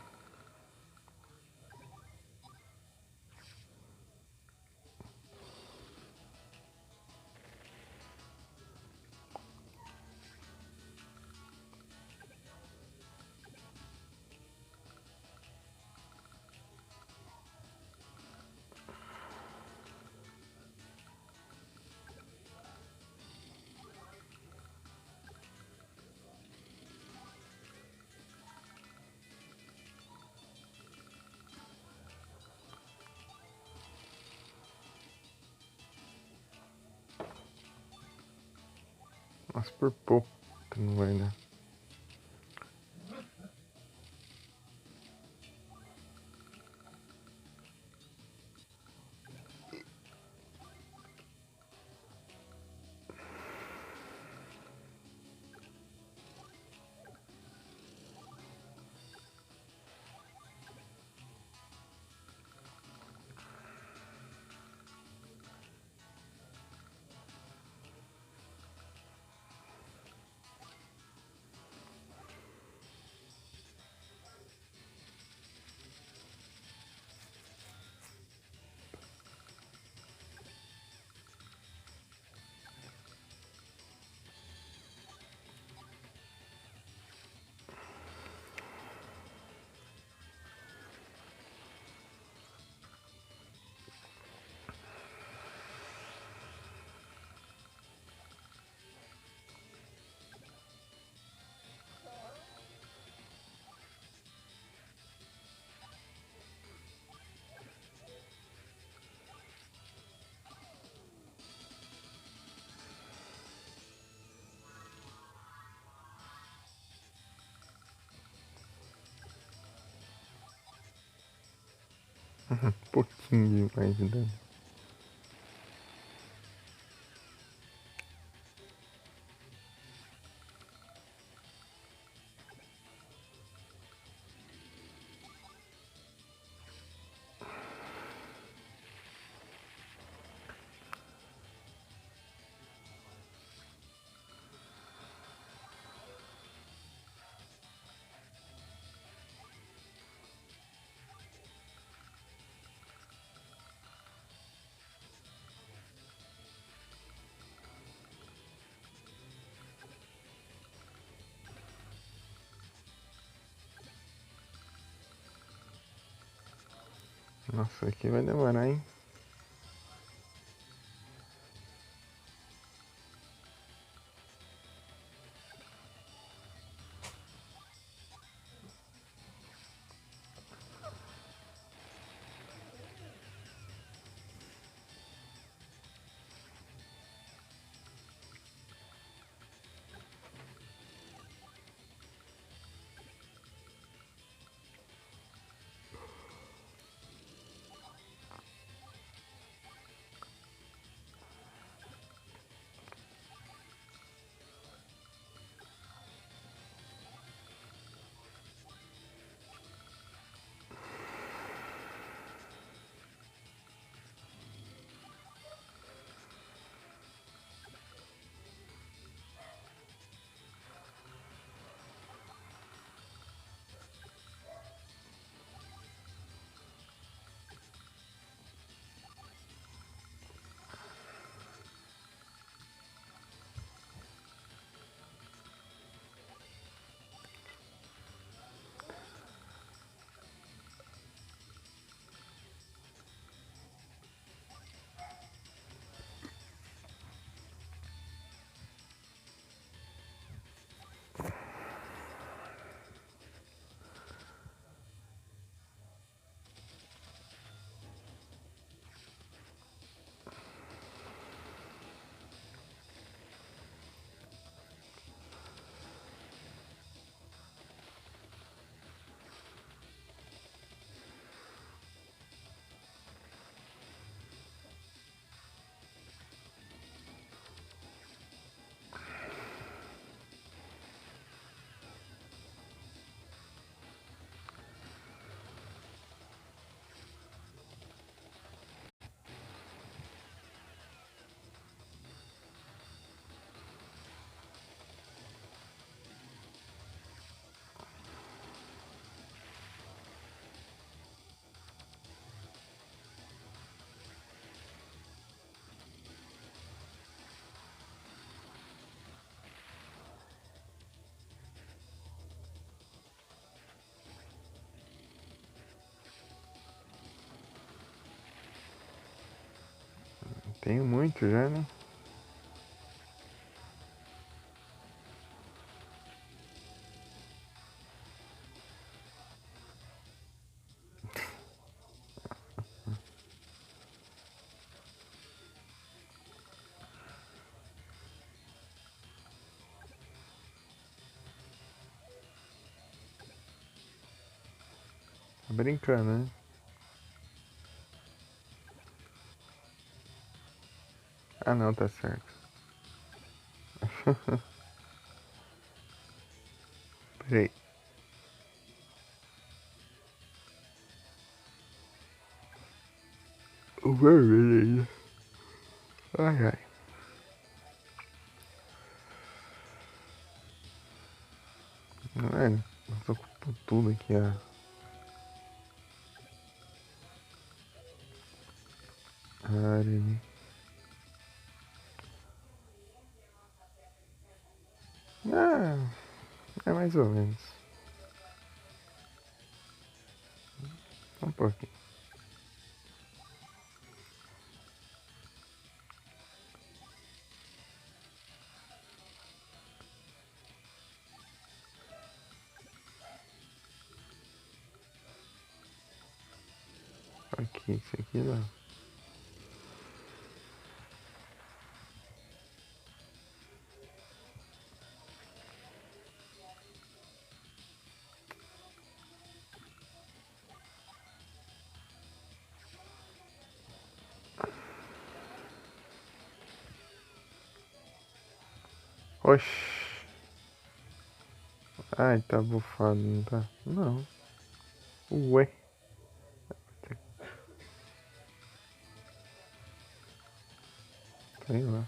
Speaker 1: Mas por pouco que não vai, né? Pouquinho demais de dano. Nossa, aqui vai demorar, hein? Tenho muito já, né? Tá brincando, né? Ah, não, tá certo. Peraí. O vermelho ainda. Ai, ai. É, eu tô com tudo aqui, ó. Área. Ah, é mais ou menos. Um pouquinho. Aqui, isso aqui não. Oxi. Ai, tá bufado, não tá? Não. Ué. Sei lá.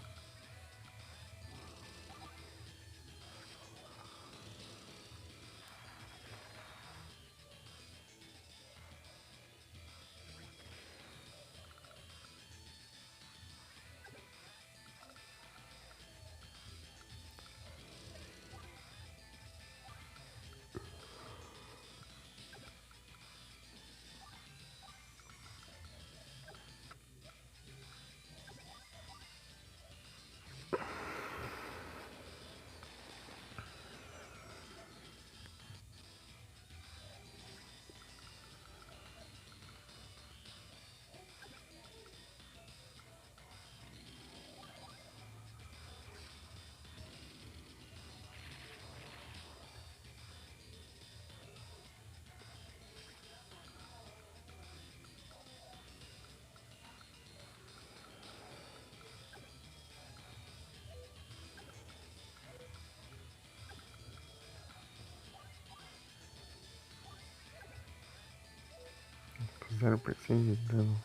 Speaker 1: Com 0% de dano.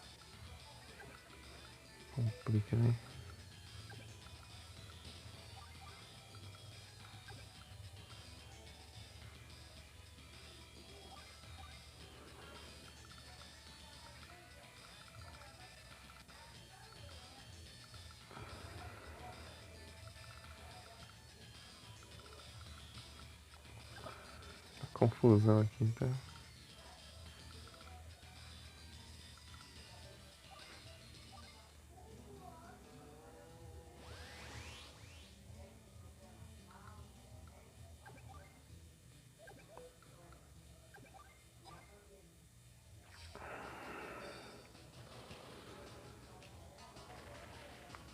Speaker 1: Complica, né? Confusão aqui, tá?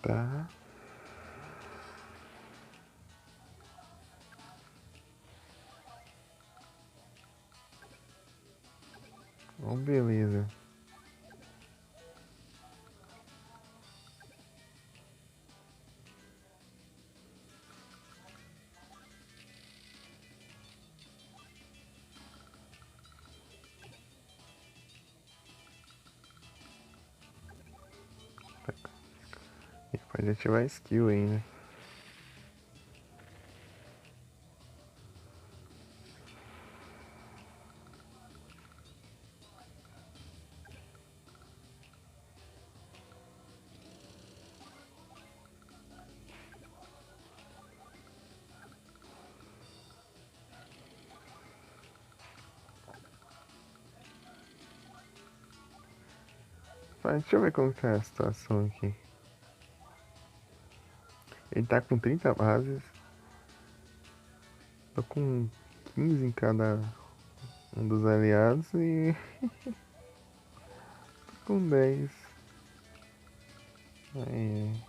Speaker 1: Tá. Oh, beleza. E pode ativar skill ainda. Mas deixa eu ver como que é a situação aqui. Ele tá com 30 bases. Tô com 15 em cada um dos aliados e tô com 10. Aí,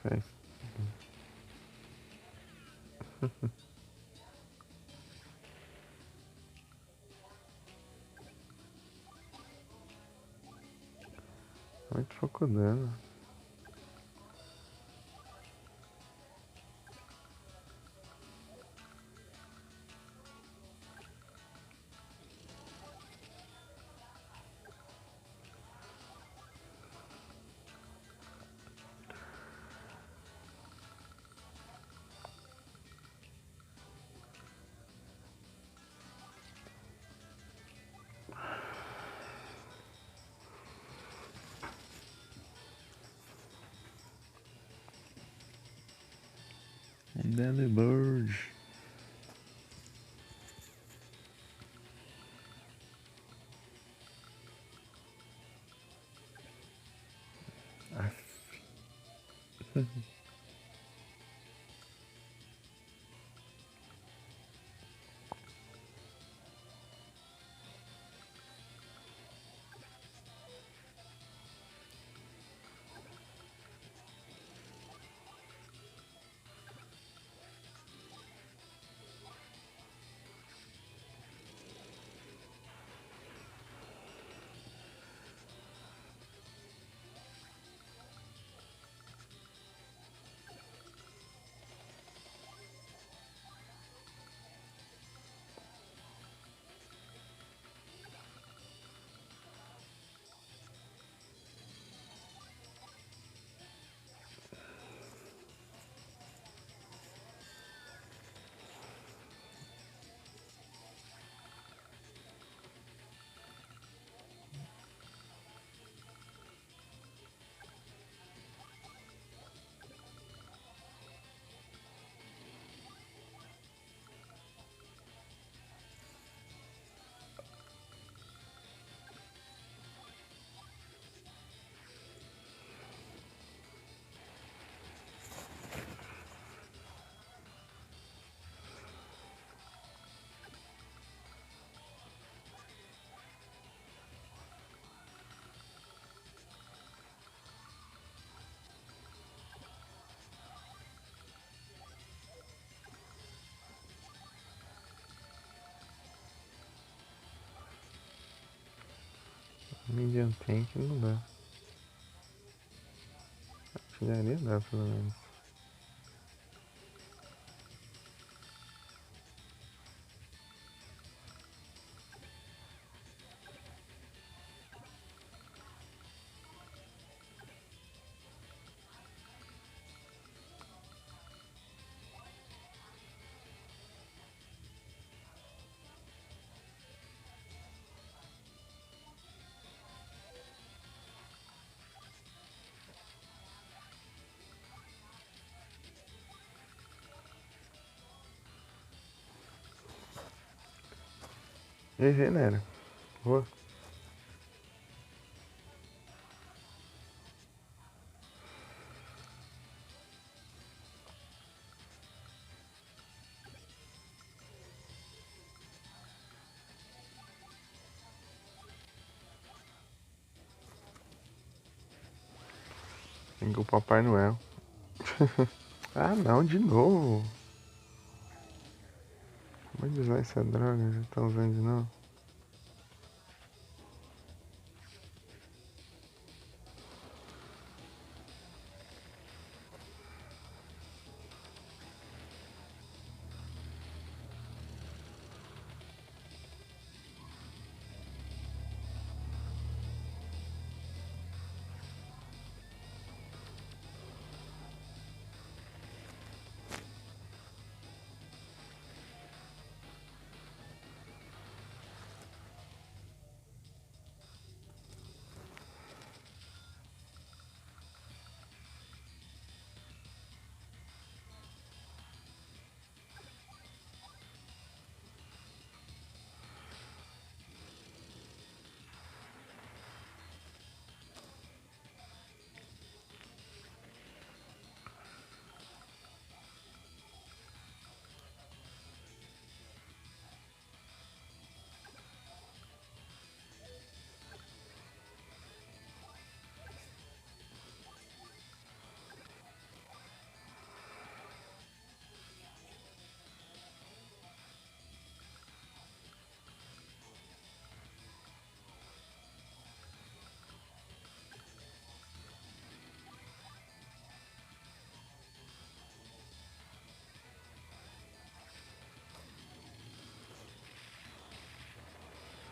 Speaker 1: faz. Muito pouco dano. Delibird. Medium tank não dá. Artilharia dá pelo menos. Regenera. Boa. Tem que o Papai Noel. Ah não, de novo. Vou usar essa droga, já tá usando de novo.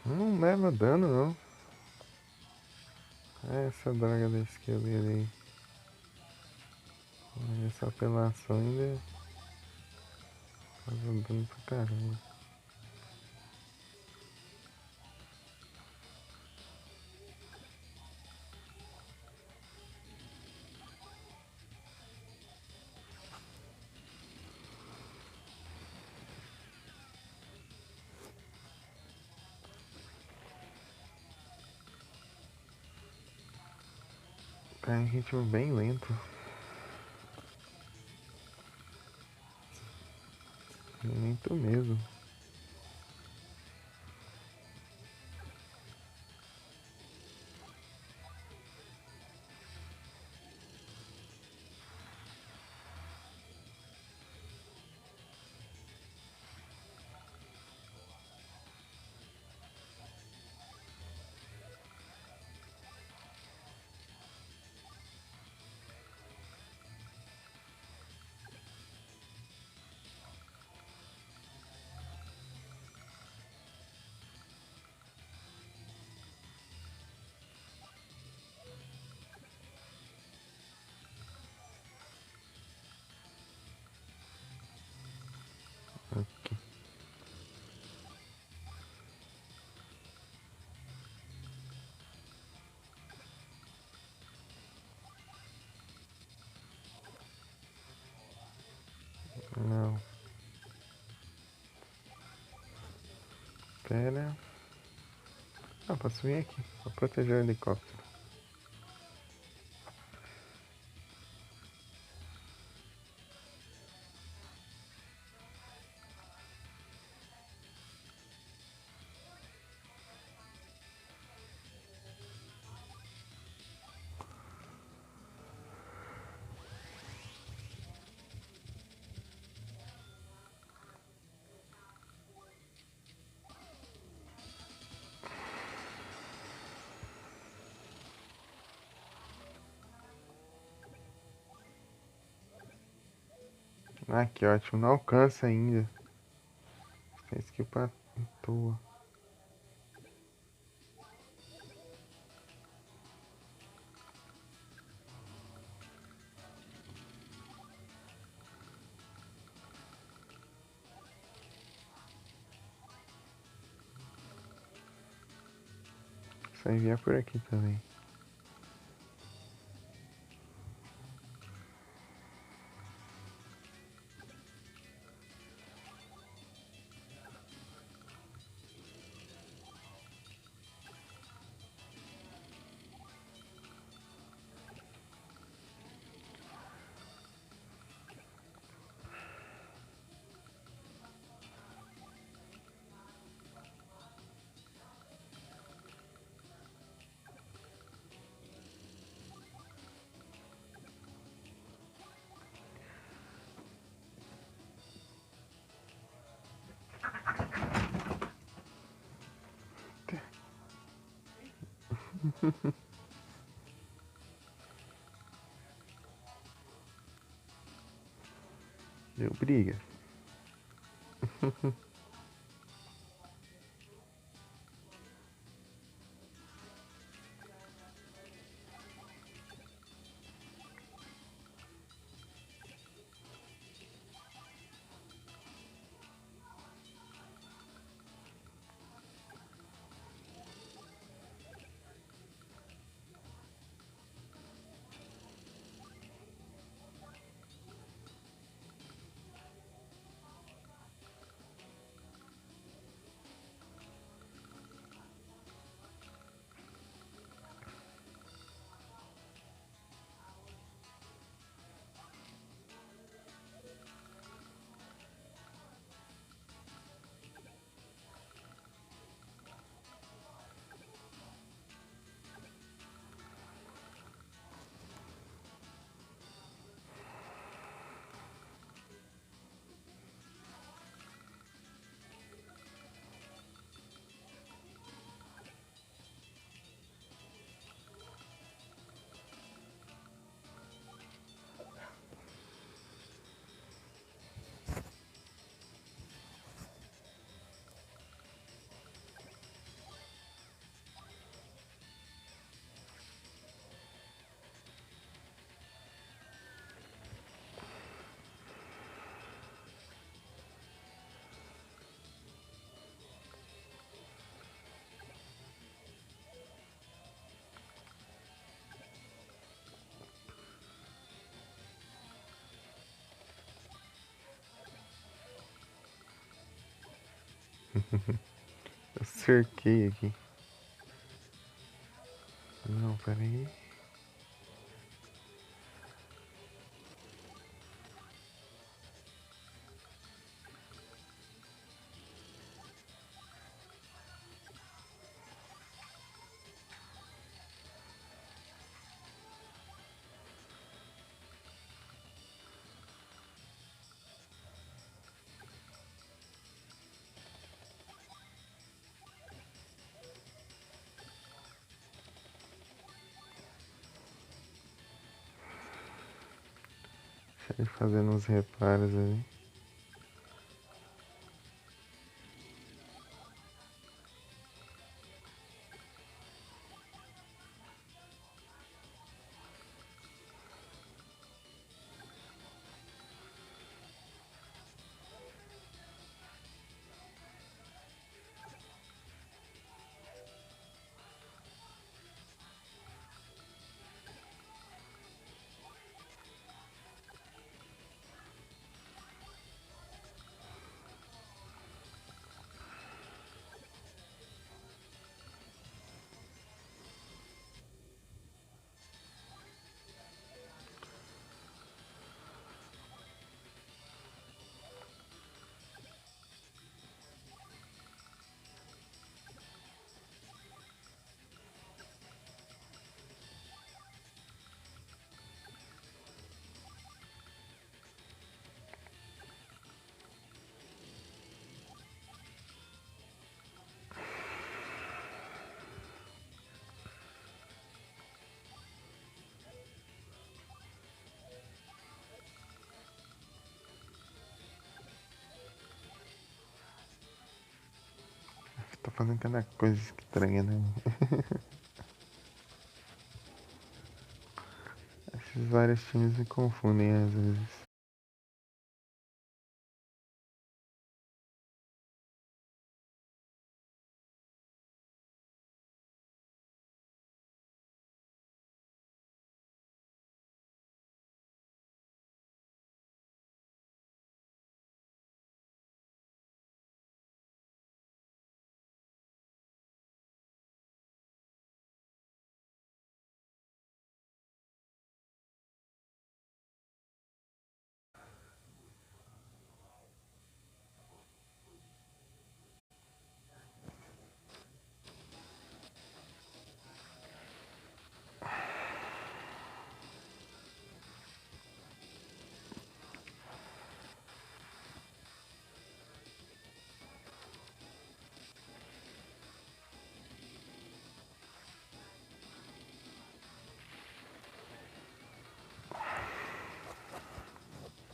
Speaker 1: Não leva dano, não. Essa draga da esqueleira aí. Essa apelação ainda faz um dano pra caramba. Tá em ritmo bem lento. Lento mesmo. Aqui. Não. Pera. Ah, posso vir aqui. Vou proteger o helicóptero. Ah, que ótimo. Não alcança ainda. Tem skill pra toa. Só enviar por aqui também. Deu briga. Eu cerquei aqui. Não, peraí. Deixa ele fazendo uns reparos ali. Tô fazendo cada coisa estranha, né? Esses vários times me confundem às vezes.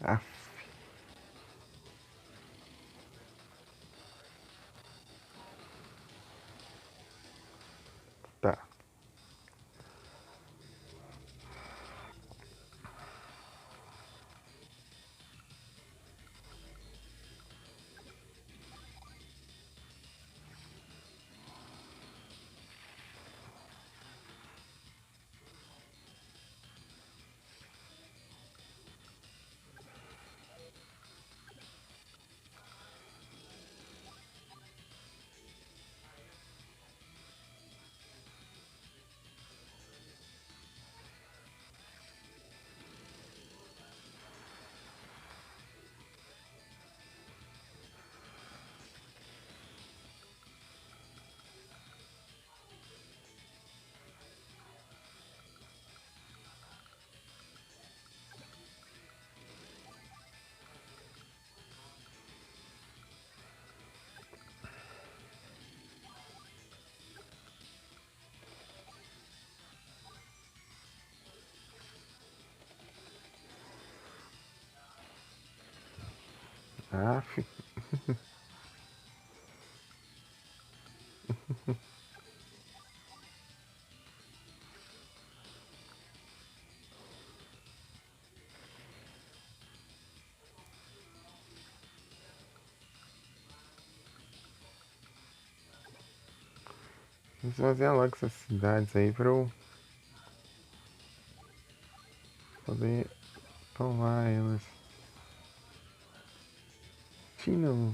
Speaker 1: Ah, tá. Ah, esvaziar logo essas cidades aí pra eu poder tomar elas. China,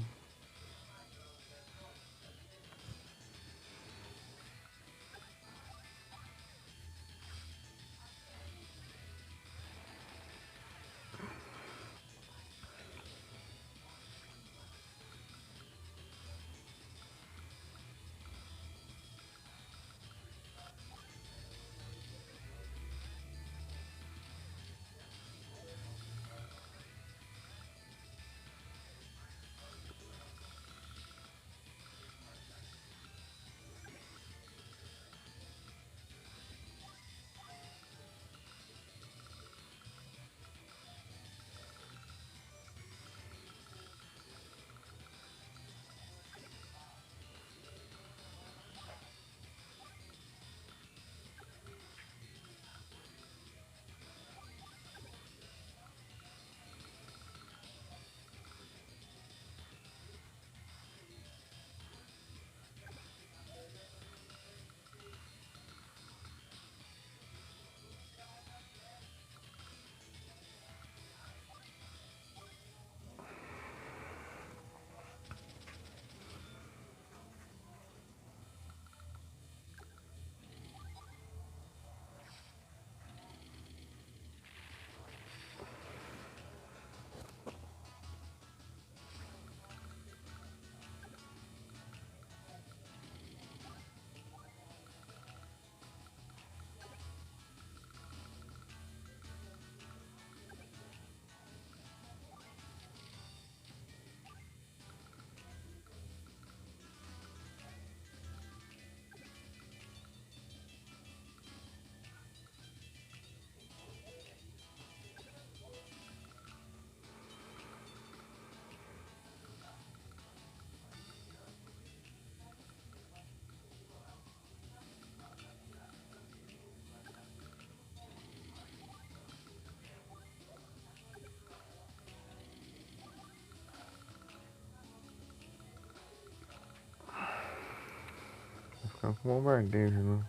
Speaker 1: Tá com bombardeio de novo.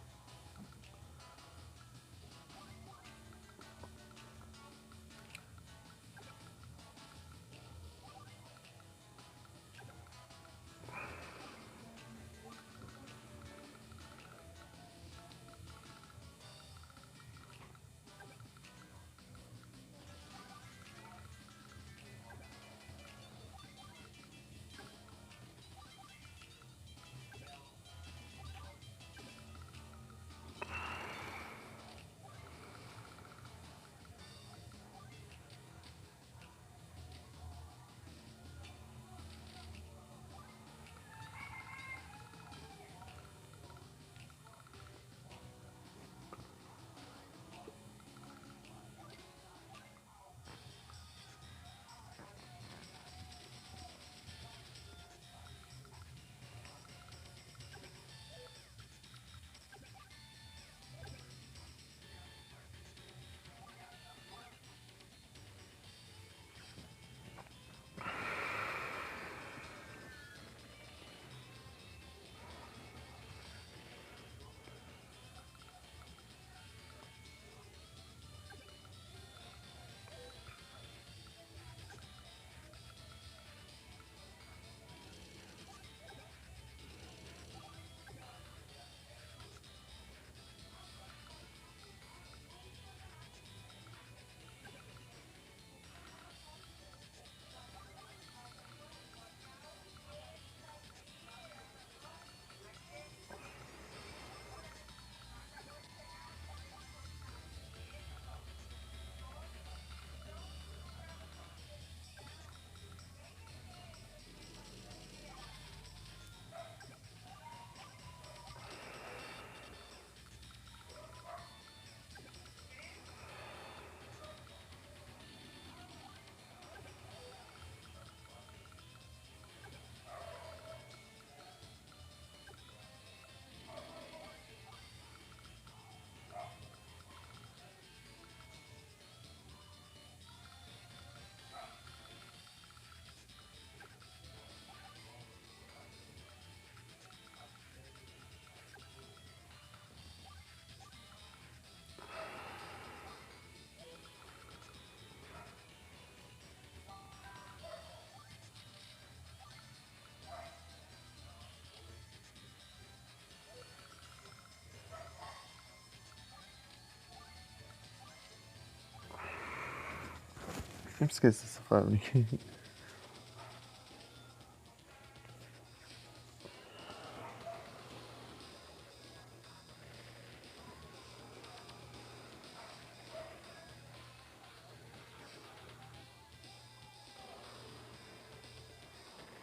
Speaker 1: Sempre esqueço essa fábrica.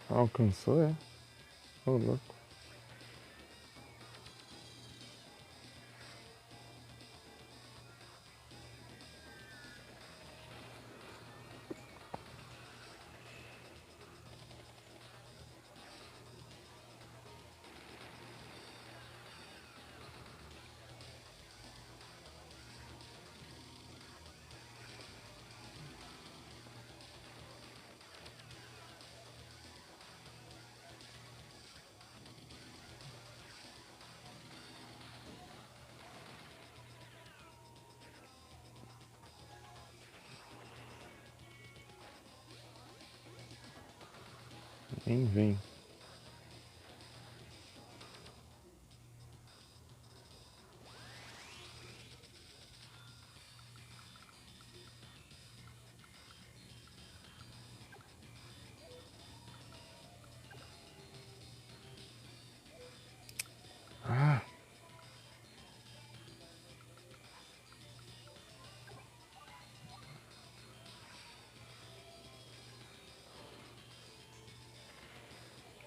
Speaker 1: Alcançou, é? Ô, louco. Nem vem. Ah,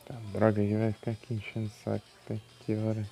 Speaker 1: tá, droga, ele vai ficar aqui enchendo o saco até que horas?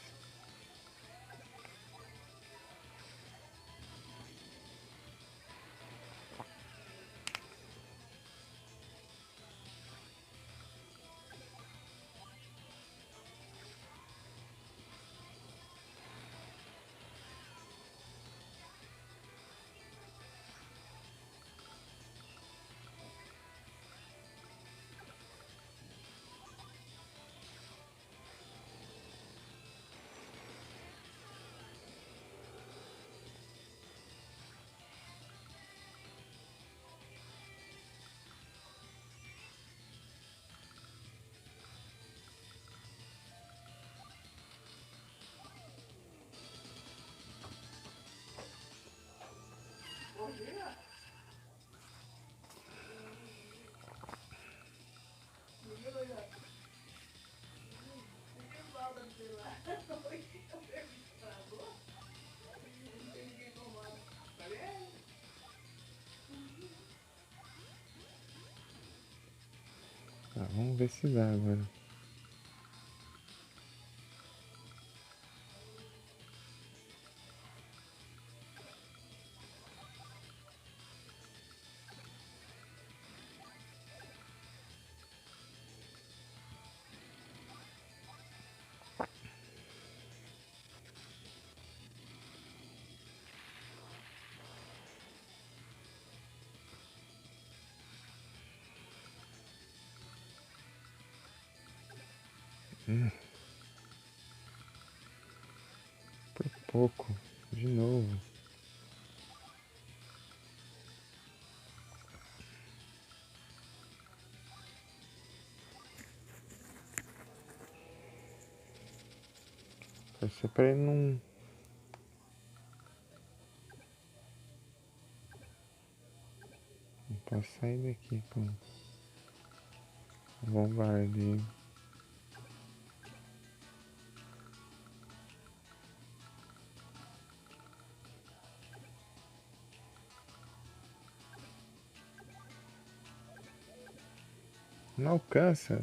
Speaker 1: Vamos ver se dá agora. Por pouco. De novo. Vai ser pra ele não... Pra sair daqui com o bombardeio. Não alcança.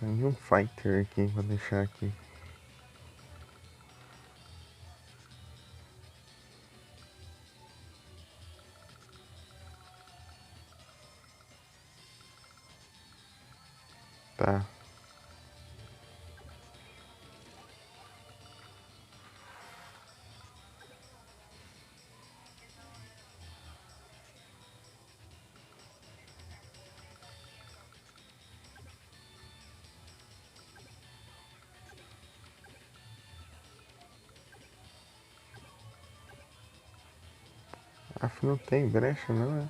Speaker 1: Tem um fighter aqui, vou deixar aqui. Tá. Não tem brecha, não é?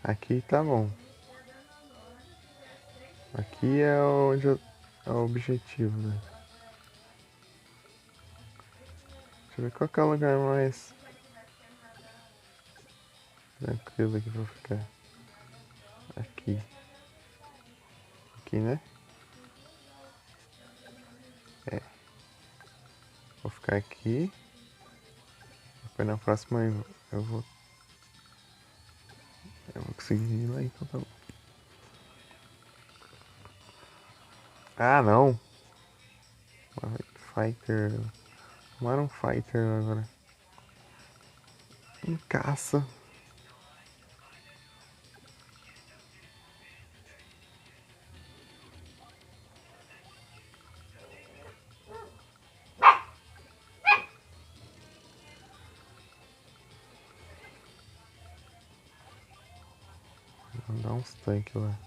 Speaker 1: Aqui tá bom. Aqui é onde é o objetivo, né? Deixa eu ver qual que é o lugar mais tranquilo aqui pra ficar. Aqui. Aqui, né? É. Vou ficar aqui. Depois na próxima eu vou. Eu vou conseguir ir lá, então tá bom. Ah, não! Fighter. Não era um fighter agora. Um caça. Vou dar uns tanques lá.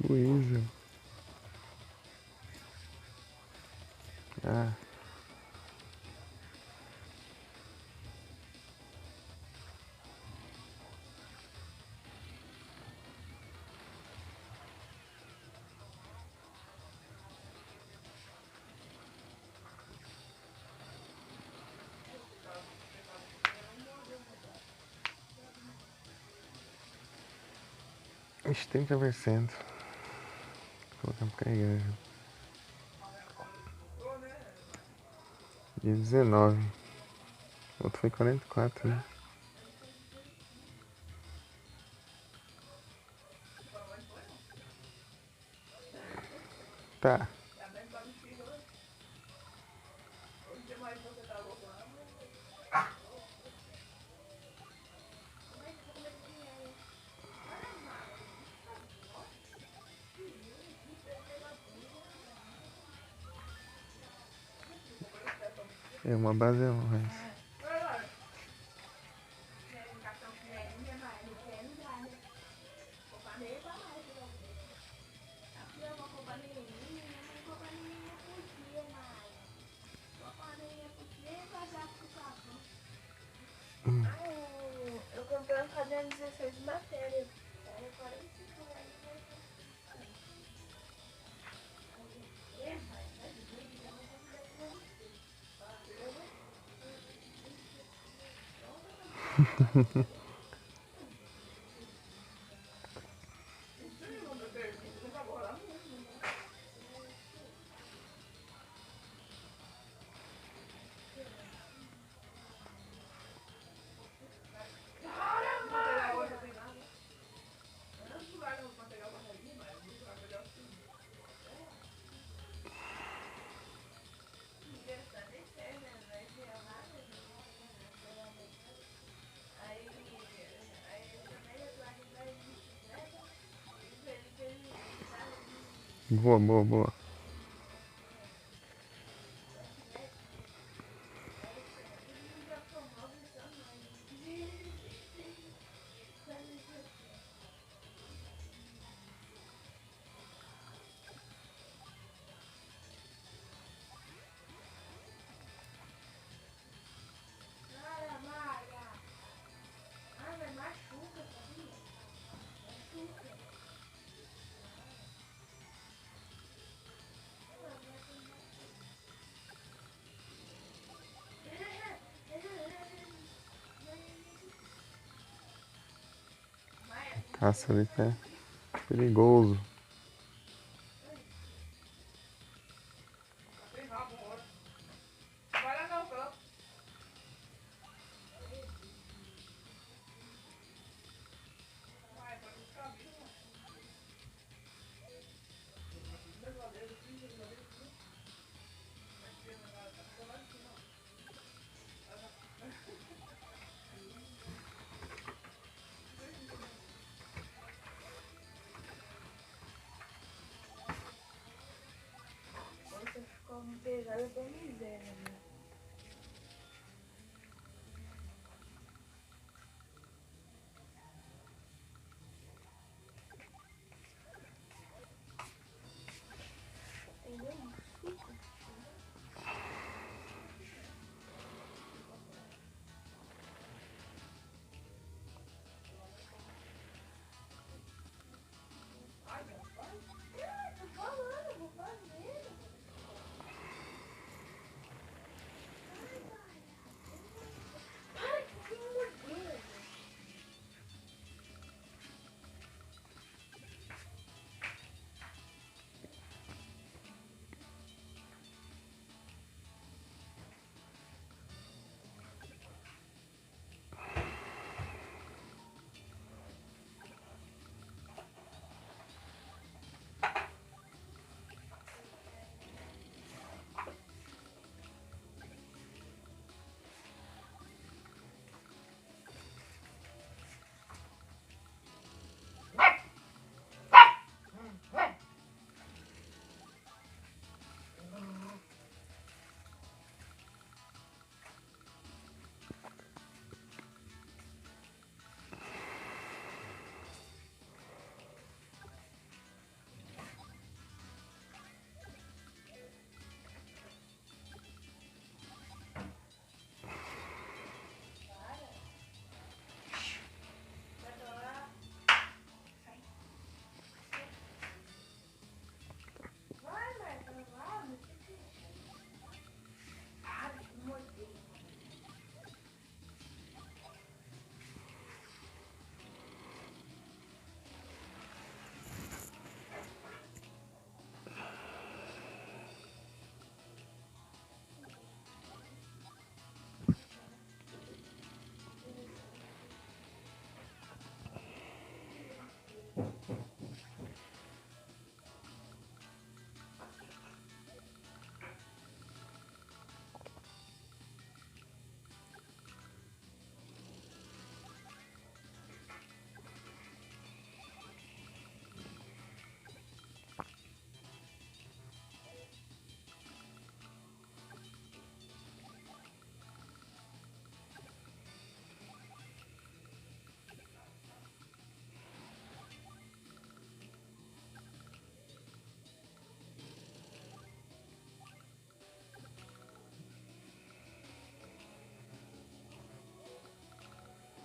Speaker 1: Luísa. Ah. Ixi, 30%. Colocamos pra carregar já. Dia 19. O outro foi 44, né? Tá. É uma base a mais.
Speaker 2: Eu comprei um caderno 16 de matéria. Era 45 reais.
Speaker 1: Boa, boa, boa. Caça-leite é perigoso.
Speaker 2: Você ficou pesada da miséria, né? Entendeu? Um suco. Tô falando, vou fazer. Para que você me mordeu. Vai, Marta, vai. Para de me morder.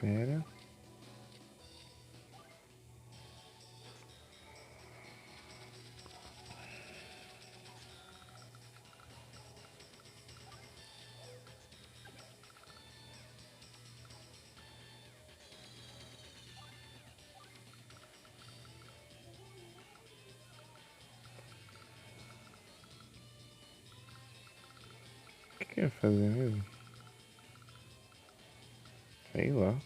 Speaker 1: Pera. O que eu ia fazer mesmo? Sei lá.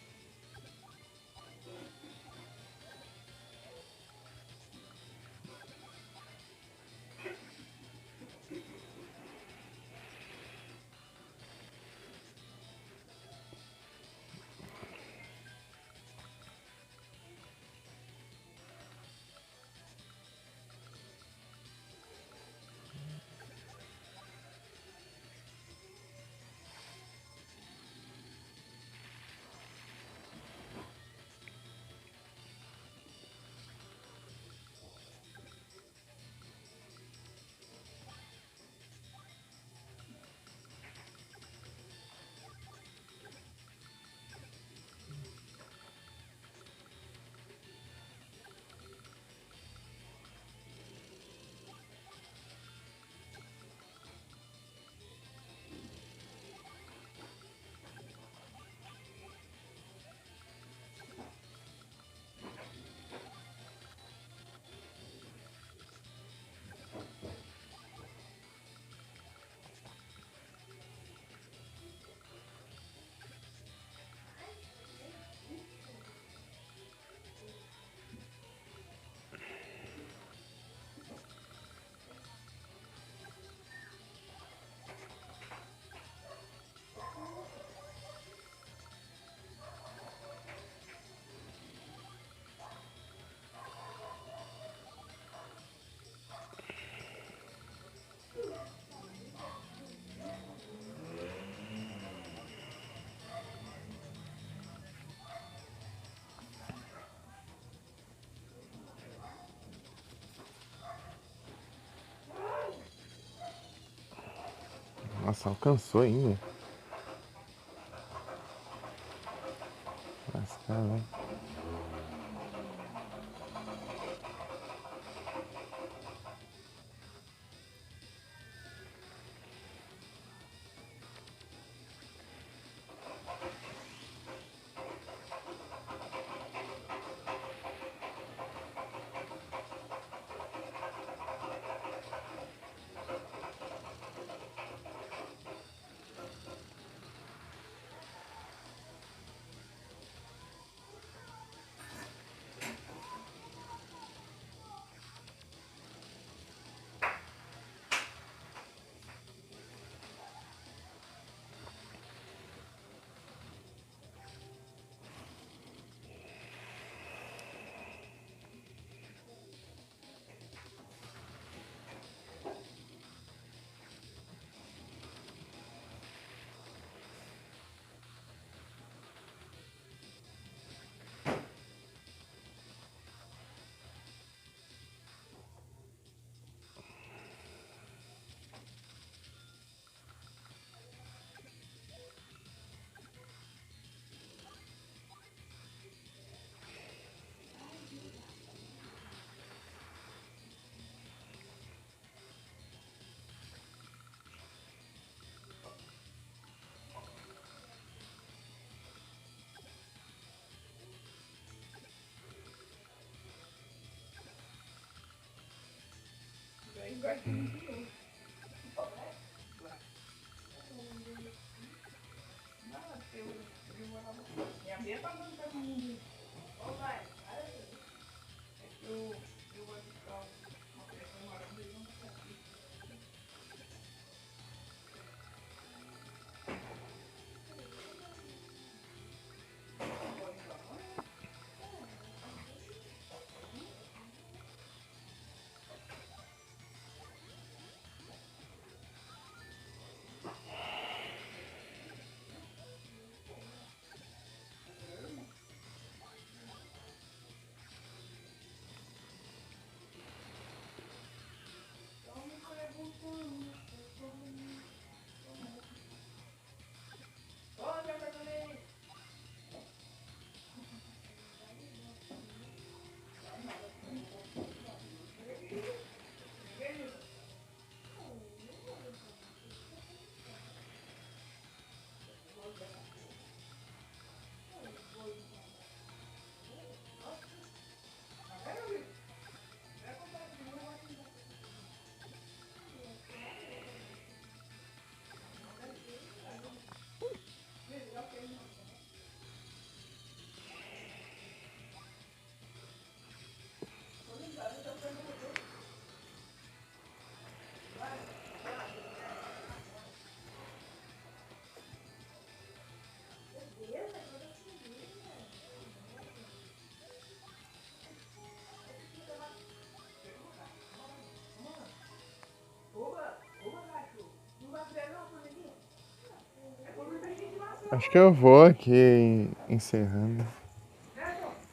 Speaker 1: Nossa, alcançou ainda. Nossa, caralho. Acho que eu vou aqui encerrando.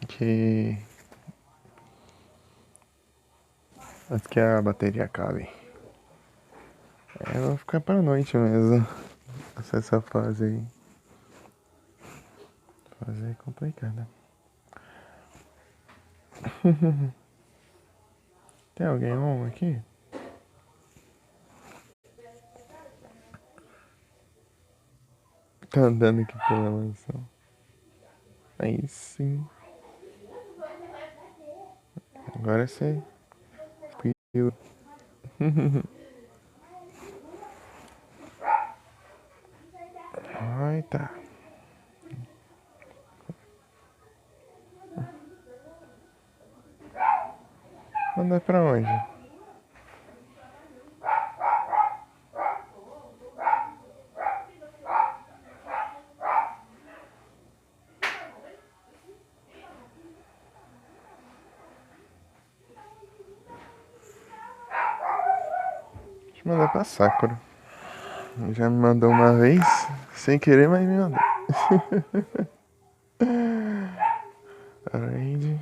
Speaker 1: Que antes que a bateria acabe. Eu vou ficar pra noite mesmo. Essa fase aí. Fase aí complicada. Tem alguém on aqui? Tá andando aqui pela mansão. Aí sim. Agora sim. Ai, tá. Mandar pra onde? Deixa eu mandar pra Sakura. Já me mandou uma vez, sem querer, mas me mandou. Raid.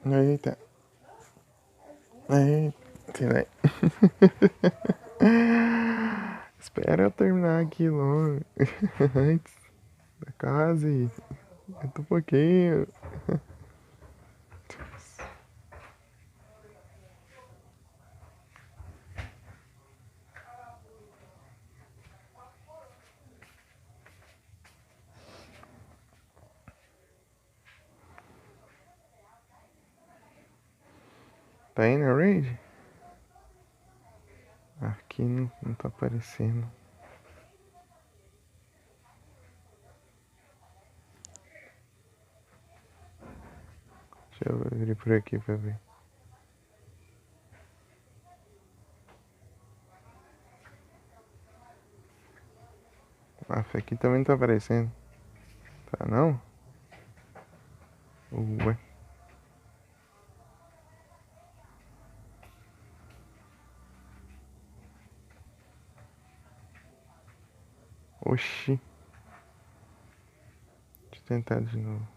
Speaker 1: Eita. Eita, vai. Espera eu terminar aqui logo. Antes da casa e eu tô um pouquinho. Tá indo, Raid? Aqui não tá aparecendo. Deixa eu abrir por aqui pra ver. Aqui também não tá aparecendo. Tá não? Ué. Oxi. Deixa eu tentar de novo.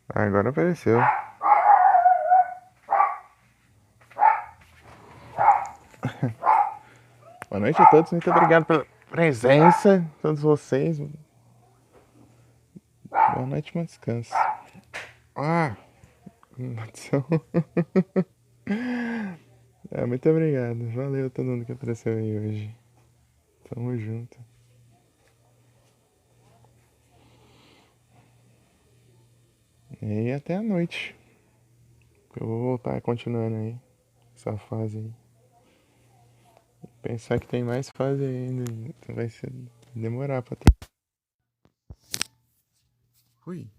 Speaker 1: Agora apareceu. Boa noite a todos, muito obrigado pela presença, todos vocês. Boa noite, bom descanso. Ah, maldição. Muito obrigado. Valeu todo mundo que apareceu aí hoje. Tamo junto. E até a noite. Eu vou voltar continuando aí. Essa fase aí. Pensar que tem mais fase ainda. Vai demorar pra ter. Fui.